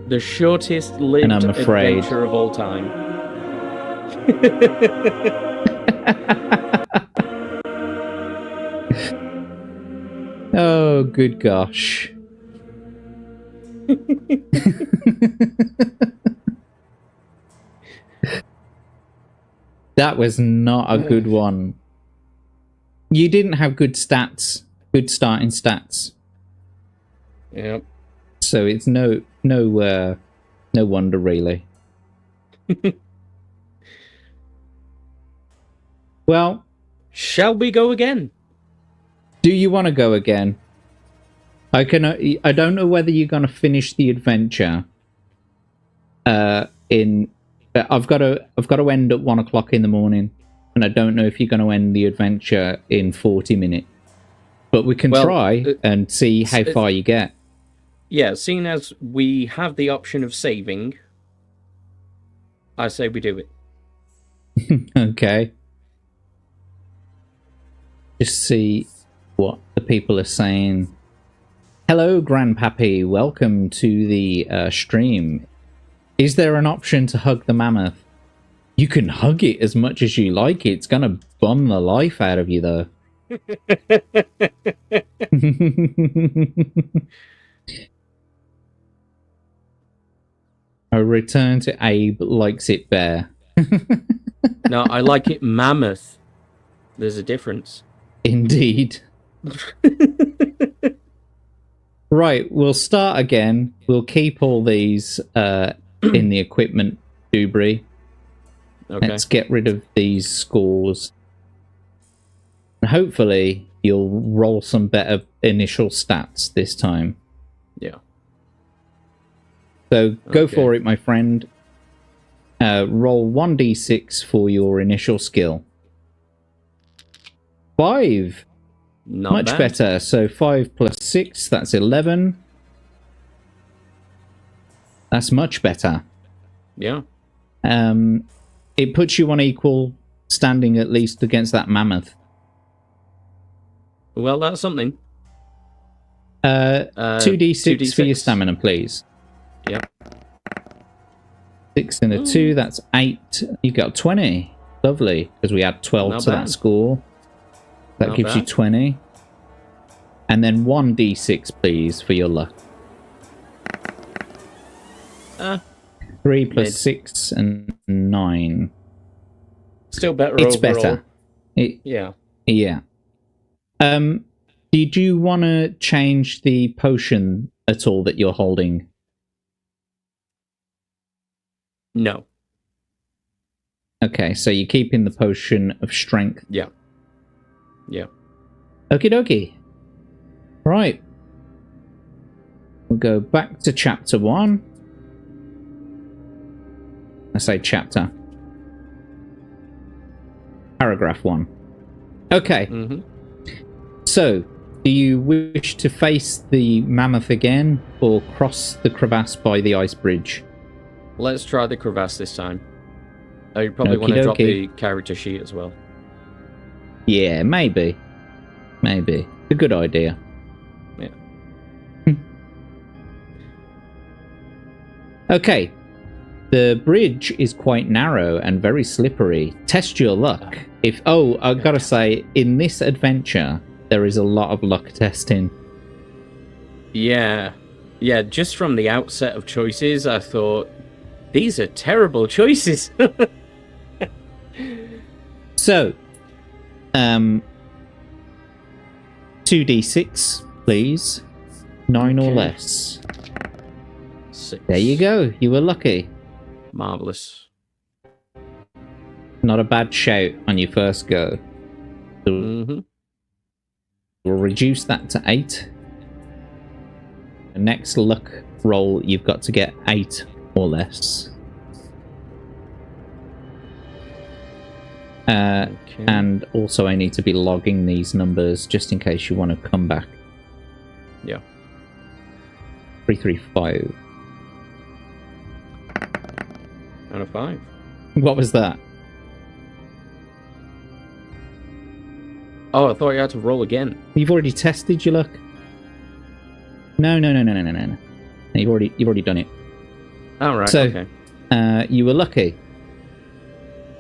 The shortest lived And I'm afraid. adventure of all time. Oh, good gosh. That was not a good one. You didn't have good stats, good starting stats. Yep. So it's no wonder really. Well, shall we go again? Do you want to go again? I don't know whether you're going to finish the adventure. I've got to end at 1 o'clock in the morning, and I don't know if you're going to end the adventure in 40 minutes. But we can try and see how far you get. Yeah, seeing as we have the option of saving, I say we do it. Okay. Just see what the people are saying. Hello, Grandpappy. Welcome to the stream. Is there an option to hug the mammoth? You can hug it as much as you like. It's going to bum the life out of you, though. A return to Abe likes it bear. No, I like it mammoth. There's a difference. Indeed. Right, we'll start again. We'll keep all these in the equipment debris. Okay. Let's get rid of these scores. And hopefully you'll roll some better initial stats this time. Yeah. So go for it, my friend. Roll 1d6 for your initial skill. 5. Not Much bad. better. So 5 plus 6, that's 11. That's much better. Yeah. It puts you on equal standing at least against that mammoth. Well, that's something. 2d6 for your stamina, please. Yep. 6 and a 2, that's 8. You got 20. Lovely, because we add 12 Not to bad. that score. That Not gives you bad. 20. And then 1d6, please, for your luck. 3 plus mid. 6 and 9. Still better It's overall. better. Yeah. Yeah. Did you want to change the potion at all that you're holding? No. Okay, so you're keeping the potion of strength. Yeah. Yeah. Okie dokie. Right. We'll go back to chapter 1. I say chapter. Paragraph 1. Okay. Mm-hmm. So, do you wish to face the mammoth again or cross the crevasse by the ice bridge? Let's try the crevasse this time. Oh, you probably want to drop the character sheet as well. Yeah, maybe. Maybe. A good idea. Yeah. Okay. The bridge is quite narrow and very slippery. Test your luck. I've got to say, in this adventure, there is a lot of luck testing. Yeah. Yeah, just from the outset of choices, I thought, these are terrible choices. So, 2d6, please. 9 or Okay. less. 6. There you go. You were lucky. Marvelous. Not a bad shout on your first go. So Mm-hmm. we'll reduce that to 8. The next luck roll, you've got to get 8 or less. Okay. And also I need to be logging these numbers just in case you want to come back. Yeah. 335. Out of 5. What was that? Oh, I thought you had to roll again. You've already tested your luck? No. You've already done it. Oh, right, So, okay. you were lucky.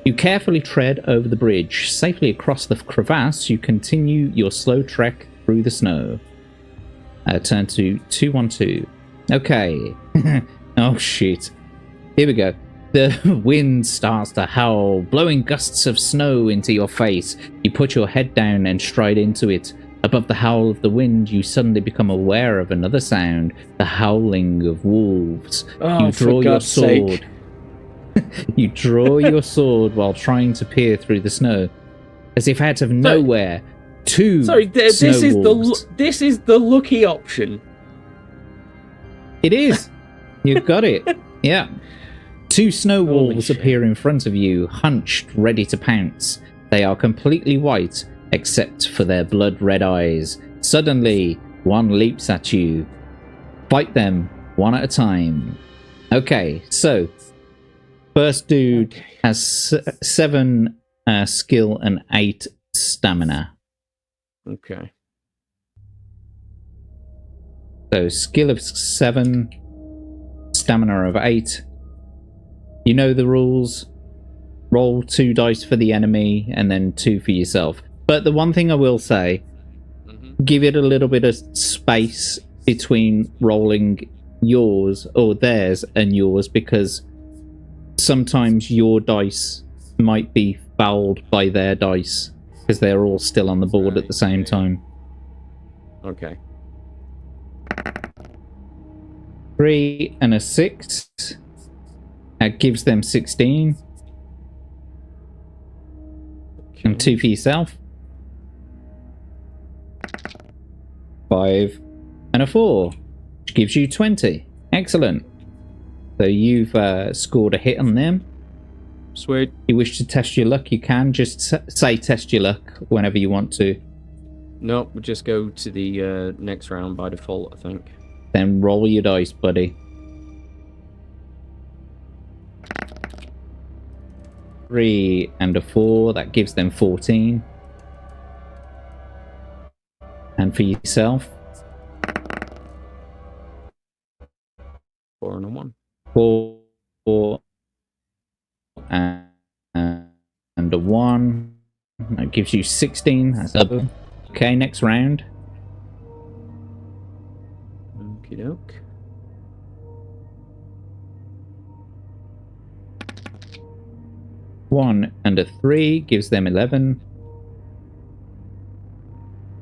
You carefully tread over the bridge. Safely across the crevasse, you continue your slow trek through the snow. Turn to 212. Okay. Oh, shit. Here we go. The wind starts to howl, blowing gusts of snow into your face. You put your head down and stride into it. Above the howl of the wind, you suddenly become aware of another sound, the howling of wolves. Oh, You draw for your God's sake. sword. You draw your sword while trying to peer through the snow. As if out of nowhere, two this snow is wolves. this is the lucky option. It is. You've got it. Yeah. Two snow Holy wolves shit. appear in front of you, hunched, ready to pounce. They are completely white, except for their blood-red eyes. Suddenly, one leaps at you. Fight them one at a time. Okay, so first dude has 7 skill and 8 stamina. Okay. So skill of 7, stamina of 8. You know the rules. Roll 2 dice for the enemy and then 2 for yourself. But the one thing I will say, give it a little bit of space between rolling yours or theirs and yours, because sometimes your dice might be fouled by their dice because they're all still on the board at the same time. Okay. 3 and a 6. That gives them 16. And 2 for yourself. 5 and a 4, which gives you 20. Excellent. So you've scored a hit on them. Sweet. If you wish to test your luck, you can. Just say test your luck whenever you want to. No, we'll just go to the next round by default, I think. Then roll your dice, buddy. 3 and a 4, that gives them 14. And for yourself, 4 and a 1. 4 and a 1. That gives you 16. That's double. Okay, next round. Okie doke. 1 and a 3 gives them 11.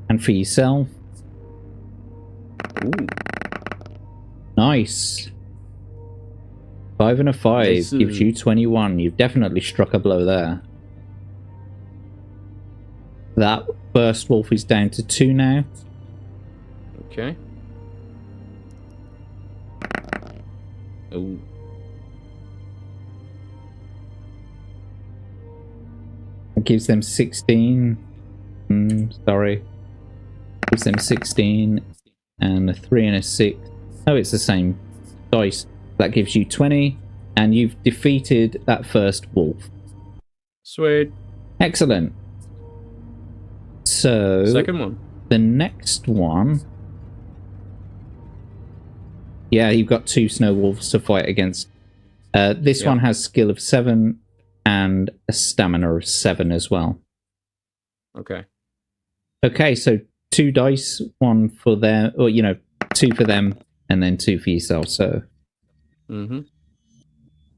And for yourself, Ooh. nice. 5 and a 5 This gives is- you 21. You've definitely struck a blow there. That first wolf is down to 2 now. Okay. Oh. It gives them 16. Sorry. Gives them 16 and a 3 and a 6. Oh, it's the same dice. That gives you 20, and you've defeated that first wolf. Sweet. Excellent. So Second one. the next one. Yeah, you've got 2 snow wolves to fight against. This Yep. one has skill of 7 and a stamina of 7 as well. Okay. Okay, so 2 dice, 1 for them, or 2 for them, and then 2 for yourself. So Mm-hmm.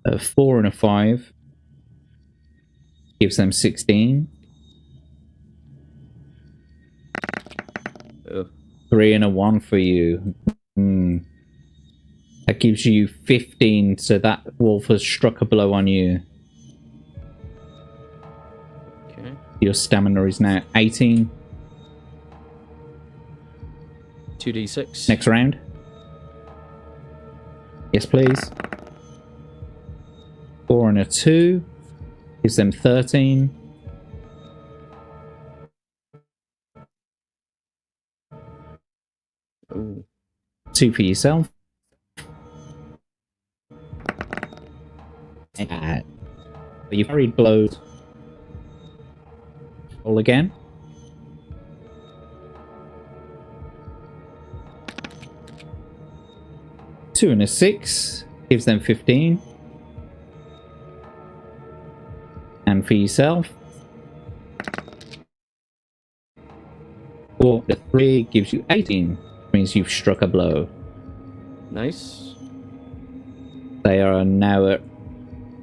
a 4 and a 5 gives them 16. Ugh. 3 and a 1 for you. That gives you 15, so that wolf has struck a blow on you. Okay. Your stamina is now 18. 2d6. Next round. Yes, please. 4 and a 2 gives them 13. Ooh. 2 for yourself. You parried blows. Roll again. Two and a 6 gives them 15. And for yourself, 4 and a 3 gives you 18. Means you've struck a blow. Nice. They are now at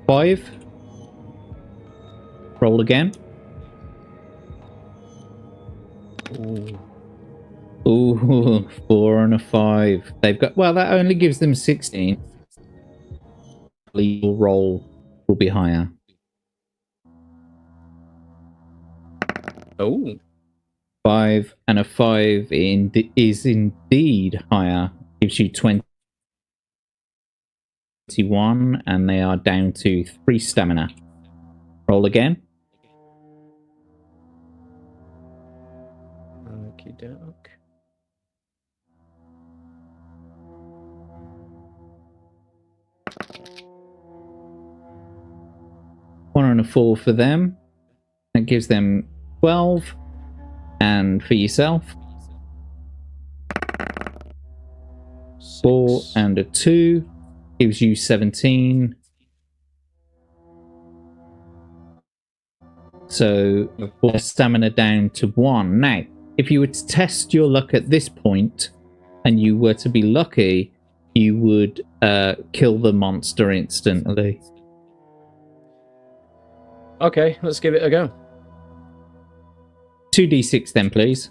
5. Roll again. Ooh. Ooh, 4 and a 5. They've got, well, that only gives them 16. Legal roll will be higher. Oh. 5 and a 5 is indeed higher. Gives you 21, and they are down to 3 stamina. Roll again. Okie doke. One and a 4 for them. That gives them 12. And for yourself, 4 and a 2 gives you 17. So your stamina down to 1. Now, if you were to test your luck at this point, and you were to be lucky, you would kill the monster instantly. Okay, let's give it a go. 2d6 then, please.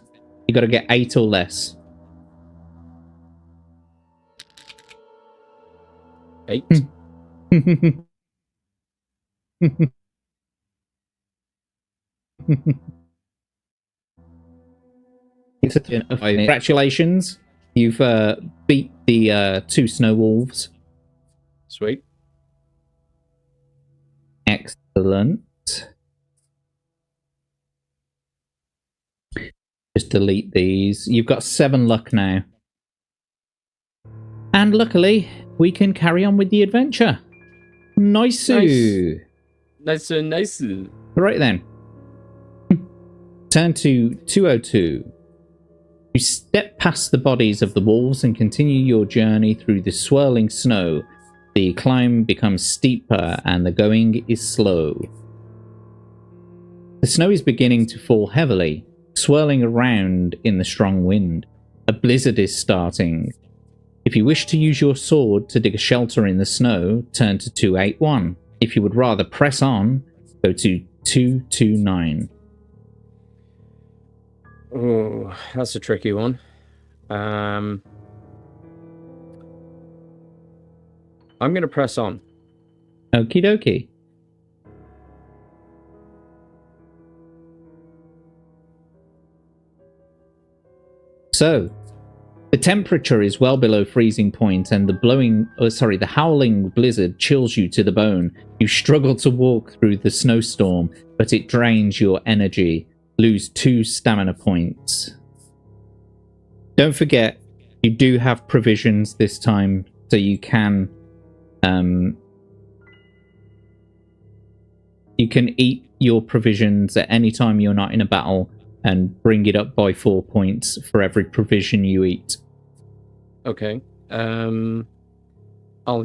You got to get 8 or less. 8. Congratulations. You've beat the 2 snow wolves. Sweet. Excellent. Just delete these. You've got 7 luck now. And luckily, we can carry on with the adventure. Nice. Nice. Right then. Turn to 202. You step past the bodies of the wolves and continue your journey through the swirling snow. The climb becomes steeper and the going is slow. The snow is beginning to fall heavily, swirling around in the strong wind. A blizzard is starting. If you wish to use your sword to dig a shelter in the snow, turn to 281. If you would rather press on, go to 229. Oh, that's a tricky one. I'm going to press on. Okie dokie. So, the temperature is well below freezing point, and the howling blizzard chills you to the bone. You struggle to walk through the snowstorm, but it drains your energy. Lose 2 stamina points. Don't forget, you do have provisions this time, so you can eat your provisions at any time you're not in a battle, and bring it up by 4 points for every provision you eat. Okay. I'll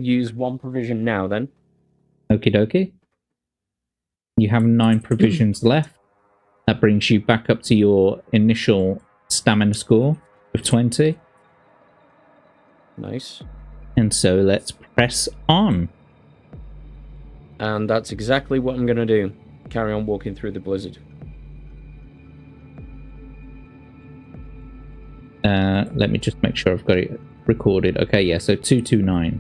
use 1 provision now then. Okie dokie. You have 9 provisions left. That brings you back up to your initial stamina score of 20. Nice. And so let's press on. And that's exactly what I'm going to do. Carry on walking through the blizzard. Let me just make sure I've got it recorded. Okay, yeah, so 229.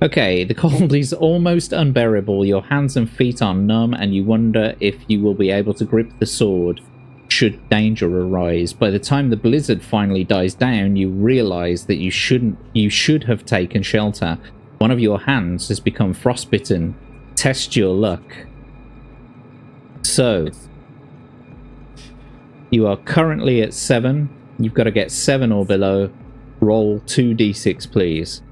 Okay, the cold is almost unbearable. Your hands and feet are numb, and you wonder if you will be able to grip the sword should danger arise. By the time the blizzard finally dies down, you realize that you should have taken shelter. One of your hands has become frostbitten. Test your luck. So, you are currently at 7. You've got to get 7 or below. Roll 2d6, please.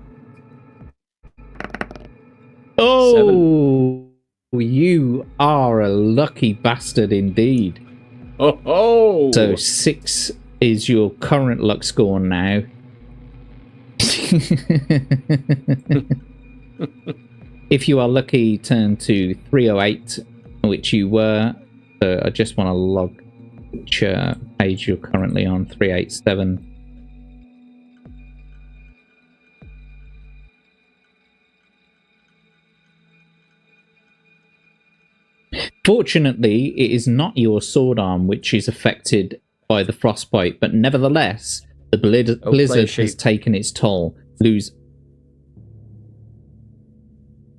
Oh, 7. You are a lucky bastard indeed. Oh! So 6 is your current luck score now. If you are lucky, turn to 308, which you were. So I just want to log which page you're currently on, 387. Fortunately, it is not your sword arm which is affected by the frostbite, but nevertheless, the blizzard has taken its toll.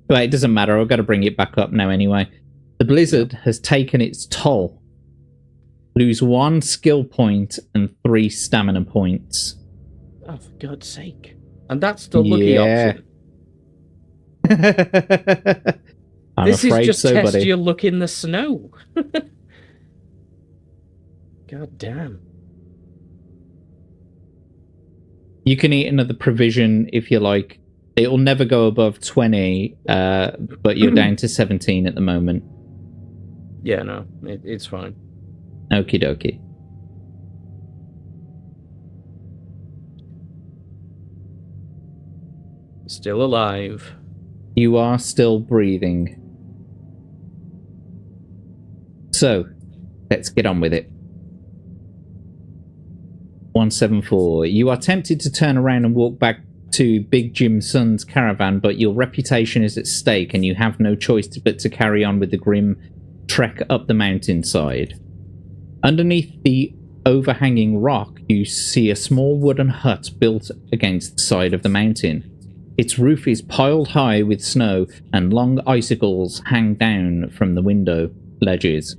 Well, it doesn't matter. I've got to bring it back up now anyway. The blizzard has taken its toll. Lose 1 skill point and 3 stamina points. Oh, for God's sake. And that's the lucky option. This is just so, test buddy. your luck in the snow. God damn. You can eat another provision if you like. It will never go above 20, but you're down to 17 at the moment. Yeah, no, it's fine. Okie dokie. Still alive. You are still breathing. So, let's get on with it. 174. You are tempted to turn around and walk back to Big Jim Sun's caravan, but your reputation is at stake and you have no choice but to carry on with the grim trek up the mountainside. Underneath the overhanging rock, you see a small wooden hut built against the side of the mountain. Its roof is piled high with snow, and long icicles hang down from the window ledges.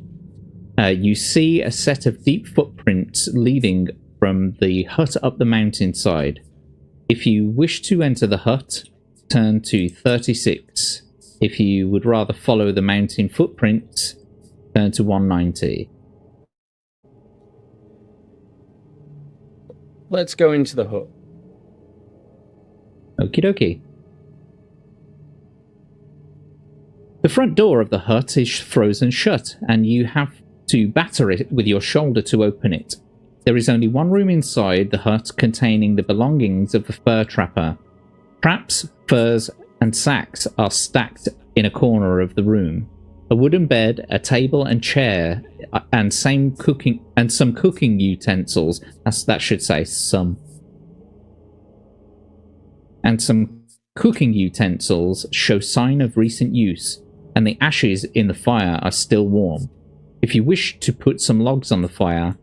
You see a set of deep footprints leading from the hut up the mountainside. If you wish to enter the hut, turn to 36. If you would rather follow the mountain footprints, turn to 190. Let's go into the hut. Okie dokie. The front door of the hut is frozen shut, and you have to batter it with your shoulder to open it. There is only one room inside the hut containing the belongings of the fur trapper. Traps, furs, and sacks are stacked in a corner of the room. A wooden bed, a table and chair, and some cooking utensils. That should say some. And some cooking utensils show sign of recent use, and the ashes in the fire are still warm. If you wish to put some logs on the fire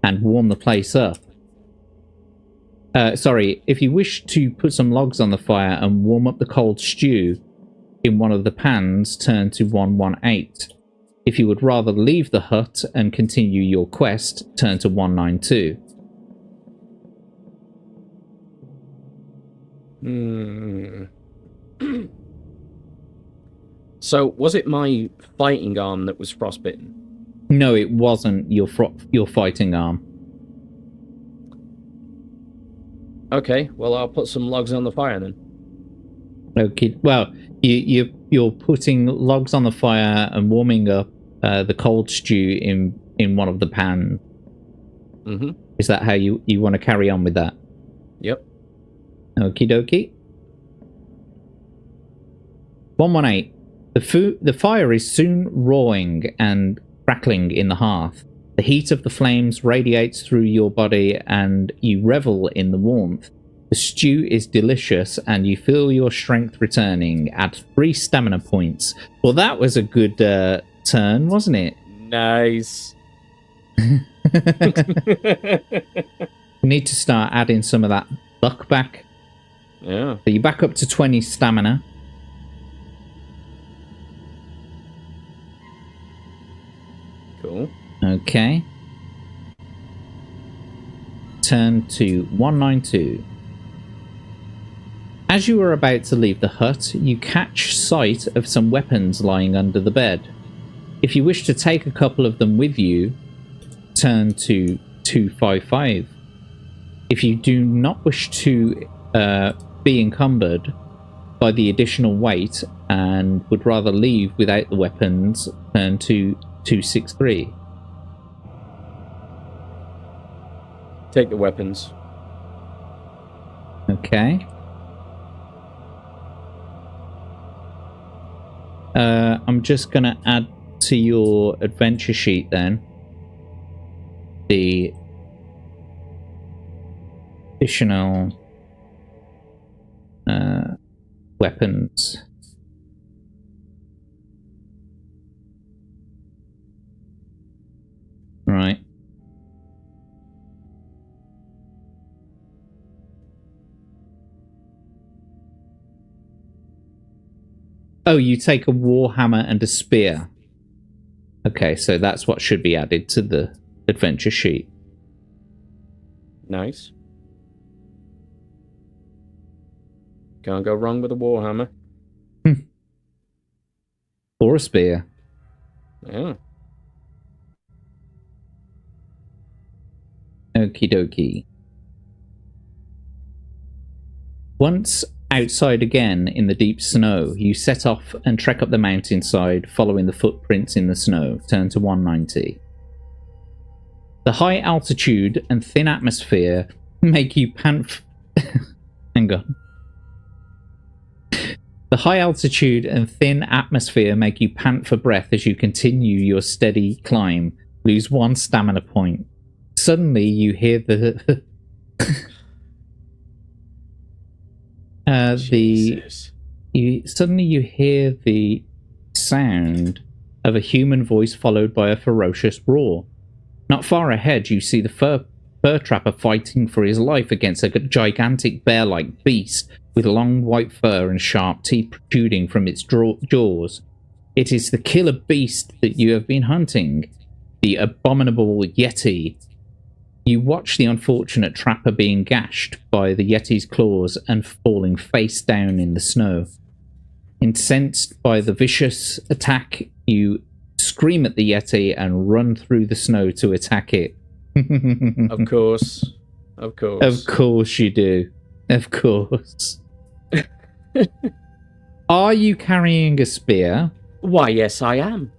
and warm the place up... if you wish to put some logs on the fire and warm up the cold stew in one of the pans, turn to 118. If you would rather leave the hut and continue your quest, turn to 192. So, was it my fighting arm that was frostbitten? No, it wasn't your fighting arm. Okay, well, I'll put some logs on the fire then. Okay, well, you're putting logs on the fire and warming up the cold stew in one of the pans. Mm-hmm. Is that how you want to carry on with that? Yep. Okie dokie. 118. The fire is soon roaring and crackling in the hearth. The heat of the flames radiates through your body and you revel in the warmth. The stew is delicious and you feel your strength returning. Add 3 stamina points. Well, that was a good turn, wasn't it? Nice. We need to start adding some of that luck back. Yeah. So you're back up to 20 stamina. Cool. Okay. Turn to 192. As you are about to leave the hut, you catch sight of some weapons lying under the bed. If you wish to take a couple of them with you, turn to 255. If you do not wish to be encumbered by the additional weight and would rather leave without the weapons, turn to 263. Take the weapons. Okay. I'm just going to add to your adventure sheet then the additional weapons. Right. Oh, you take a warhammer and a spear. Okay, so that's what should be added to the adventure sheet. Nice. Can't go wrong with a warhammer. Or a spear. Yeah. Okie dokie. Once outside again in the deep snow, you set off and trek up the mountainside, following the footprints in the snow. Turn to 190. The high altitude and thin atmosphere make you pant. Hang on. The high altitude and thin atmosphere make you pant for breath as you continue your steady climb. Lose 1 stamina point. Suddenly, you hear the you hear the sound of a human voice followed by a ferocious roar. Not far ahead, you see the fur trapper fighting for his life against a gigantic bear-like beast with long white fur and sharp teeth protruding from its jaws. It is the killer beast that you have been hunting, the abominable Yeti. You watch the unfortunate trapper being gashed by the Yeti's claws and falling face down in the snow. Incensed by the vicious attack, you scream at the Yeti and run through the snow to attack it. Of course. Of course. Of course you do. Of course. Are you carrying a spear? Why, yes, I am.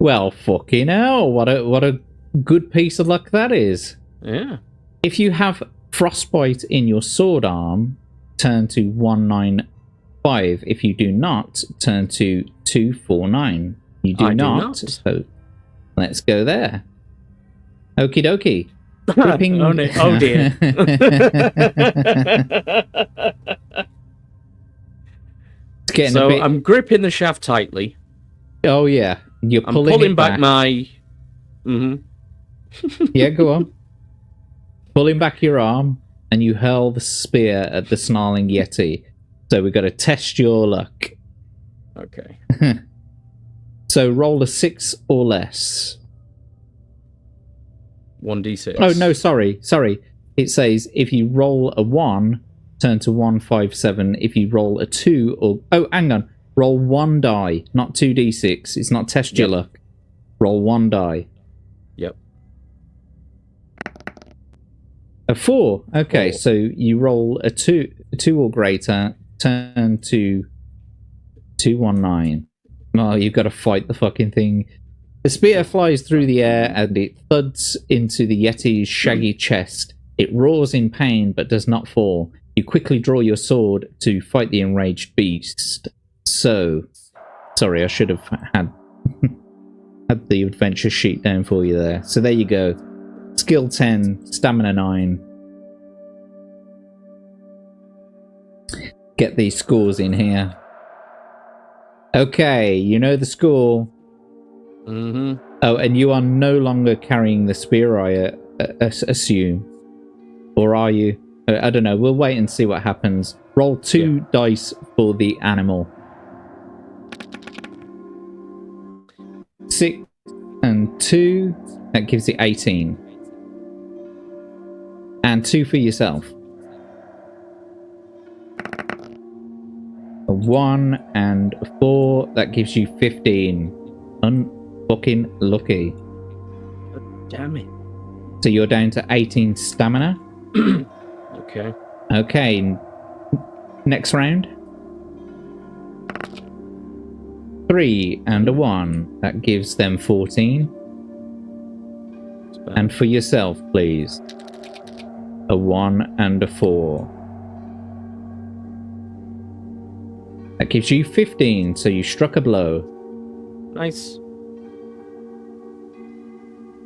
Well, fucking hell. What a good piece of luck that is. Yeah. If you have frostbite in your sword arm, turn to 195. If you do not, turn to 249. You do not. So let's go there. Okie dokie. Gripping... Oh dear. So bit... I'm gripping the shaft tightly. Oh yeah, I'm pulling back my. Yeah, go on. Pulling back your arm, and you hurl the spear at the snarling Yeti. So we've got to test your luck. Okay. So roll a 6 or less. 1d6. Oh no, sorry. It says if you roll a 1, turn to 157. If you roll a 2 or... Oh, hang on. Roll 1 die, not 2d6. It's not test your luck. Roll 1 die. Yep. A 4. Okay, 4. So you roll a 2 or greater, turn to 219. Oh, you've got to fight the fucking thing. The spear flies through the air and it thuds into the Yeti's shaggy chest. It roars in pain but does not fall. You quickly draw your sword to fight the enraged beast. So, sorry, I should have had the adventure sheet down for you there. So there you go. Skill 10, stamina 9. Get these scores in here. Okay, you know the score. Mm-hmm. Oh, and you are no longer carrying the spear, I assume. Or are you? I don't know. We'll wait and see what happens. Roll 2 dice for the animal. 6 and 2. That gives you 18. And 2 for yourself. A 1 and a 4. That gives you 15. Unfucking lucky. Damn it. So you're down to 18 stamina. Okay. Okay. Next round. 3 and a 1. That gives them 14. And for yourself, please. A 1 and a 4. That gives you 15, so you struck a blow. Nice.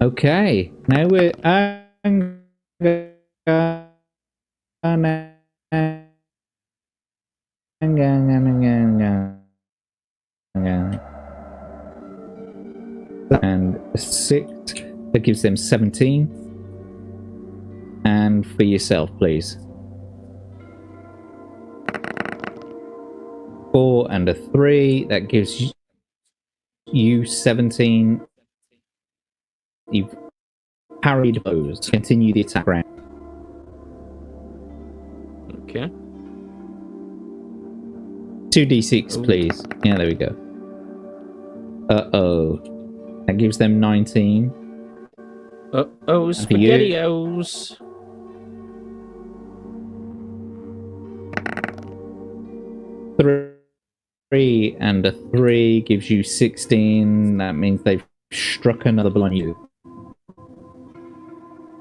Okay. Now we're... And 6. That gives them 17. And for yourself, please. 4 and a 3. That gives you 17. You've parried those. Continue the attack round. Okay. 2d6, Ooh. please. Yeah, there we go. Uh-oh. That gives them 19. Oh, And for you? SpaghettiOs. Three and a 3 gives you 16. That means they've struck another blow on you.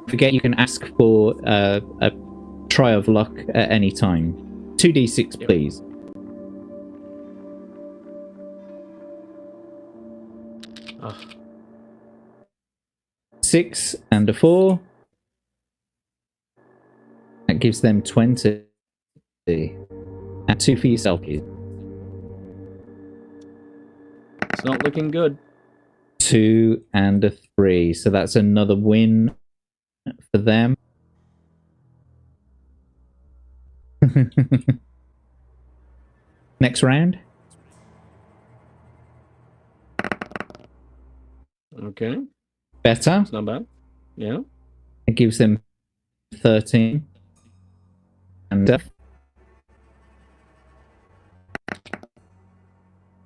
Forget you can ask for a try of luck at any time. 2d6, please. Oh, 6 and a 4. That gives them 20. And 2 for yourself, please. it's not looking good. 2 and a 3. So that's another win for them. Next round. Okay, Better. it's not bad. Yeah. It gives them 13. And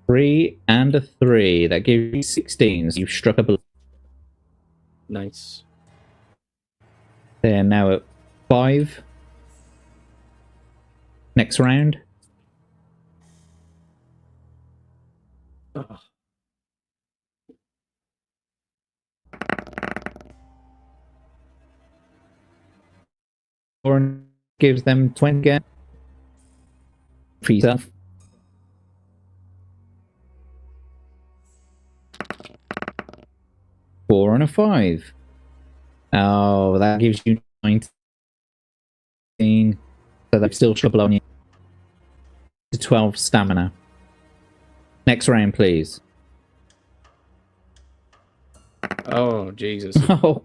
3 and a 3. That gives you 16. So you've struck a blow. Nice. They're now at 5. Next round. Oh, 4 gives them 20 again. For yourself. 4 and a 5. Oh, that gives you 19. So they've still trouble on you. To 12 stamina. Next round, please. oh, Jesus. Oh,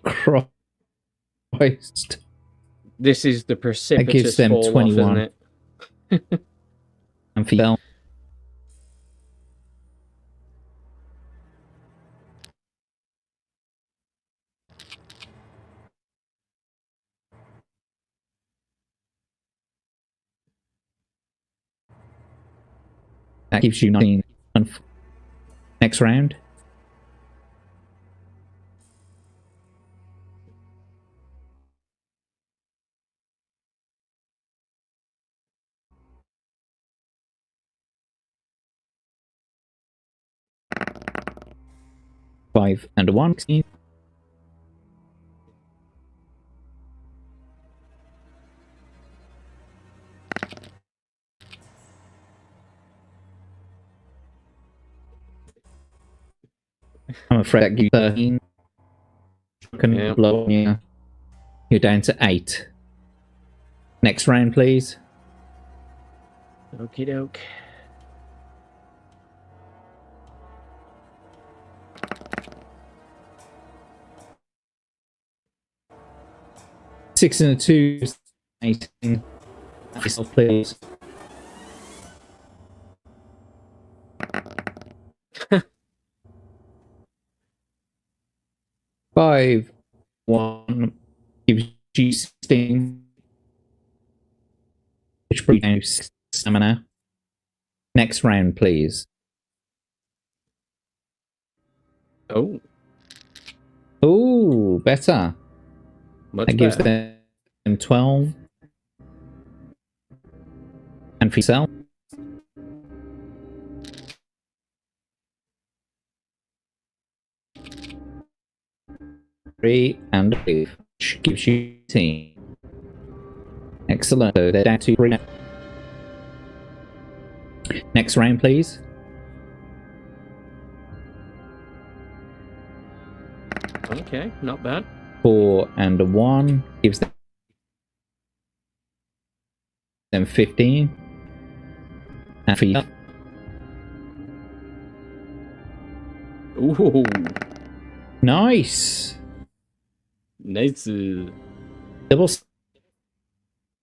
Christ. This is the precipitous them fall 21. off, isn't it? And for yourself. That gives you 19. Next round. Five and a 1. 16. I'm afraid that gives you 13. Can blow on you. You're down to 8. Next round, please. Okie doke. Six and a 2. 18. Yourself, please. Five, 1 gives you 16. Which brings you 6 stamina. Next round, please. Oh, Oh, better. much That gives better. them 12. And for yourself. 3 and a 5, which gives you 18. Excellent. So they're down to 3 now. Next round, please. Okay, not bad. 4 and a 1 gives them 15. And for you. Ooh, Nice. nice. Double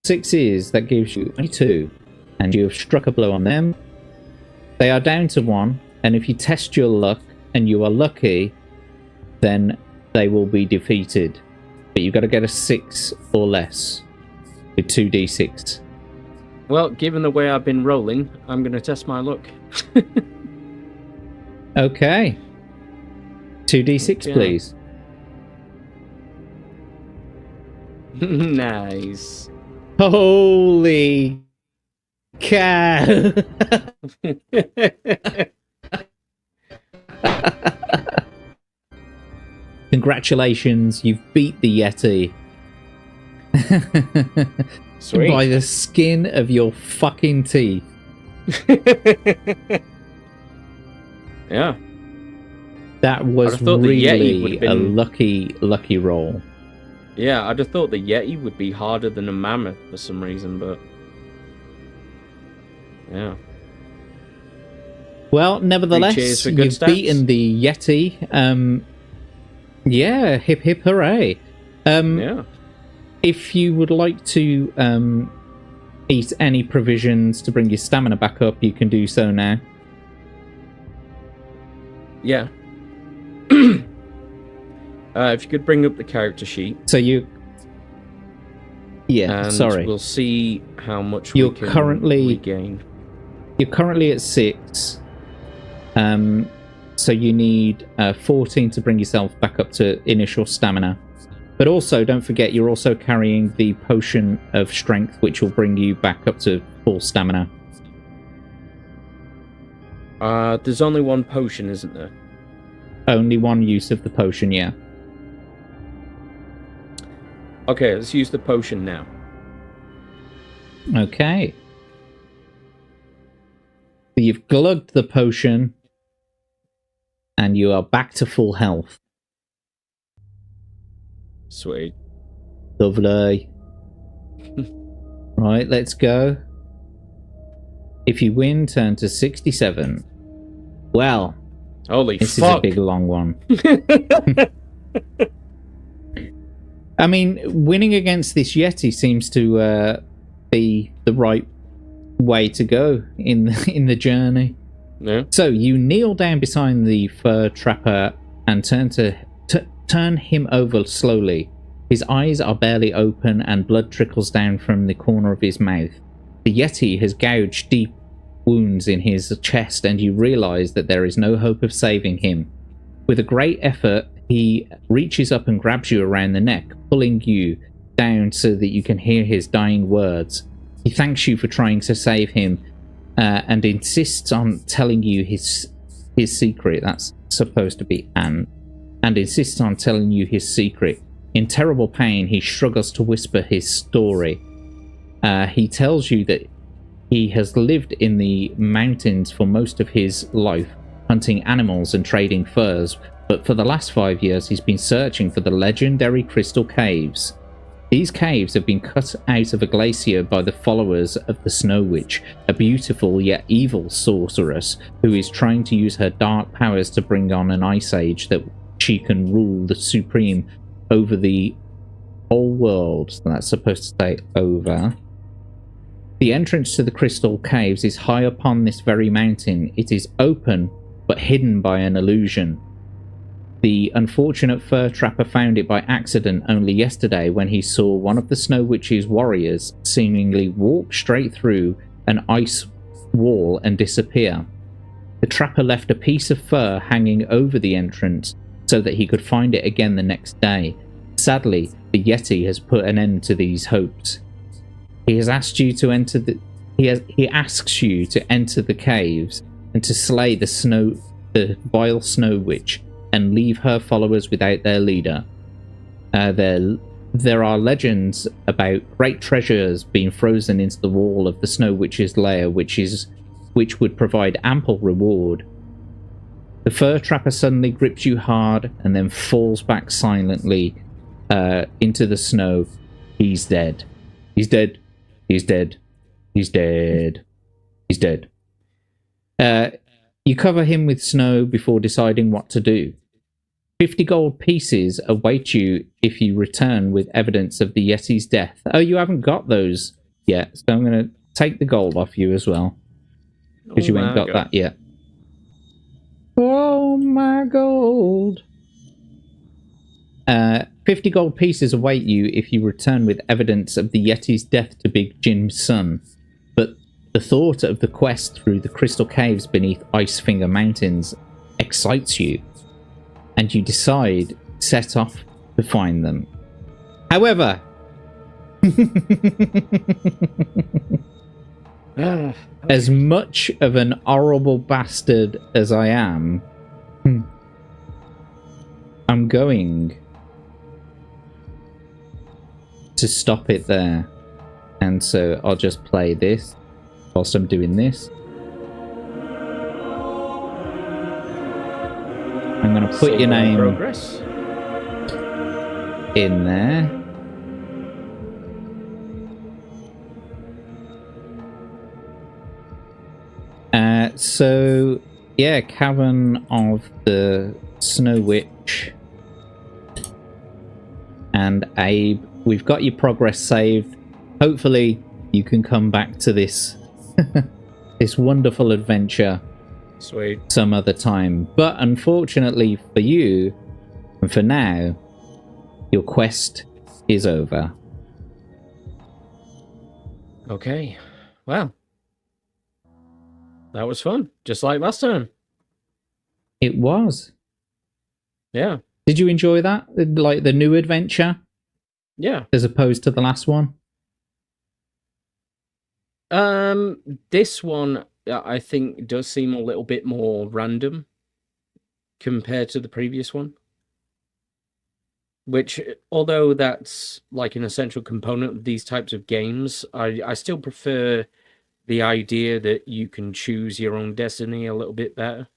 6s. That gives you 22. And you have struck a blow on them. They are down to 1, and if you test your luck and you are lucky, then they will be defeated. But you've got to get a 6 or less with 2d6. Well, given the way I've been rolling, I'm going to test my luck. Okay. 2d6, please. Nice. Holy cow! Congratulations, you've beat the Yeti. Sweet. By the skin of your fucking teeth. Yeah. That was really a lucky roll. Yeah, I'd have thought the Yeti would be harder than a mammoth for some reason, but... Yeah. Well, nevertheless, you've beaten the Yeti. Yeah, hip hip hooray. Yeah. If you would like to eat any provisions to bring your stamina back up, you can do so now. Yeah. If you could bring up the character sheet. So you... Yeah, and sorry. We'll see how much You're we can currently regain. You're currently at 6. So you need 14 to bring yourself back up to initial stamina. But also, don't forget, you're also carrying the potion of strength, which will bring you back up to full stamina. There's only one potion, isn't there? Only one use of the potion, yeah. Okay, let's use the potion now. Okay. So you've glugged the potion, and you are back to full health. Sweet. Lovely. Right, let's go. If you win, turn to 67. Well, holy this fuck. is a big long one. I mean, winning against this Yeti seems to be the right way to go in the journey. Yeah. So you kneel down beside the fur trapper and turn him over slowly. His eyes are barely open and blood trickles down from the corner of his mouth. The Yeti has gouged deep wounds in his chest, and you realize that there is no hope of saving him. With a great effort, he reaches up and grabs you around the neck, pulling you down so that you can hear his dying words. He thanks you for trying to save him, and insists on telling you his secret. That's supposed to be Anne. And insists on telling you his secret. In terrible pain, he struggles to whisper his story. He tells you that he has lived in the mountains for most of his life, hunting animals and trading furs, but for the last 5 years he's been searching for the legendary Crystal Caves. These caves have been cut out of a glacier by the followers of the Snow Witch, a beautiful yet evil sorceress who is trying to use her dark powers to bring on an ice age that she can rule the supreme over the whole world. So that's supposed to say over. The entrance to the Crystal Caves is high upon this very mountain. It is open, but hidden by an illusion. The unfortunate fur trapper found it by accident only yesterday when he saw one of the Snow Witch's warriors seemingly walk straight through an ice wall and disappear. The trapper left a piece of fur hanging over the entrance so that he could find it again the next day. Sadly, the Yeti has put an end to these hopes. He has asked you to enter he asks you to enter the caves and to slay the vile Snow Witch and leave her followers without their leader. There are legends about great treasures being frozen into the wall of the Snow Witch's lair, which would provide ample reward. The fur trapper suddenly grips you hard and then falls back silently into the snow. He's dead. He's dead. He's dead. He's dead. He's dead. You cover him with snow before deciding what to do. 50 gold pieces await you if you return with evidence of the Yeti's death. Oh, you haven't got those yet, so I'm going to take the gold off you as well. because you ain't got that yet. Oh my gold. 50 gold pieces await you if you return with evidence of the Yeti's death to Big Jim's son. But the thought of the quest through the crystal caves beneath Icefinger Mountains excites you, and you decide to set off to find them. However, as much of an horrible bastard as I am, I'm going to stop it there. And so I'll just play this whilst I'm doing this. I'm going to put your name in there. So, yeah, Cavern of the Snow Witch and Abe, we've got your progress saved. Hopefully you can come back to this this wonderful adventure some other time. But unfortunately for you, and for now, your quest is over. Okay. Well, that was fun, just like last time. It was. Yeah. Did you enjoy that? Like the new adventure? Yeah. As opposed to the last one? This one, I think, does seem a little bit more random compared to the previous one. Which, although that's like an essential component of these types of games, I still prefer the idea that you can choose your own destiny a little bit better.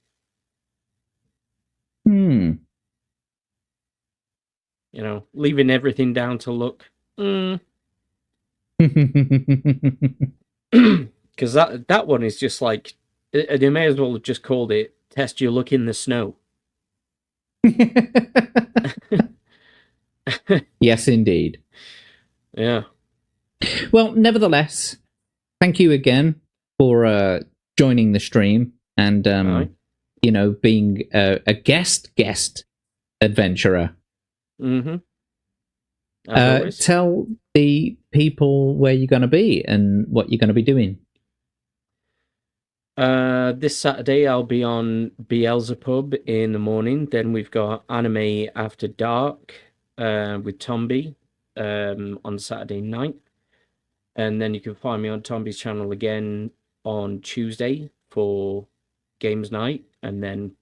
You know, leaving everything down to luck. Because that one is just like, they may as well have just called it Test Your Luck in the Snow. Yes, indeed. Yeah. Well, nevertheless, thank you again for joining the stream and, you know, being a guest adventurer. Tell the people where you're going to be and what you're going to be doing. This Saturday I'll be on Beelzebub in the morning. Then we've got Anime After Dark with Tomby on Saturday night. And then you can find me on Tomby's channel again on Tuesday for Games Night. And then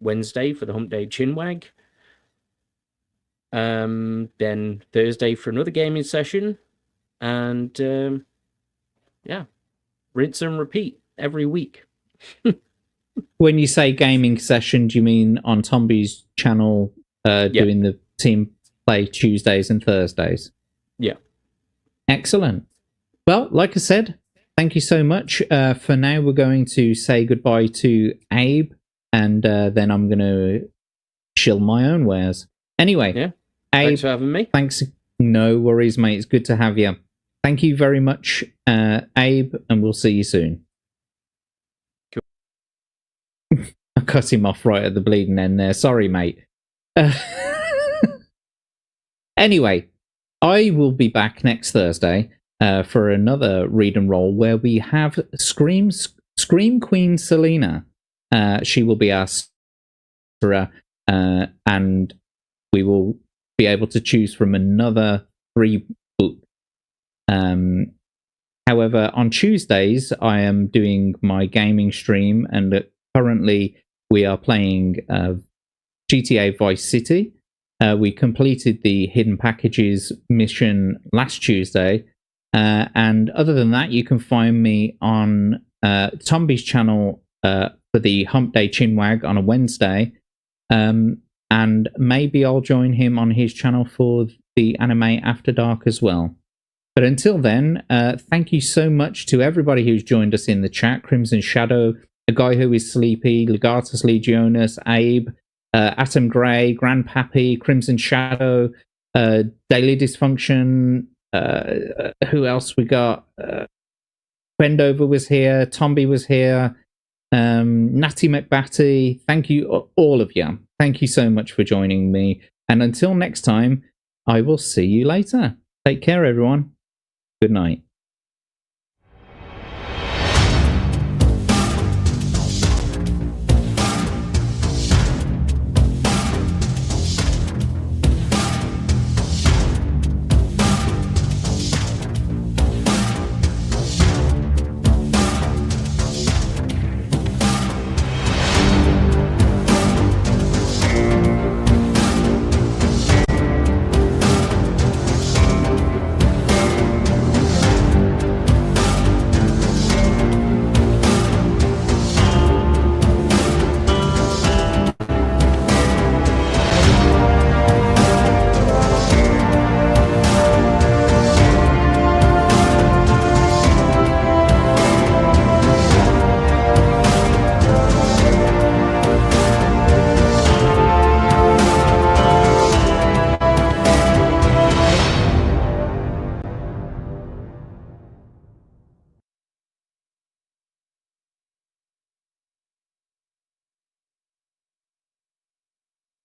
Wednesday for the Hump Day Chinwag. Then Thursday for another gaming session. And yeah, rinse and repeat every week. When you say gaming session, do you mean on Tomby's channel doing the team play Tuesdays and Thursdays? Yeah. Excellent. Well, like I said, thank you so much. For now, we're going to say goodbye to Abe, and then I'm going to chill my own wares. Anyway, yeah. Abe, thanks for having me. Thanks. No worries, mate. It's good to have you. Thank you very much, Abe, and we'll see you soon. Cool. I cut him off right at the bleeding end there. Sorry, mate. Anyway, I will be back next Thursday for another read and roll where we have Scream Queen Selena. She will be our and we will be able to choose from another 3 books. However, on Tuesdays, I am doing my gaming stream, and currently we are playing GTA Vice City. We completed the Hidden Packages mission last Tuesday. And other than that, you can find me on Tomby's channel for the Hump Day Chinwag on a Wednesday. And maybe I'll join him on his channel for the Anime After Dark as well. But until then, thank you so much to everybody who's joined us in the chat. Crimson Shadow, A Guy Who Is Sleepy, Legatus Legionis, Abe, Atom Grey, Grandpappy, Crimson Shadow, Daily Dysfunction, who else we got? Bendover was here, Tomby was here, Natty McBatty, thank you, all of you. Thank you so much for joining me. And until next time, I will see you later. Take care, everyone. Good night.